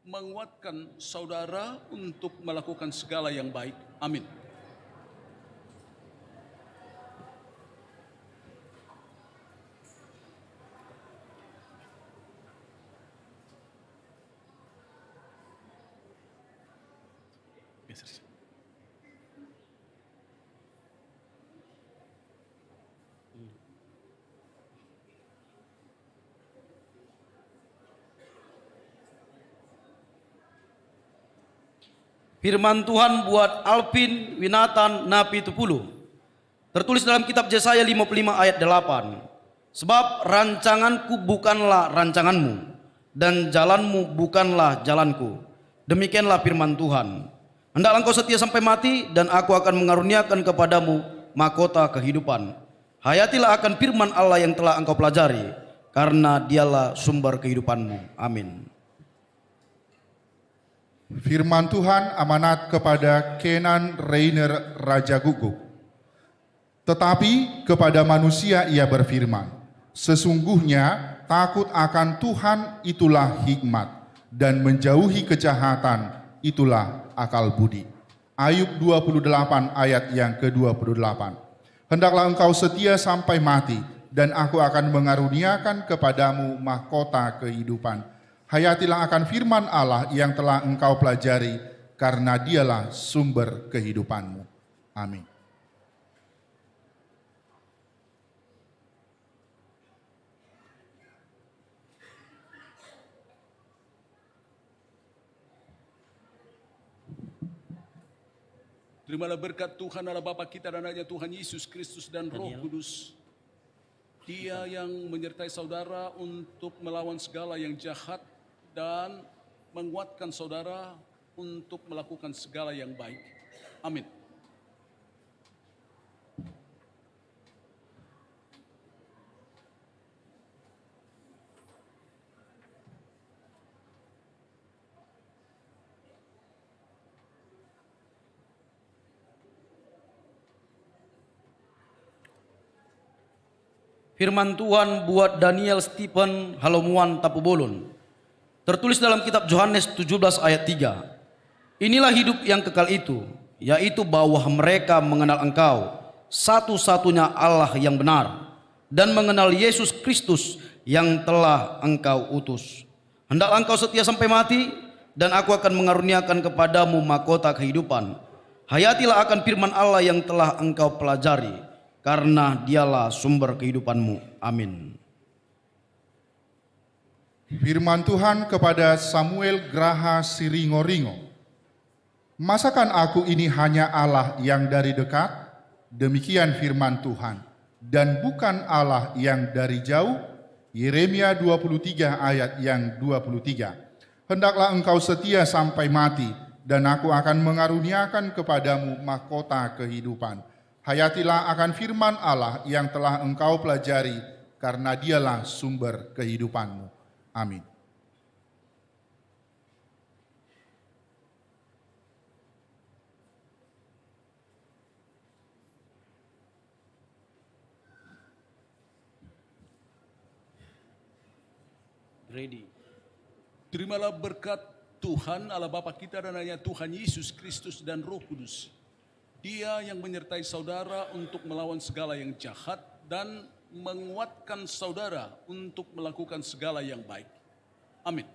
S14: menguatkan saudara untuk melakukan segala yang baik. Amin.
S16: Firman Tuhan buat Alvin Winatan Napi Tupulu. Tertulis dalam kitab Yesaya 55 ayat 8. Sebab rancanganku bukanlah rancanganmu dan jalanmu bukanlah jalanku. Demikianlah firman Tuhan. Hendaklah engkau setia sampai mati dan aku akan mengaruniakan kepadamu mahkota kehidupan. Hayatilah akan firman Allah yang telah engkau pelajari, karena dialah sumber kehidupanmu. Amin.
S12: Firman Tuhan amanat kepada Kenan Rainer Raja Guguk. Tetapi kepada manusia ia berfirman, sesungguhnya takut akan Tuhan itulah hikmat, dan menjauhi kejahatan itulah akal budi. Ayub 28 ayat yang ke-28. Hendaklah engkau setia sampai mati, dan aku akan mengaruniakan kepadamu mahkota kehidupan. Hayatilah akan firman Allah yang telah engkau pelajari, karena dialah sumber kehidupanmu. Amin.
S14: Terimalah berkat Tuhan Allah Bapa kita dan hanya Tuhan Yesus Kristus dan Roh Kudus. Dia yang menyertai saudara untuk melawan segala yang jahat dan menguatkan saudara untuk melakukan segala yang baik. Amin.
S16: Firman Tuhan buat Daniel Stephen Halomuan Tapubolon. Tertulis dalam kitab Yohanes 17 ayat 3. Inilah hidup yang kekal itu, yaitu bahwa mereka mengenal Engkau, satu-satunya Allah yang benar, dan mengenal Yesus Kristus yang telah Engkau utus. Hendaklah engkau setia sampai mati, dan aku akan mengaruniakan kepadamu mahkota kehidupan. Hayatilah akan firman Allah yang telah engkau pelajari, karena dialah sumber kehidupanmu. Amin.
S12: Firman Tuhan kepada Samuel Graha Siringo-ringo. Masakan aku ini hanya Allah yang dari dekat? Demikian firman Tuhan. Dan bukan Allah yang dari jauh? Yeremia 23 ayat yang 23. Hendaklah engkau setia sampai mati, dan aku akan mengaruniakan kepadamu mahkota kehidupan. Hayatilah akan firman Allah yang telah engkau pelajari, karena dialah sumber kehidupanmu. Amin.
S16: Ready.
S14: Terimalah berkat Tuhan Allah Bapa kita dan hanya Tuhan Yesus Kristus dan Roh Kudus. Dia yang menyertai saudara untuk melawan segala yang jahat dan menguatkan saudara untuk melakukan segala yang baik. Amin.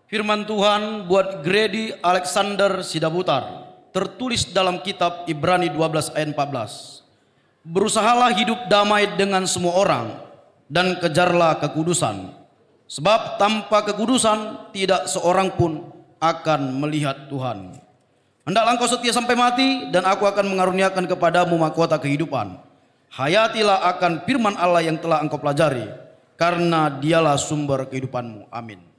S16: Firman Tuhan buat Grady Alexander Sidabutar, tertulis dalam kitab Ibrani 12 ayat 14. Berusahalah hidup damai dengan semua orang dan kejarlah kekudusan, sebab tanpa kekudusan tidak seorang pun akan melihat Tuhan. Hendaklah engkau setia sampai mati, dan aku akan mengaruniakan kepadamu mahkota kehidupan. Hayatilah akan firman Allah yang telah engkau pelajari, karena dialah sumber kehidupanmu. Amin.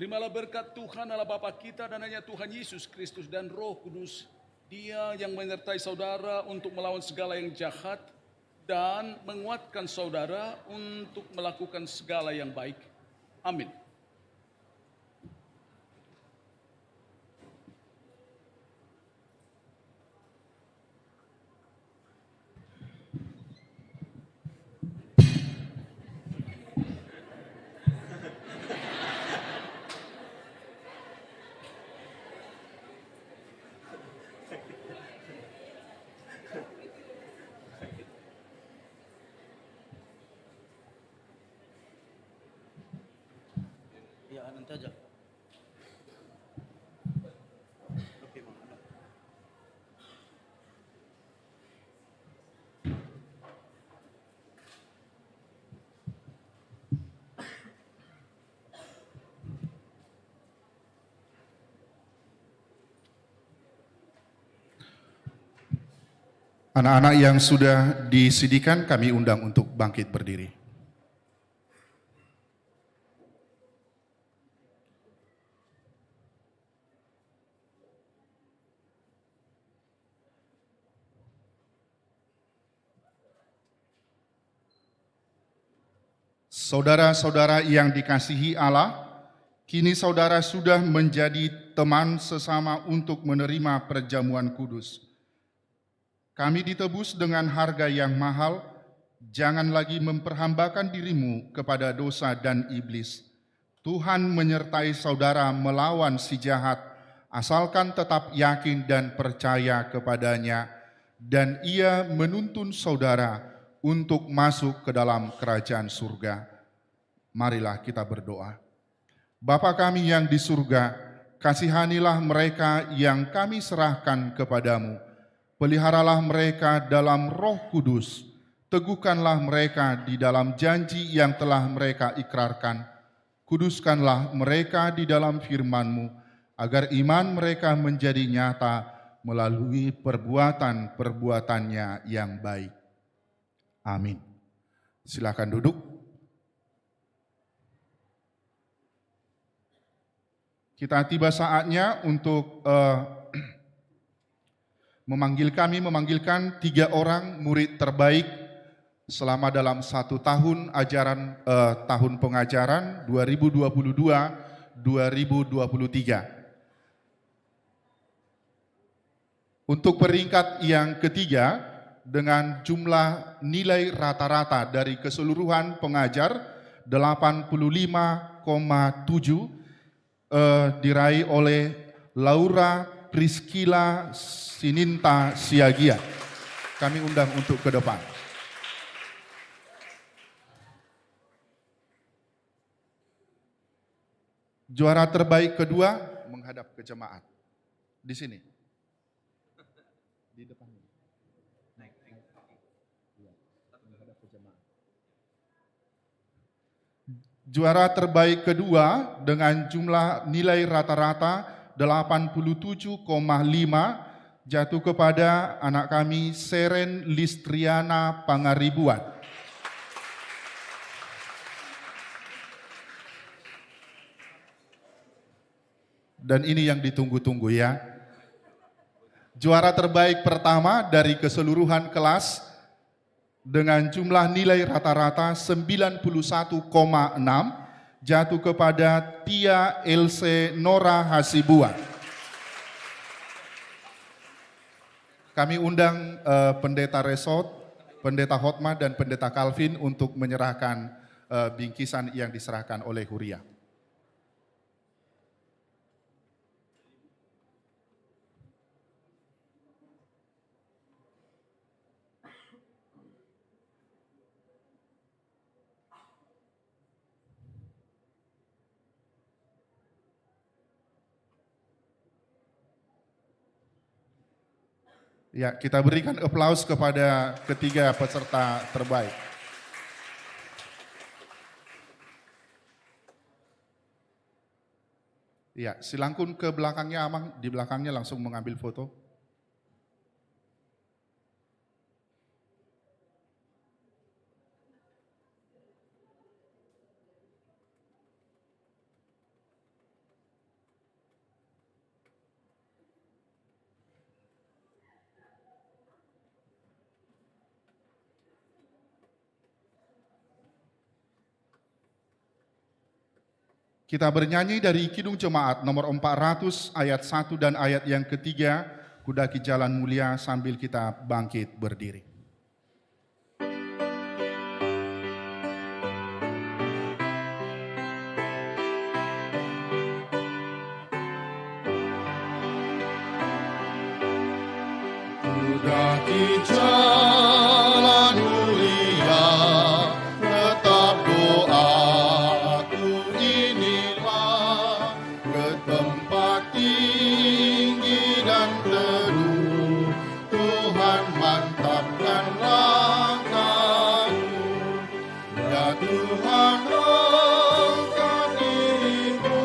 S14: Terimalah berkat Tuhan Allah Bapa kita dan hanya Tuhan Yesus Kristus dan Roh Kudus. Dia yang menyertai saudara untuk melawan segala yang jahat dan menguatkan saudara untuk melakukan segala yang baik. Amin.
S16: Ya, nanti aja.
S12: Anak-anak yang sudah disidikan kami undang untuk bangkit berdiri. Saudara-saudara yang dikasihi Allah, kini saudara sudah menjadi teman sesama untuk menerima perjamuan kudus. Kami ditebus dengan harga yang mahal, jangan lagi memperhambakan dirimu kepada dosa dan iblis. Tuhan menyertai saudara melawan si jahat, asalkan tetap yakin dan percaya kepadanya, dan ia menuntun saudara untuk masuk ke dalam kerajaan surga. Marilah kita berdoa. Bapa kami yang di surga, kasihanilah mereka yang kami serahkan kepadamu. Peliharalah mereka dalam Roh Kudus, teguhkanlah mereka di dalam janji yang telah mereka ikrarkan. Kuduskanlah mereka di dalam firman-Mu, agar iman mereka menjadi nyata melalui perbuatan-perbuatannya yang baik. Amin. Silakan duduk. Kita tiba saatnya untuk memanggilkan 3 orang murid terbaik selama dalam 1 tahun ajaran tahun pengajaran 2022-2023. Untuk peringkat yang ketiga dengan jumlah nilai rata-rata dari keseluruhan pengajar 85,7 diraih oleh Laura Priscilla Sininta Siagia. Kami undang untuk ke depan. Juara terbaik kedua menghadap ke jemaat. Di sini. Di depan. Juara terbaik kedua dengan jumlah nilai rata-rata 87,5 jatuh kepada anak kami Seren Listriana Pangaribuan. Dan ini yang ditunggu-tunggu ya. Juara terbaik pertama dari keseluruhan kelas dengan jumlah nilai rata-rata 91,6 jatuh kepada Tia Else Nora Hasibuan. Kami undang Pendeta Resort, Pendeta Hotma dan Pendeta Calvin untuk menyerahkan bingkisan yang diserahkan oleh Huria. Ya, kita berikan aplaus kepada ketiga peserta terbaik. Ya, silangkun ke belakangnya Amang, di belakangnya langsung mengambil foto. Kita bernyanyi dari Kidung Jemaat nomor 400 ayat 1 dan ayat yang ketiga, Kudaki Jalan Mulia sambil kita bangkit berdiri.
S13: Kudaki jalan mulia, tetap doaku inilah ke tempat tinggi dan teduh. Tuhan mantapkan langkahku, ya Tuhan angkat diriku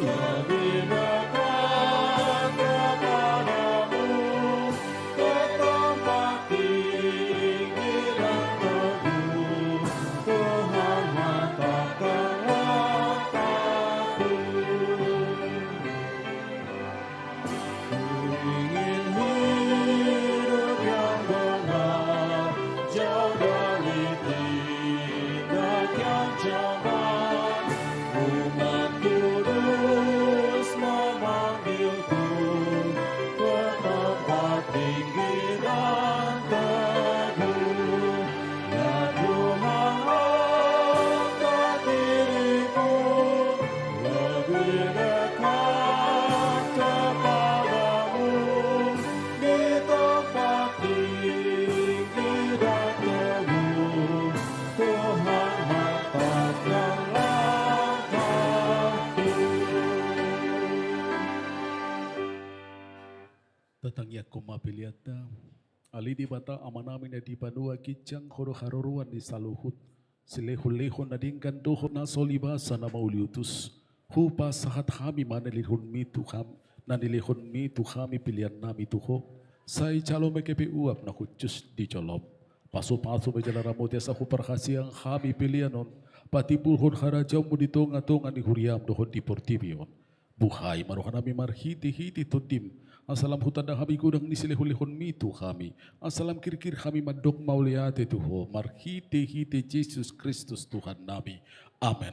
S13: lebih dekat kepadamu.
S14: Tatangya koma piliata, ali di bata amanamin di panua kijang koro haruruan di saluhut, silehun-lehun nadingkan dohon na solibasa na mauliutus, hupa sahat kami manilihun mitu ham, nanilihun mitu kami pilihan nami tuho, sai calo mekepe uap na kucus di colop,
S11: Paso-paso bejalan ramot ya sahu perhasiang kami pilihanon. Patipulhon harajamu di tonga-tonga di huriam dohon di portibion. Buhay marohan kami marhiti-hiti todim. Asalam hutanda kami gudang nisilehulehon mitu kami. Asalam kir-kir kami madok mauliate Tuho. Marhiti-hiti Yesus Kristus Tuhan nami. Amin.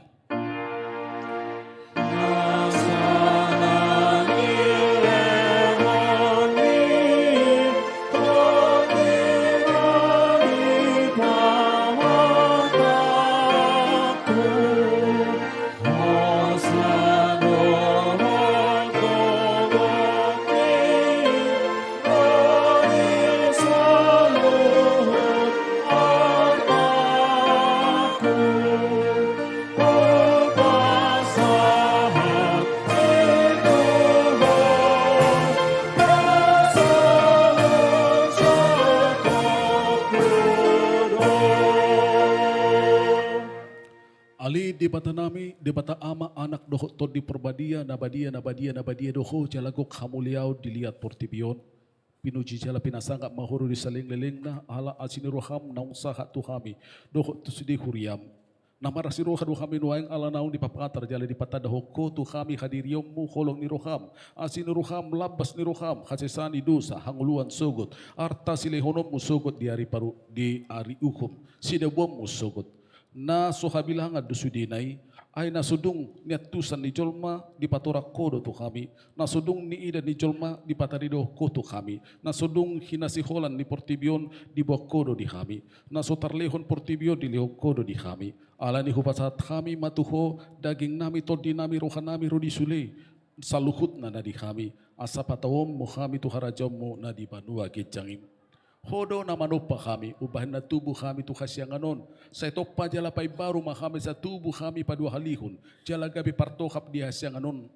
S11: Ali di bata nami, di bata ama anak doho to di perbadia, nabadia doho jalagok hamuliau dilihat portibion. Pinuji jala pinasangka mahuru di saling leling na ala asini roham naung sahat tuhami. Doho tu sidi huriam. Nama rasi roha kami nuaing ala naung di papatar jala di pata doho ko tuhami hadiriyom mu holong ni roham. Asini roham labas ni roham. Khasesani dosa hanguluan sogot. Arta silehonom mu sogot di hari paru di hari hukum. Sida bom mu sogot. Na sohabilah nga dusudinay ay nasudung niatusan ni Jolma di patora kodo to kami. Nasudung ni ida ni Jolma di patarido koto kami. Nasudung hinasiholan ni Portibion di bawah kodo di kami. Nasotarlehon Portibion di lehok kodo di kami. Ala ni hupasat kami matuho daging nami todi nami rohan nami rodi sule. Saluhut na di kami. Asa patawom mo kami tuharajom mo na di banua gejangim. Hodo na manupa kami, ubahin na tubuh kami tu kasyanganon. Sa ito pa jala pa'y baru kami sa tubuh kami padua halihon. Jala gabi partokap di hasyanganon,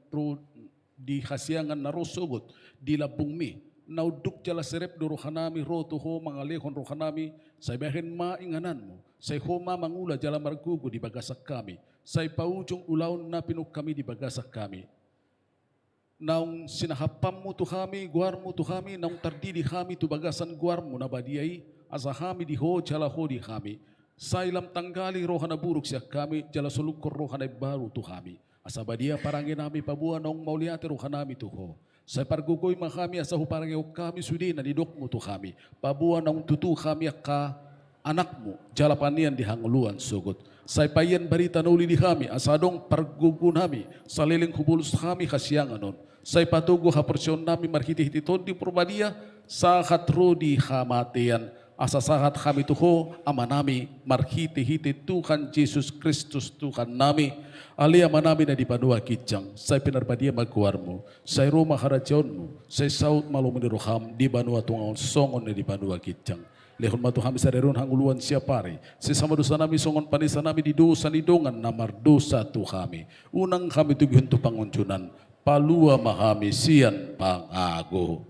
S11: di hasyangan na rosugot, di labung mi. Nauduk jala serep do rohanami roto ho mga lehon rohanami, sa ibahin mainganan mo. Sa homa mangula jala margugo di bagasak kami. Sa ipaujong ulaon na pinuk kami di bagasak kami. Naung sinahapam mo tu kami, guar mo tu kami, naung tardidi kami tu bagasan guar mo na badiyay, asa kami di ho, jala ho di kami. Sa ilam tanggali rohana buruk siya kami, jala sulukor rohana baru tu kami. Asa badia parangin nami pabuan naung mauliate rohanami tu ho. Sa pargugoy makami, asa ho parangin kami sudi na didok mo tu kami. Pabuan naung tutu kami ka anak mo, jala panian di hanguluan sugot. Sa payan barita na uli di kami, asadong pargugo nami, sa liling hubulus kami kasyanganon. Sa patugo haporsyon nami marhiti-hiti di perbadia, sahat rodi hamatian. Asa sahat kami tuho, ama nami marhiti-hiti Tuhan Yesus Kristus Tuhan nami. Ali ama nami na di panua kijang, sa pinarbadia magkuarmo, sa rumah harajonmu, sa saut malu meniroham, di banua tungaon songon na di panua kijang. Lehon matu kami sarerun hanguluan siapari. Sesama dosa nami songon panisa nami di dosa nidongan namar dosa tu kami. Unang kami tugihan tu panguncunan. Palua mahami sian pangago.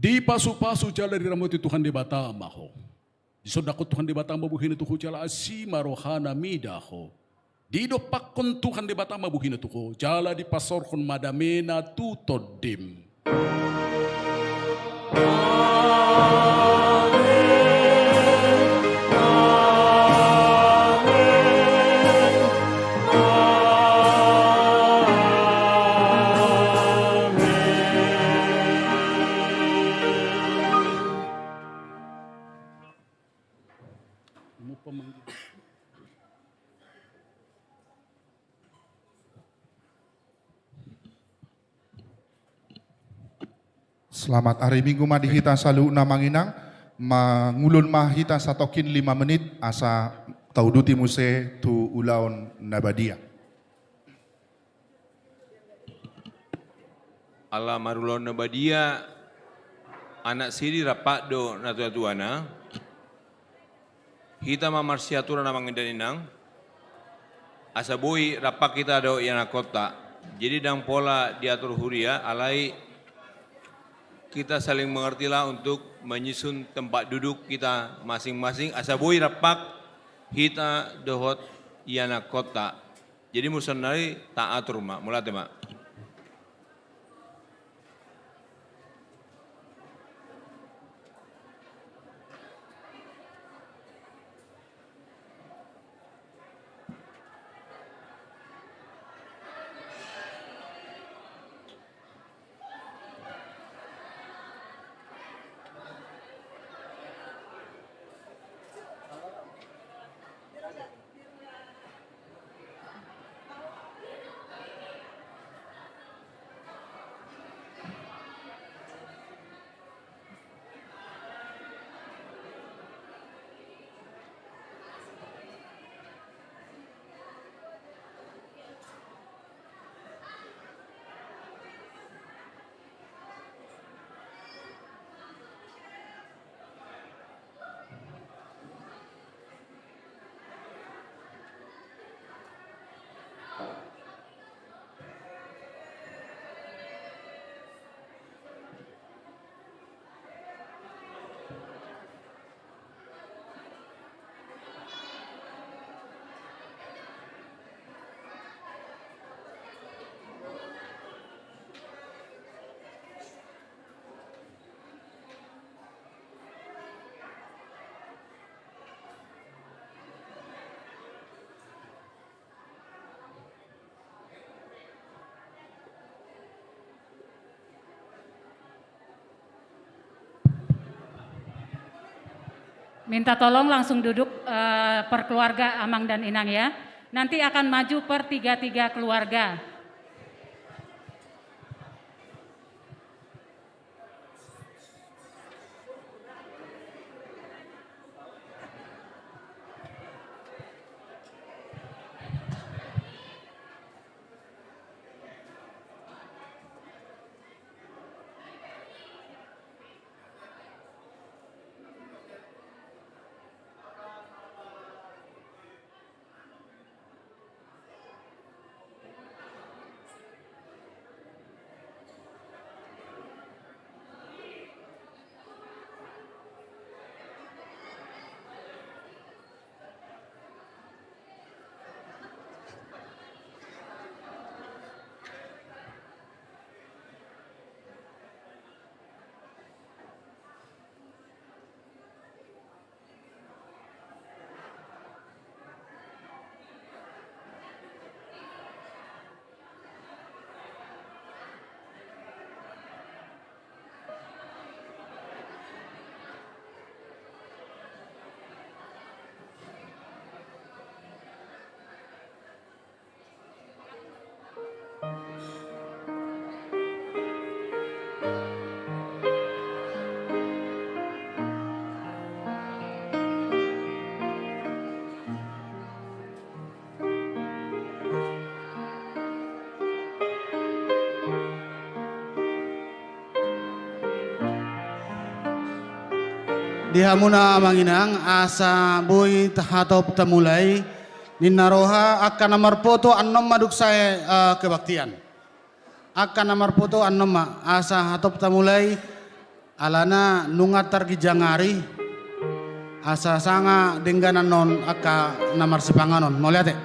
S11: Di pasu-pasu jala di ramoti Tuhan di batama ho. Di sodakot Tuhan di batama buhina tuho jala asima rohana midaho. Di dopakon Tuhan di batama buhina tuho jala di pasorkon madamena tutodim.
S12: Selamat hari Minggu madihita salu namanginang mangulun mahita satokin 5 menit asa tauduti muse tu ulaun nabadia.
S10: Allah marulon nabadia anak siri rapak do natuatuana hita mamarsiatura namangindan inang asa boi rapak kita do yana kota jadi dang pola diatur huria alai kita saling mengertilah untuk menyusun tempat duduk kita masing-masing. Asabui rapak hita dohot yana kota. Jadi musanari tak atur mak, mulai mak.
S17: Minta tolong langsung duduk per keluarga Amang dan Inang ya. Nanti akan maju per 3 keluarga.
S9: Dihamuna manginang asa boy tahatop tamulai ninaroha akan nomor foto anom maduk saya kebaktian akan nomor foto anom asa hatop tamulai alana nungatar gijangari asa sanga dengganan non aka nomor sepanganon mau lihat ya.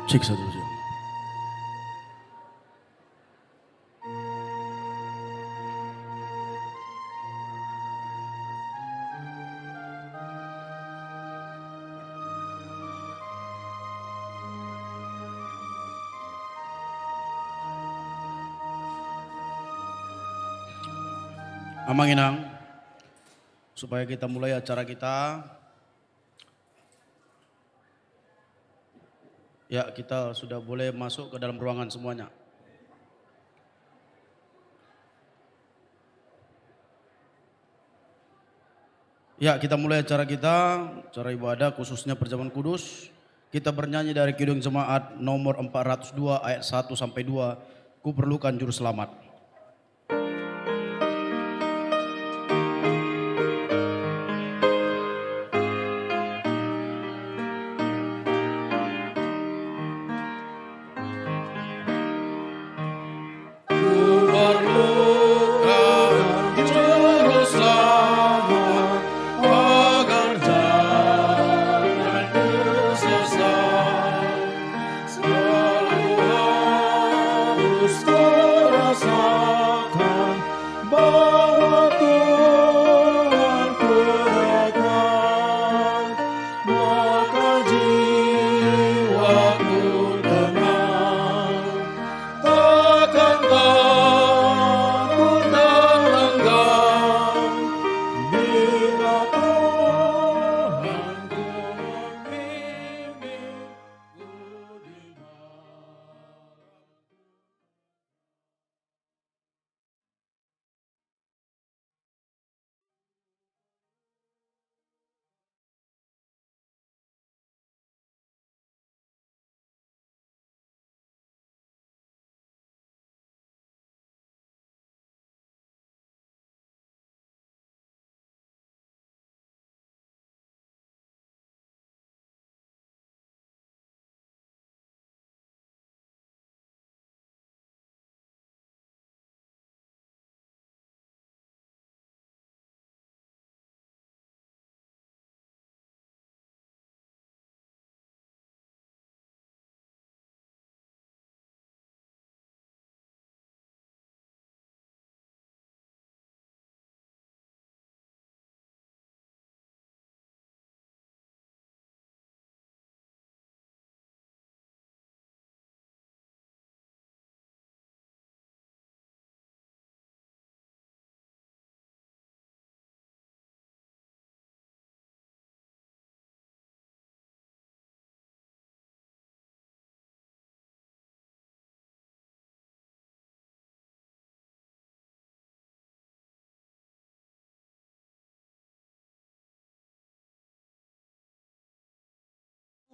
S16: Cek satu saja. Amang Inang, supaya kita mulai acara kita. Ya, kita sudah boleh masuk ke dalam ruangan semuanya. Ya, kita mulai acara kita, acara ibadah khususnya perjamuan kudus. Kita bernyanyi dari Kidung Jemaat nomor 402 ayat 1 sampai 2. Ku perlukan juru selamat.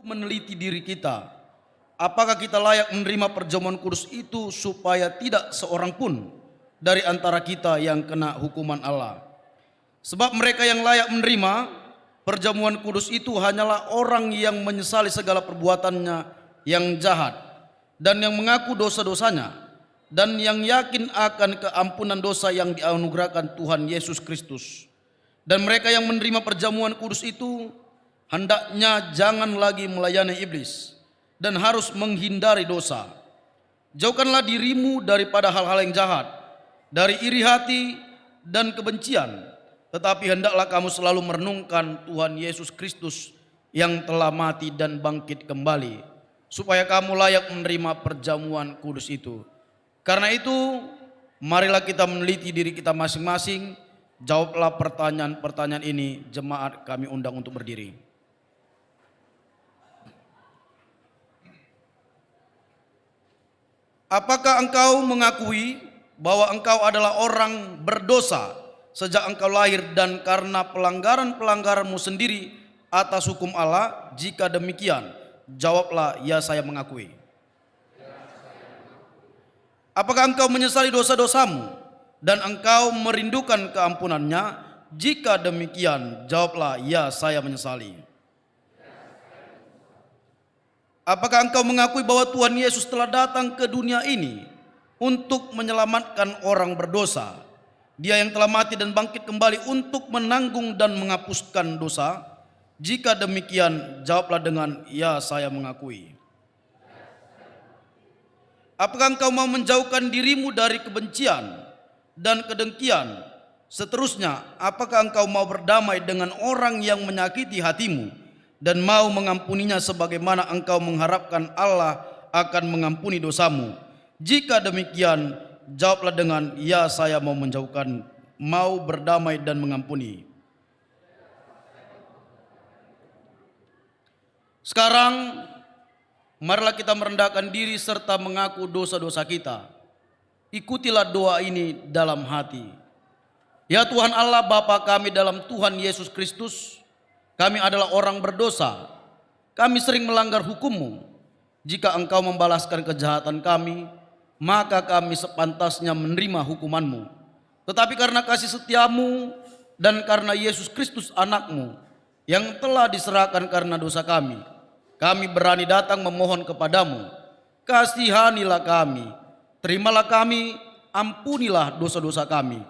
S16: Meneliti diri kita, apakah kita layak menerima perjamuan kudus itu supaya tidak seorang pun dari antara kita yang kena hukuman Allah. Sebab mereka yang layak menerima perjamuan kudus itu hanyalah orang yang menyesali segala perbuatannya yang jahat dan yang mengaku dosa-dosanya dan yang yakin akan keampunan dosa yang dianugerahkan Tuhan Yesus Kristus. Dan mereka yang menerima perjamuan kudus itu hendaknya jangan lagi melayani iblis dan harus menghindari dosa. Jauhkanlah dirimu daripada hal-hal yang jahat, dari iri hati dan kebencian, tetapi hendaklah kamu selalu merenungkan Tuhan Yesus Kristus yang telah mati dan bangkit kembali, supaya kamu layak menerima perjamuan kudus itu. Karena itu, marilah kita meneliti diri kita masing-masing. Jawablah pertanyaan-pertanyaan ini. Jemaat kami undang untuk berdiri. Apakah engkau mengakui bahwa engkau adalah orang berdosa sejak engkau lahir dan karena pelanggaran-pelanggaranmu sendiri atas hukum Allah? Jika demikian, jawablah, ya saya mengakui. Apakah engkau menyesali dosa-dosamu dan engkau merindukan keampunannya? Jika demikian, jawablah, ya saya menyesali. Apakah engkau mengakui bahwa Tuhan Yesus telah datang ke dunia ini untuk menyelamatkan orang berdosa? Dia yang telah mati dan bangkit kembali untuk menanggung dan menghapuskan dosa. Jika demikian, jawablah dengan ya saya mengakui. Apakah engkau mau menjauhkan dirimu dari kebencian dan kedengkian? Seterusnya, apakah engkau mau berdamai dengan orang yang menyakiti hatimu dan mau mengampuninya sebagaimana engkau mengharapkan Allah akan mengampuni dosamu? Jika demikian, jawablah dengan, ya saya mau menjauhkan, mau berdamai dan mengampuni. Sekarang, marilah kita merendahkan diri serta mengaku dosa-dosa kita. Ikutilah doa ini dalam hati. Ya Tuhan Allah Bapa kami dalam Tuhan Yesus Kristus, kami adalah orang berdosa. Kami sering melanggar hukum-Mu. Jika Engkau membalaskan kejahatan kami, maka kami sepantasnya menerima hukuman-Mu. Tetapi karena kasih setia-Mu dan karena Yesus Kristus anak-Mu yang telah diserahkan karena dosa kami berani datang memohon kepadamu. Kasihanilah kami, terimalah kami, ampunilah dosa-dosa kami.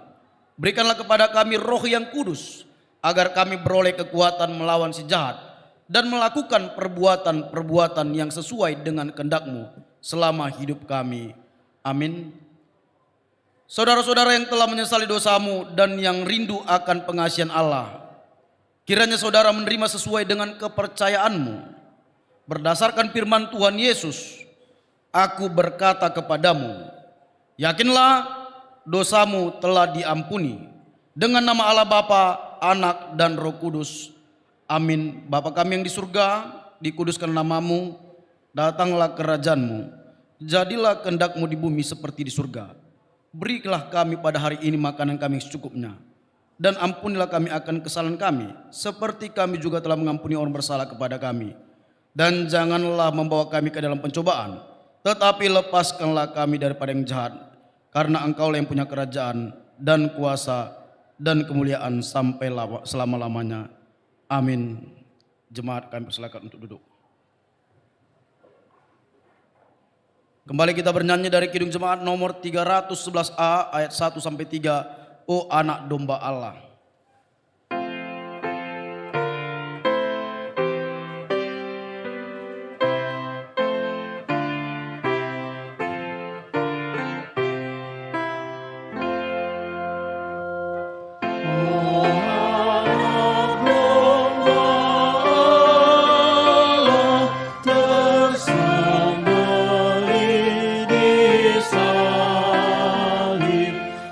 S16: Berikanlah kepada kami Roh yang kudus, agar kami beroleh kekuatan melawan si jahat dan melakukan perbuatan-perbuatan yang sesuai dengan kehendak-Mu selama hidup kami. Amin. Saudara-saudara yang telah menyesali dosamu dan yang rindu akan pengasihan Allah, kiranya saudara menerima sesuai dengan kepercayaanmu. Berdasarkan firman Tuhan Yesus, aku berkata kepadamu, yakinlah dosamu telah diampuni. Dengan nama Allah Bapa, Anak dan Roh Kudus. Amin. Bapa kami yang di surga, dikuduskan namamu, datanglah kerajaan-Mu, jadilah kehendak-Mu di bumi seperti di surga. Berilah kami pada hari ini makanan kami secukupnya, dan ampunilah kami akan kesalahan kami, seperti kami juga telah mengampuni orang bersalah kepada kami. Dan janganlah membawa kami ke dalam pencobaan, tetapi lepaskanlah kami daripada yang jahat, karena Engkau lah yang punya kerajaan dan kuasa dan kemuliaan sampai selama-lamanya. Amin. Jemaat kami persilakan untuk duduk. Kembali kita bernyanyi dari Kidung Jemaat nomor 311A ayat 1 sampai 3. O anak domba Allah.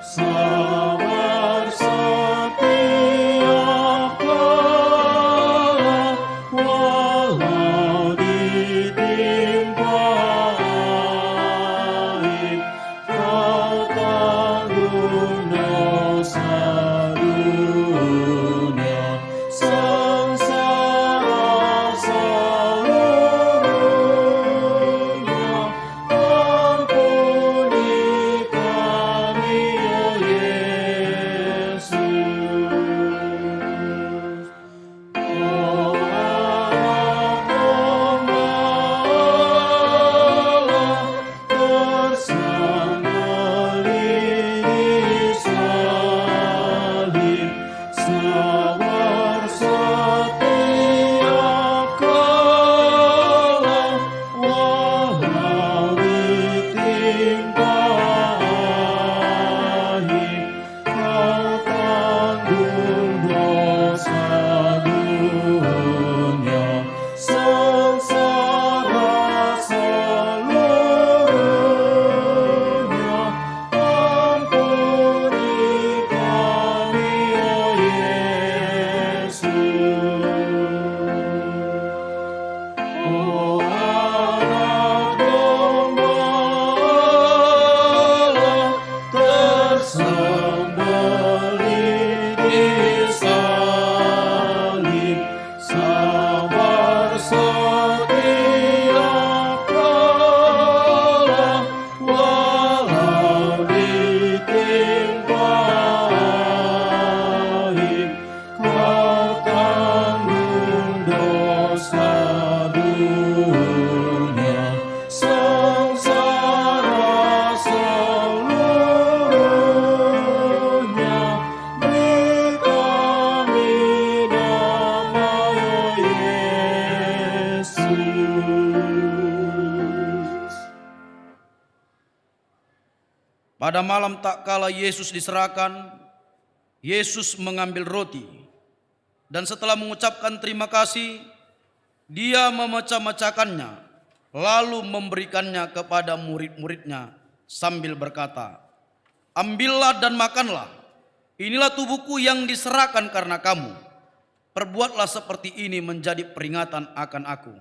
S13: Sabar
S16: Pada malam tak kala Yesus diserahkan, Yesus mengambil roti, dan setelah mengucapkan terima kasih, Dia memecah-mecahkannya, lalu memberikannya kepada murid-muridnya sambil berkata, "Ambillah dan makanlah, inilah tubuhku yang diserahkan karena kamu. Perbuatlah seperti ini menjadi peringatan akan aku."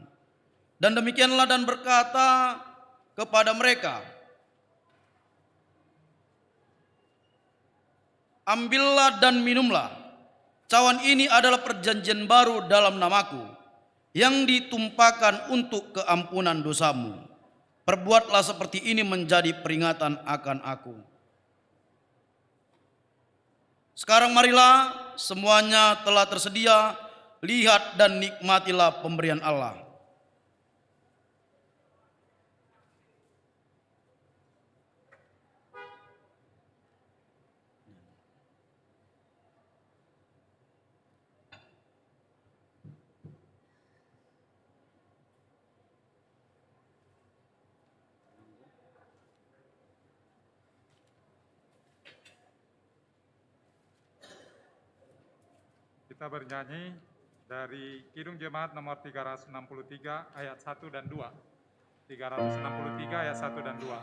S16: Dan demikianlah, dan berkata kepada mereka, "Ambillah dan minumlah, cawan ini adalah perjanjian baru dalam namaku, yang ditumpahkan untuk keampunan dosamu. Perbuatlah seperti ini menjadi peringatan akan aku." Sekarang marilah, semuanya telah tersedia, lihat dan nikmatilah pemberian Allah.
S6: Kita bernyanyi dari Kidung Jemaat nomor 363 ayat 1 dan 2. 363 ayat 1 dan 2.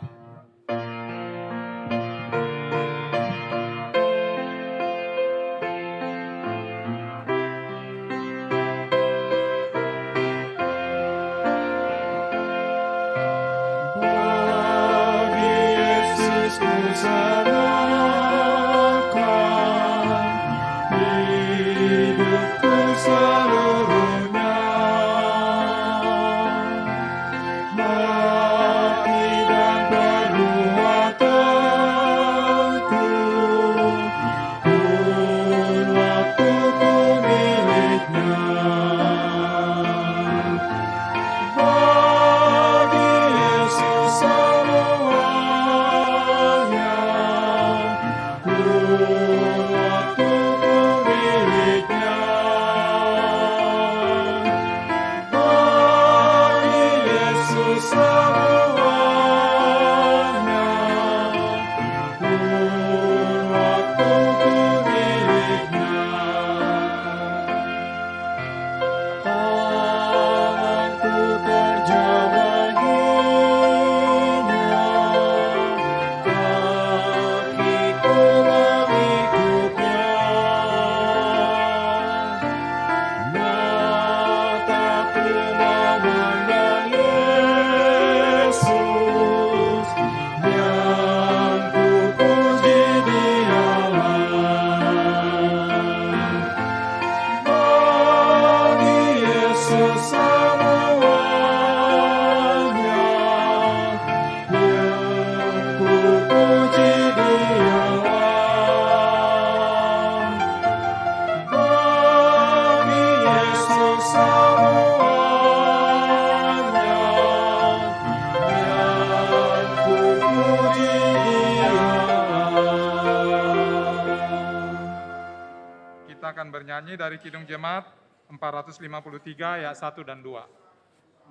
S6: Bernyanyi dari Kidung Jemaat 453 ayat 1 dan 2.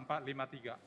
S6: 453.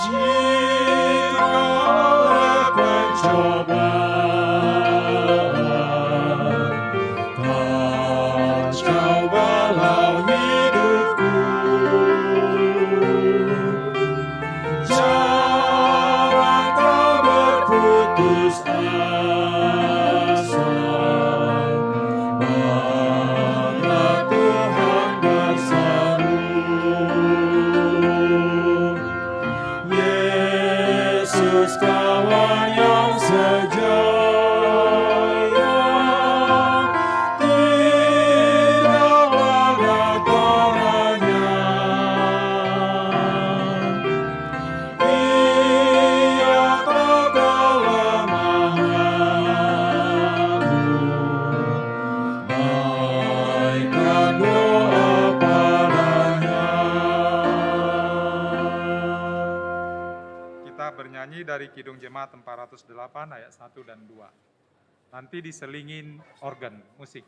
S13: Jika oleh pencobaan
S6: dari Kidung Jemaat 408 ayat 1 dan 2. Nanti diselingin organ musik.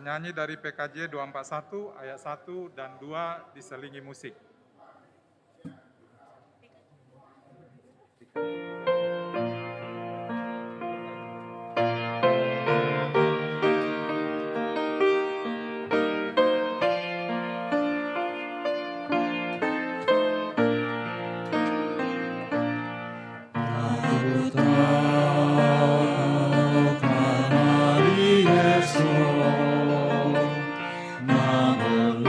S6: Bernyanyi dari PKJ 241 ayat 1 dan 2 diselingi musik.
S13: Namun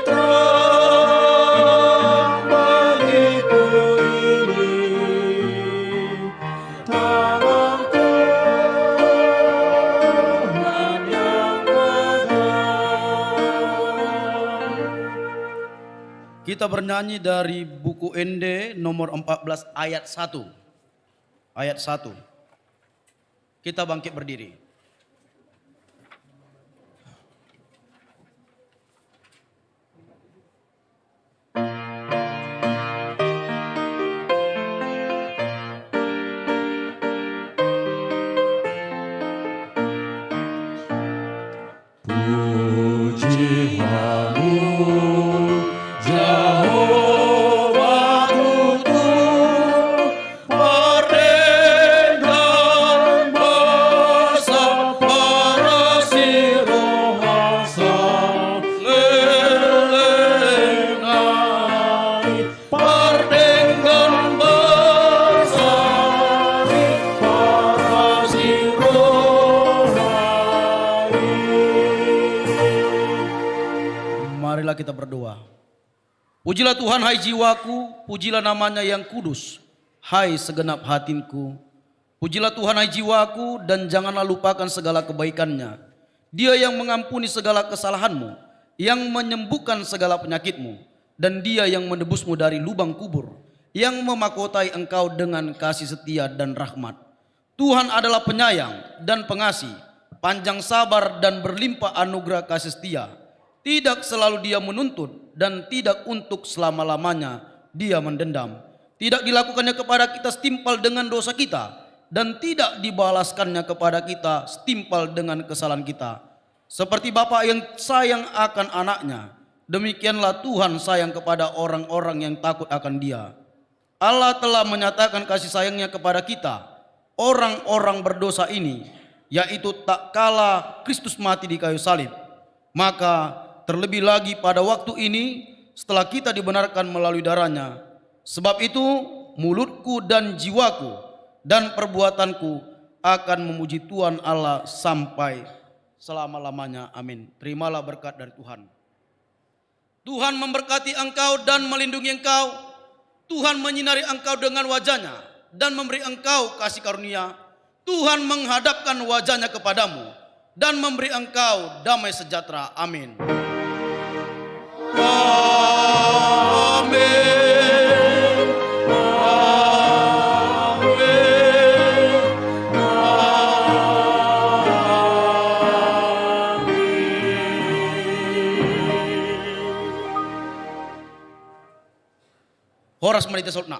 S13: terang bagiku ini, tangan Tuhan yang pegang.
S16: Kita bernyanyi dari buku ND nomor 14 ayat 1. Ayat 1. Kita bangkit berdiri.
S13: Pujianmu Jehovah Tuhan, merdeka besar para sirohasa, lelengai merdeka besar para sirohai.
S16: Marilah kita berdoa. Pujilah Tuhan hai jiwaku, pujilah namanya yang kudus, hai segenap hatinku. Pujilah Tuhan hai jiwaku dan janganlah lupakan segala kebaikannya. Dia yang mengampuni segala kesalahanmu, yang menyembuhkan segala penyakitmu, dan dia yang menebusmu dari lubang kubur, yang memakotai engkau dengan kasih setia dan rahmat. Tuhan adalah penyayang dan pengasih, panjang sabar dan berlimpah anugerah kasih setia. Tidak selalu dia menuntut dan tidak untuk selama-lamanya dia mendendam. Tidak dilakukannya kepada kita setimpal dengan dosa kita dan tidak dibalaskannya kepada kita setimpal dengan kesalahan kita. Seperti bapa yang sayang akan anaknya, demikianlah Tuhan sayang kepada orang-orang yang takut akan Dia. Allah telah menyatakan kasih sayangnya kepada kita, orang-orang berdosa ini, yaitu tak kala Kristus mati di kayu salib. Maka terlebih lagi pada waktu ini setelah kita dibenarkan melalui darahnya. Sebab itu mulutku dan jiwaku dan perbuatanku akan memuji Tuhan Allah sampai selama-lamanya. Amin. Terimalah berkat dari Tuhan. Tuhan memberkati engkau dan melindungi engkau. Tuhan menyinari engkau dengan wajahnya dan memberi engkau kasih karunia. Tuhan menghadapkan wajahnya kepadamu dan memberi engkau damai sejahtera. Amin. Horas meniti sulna.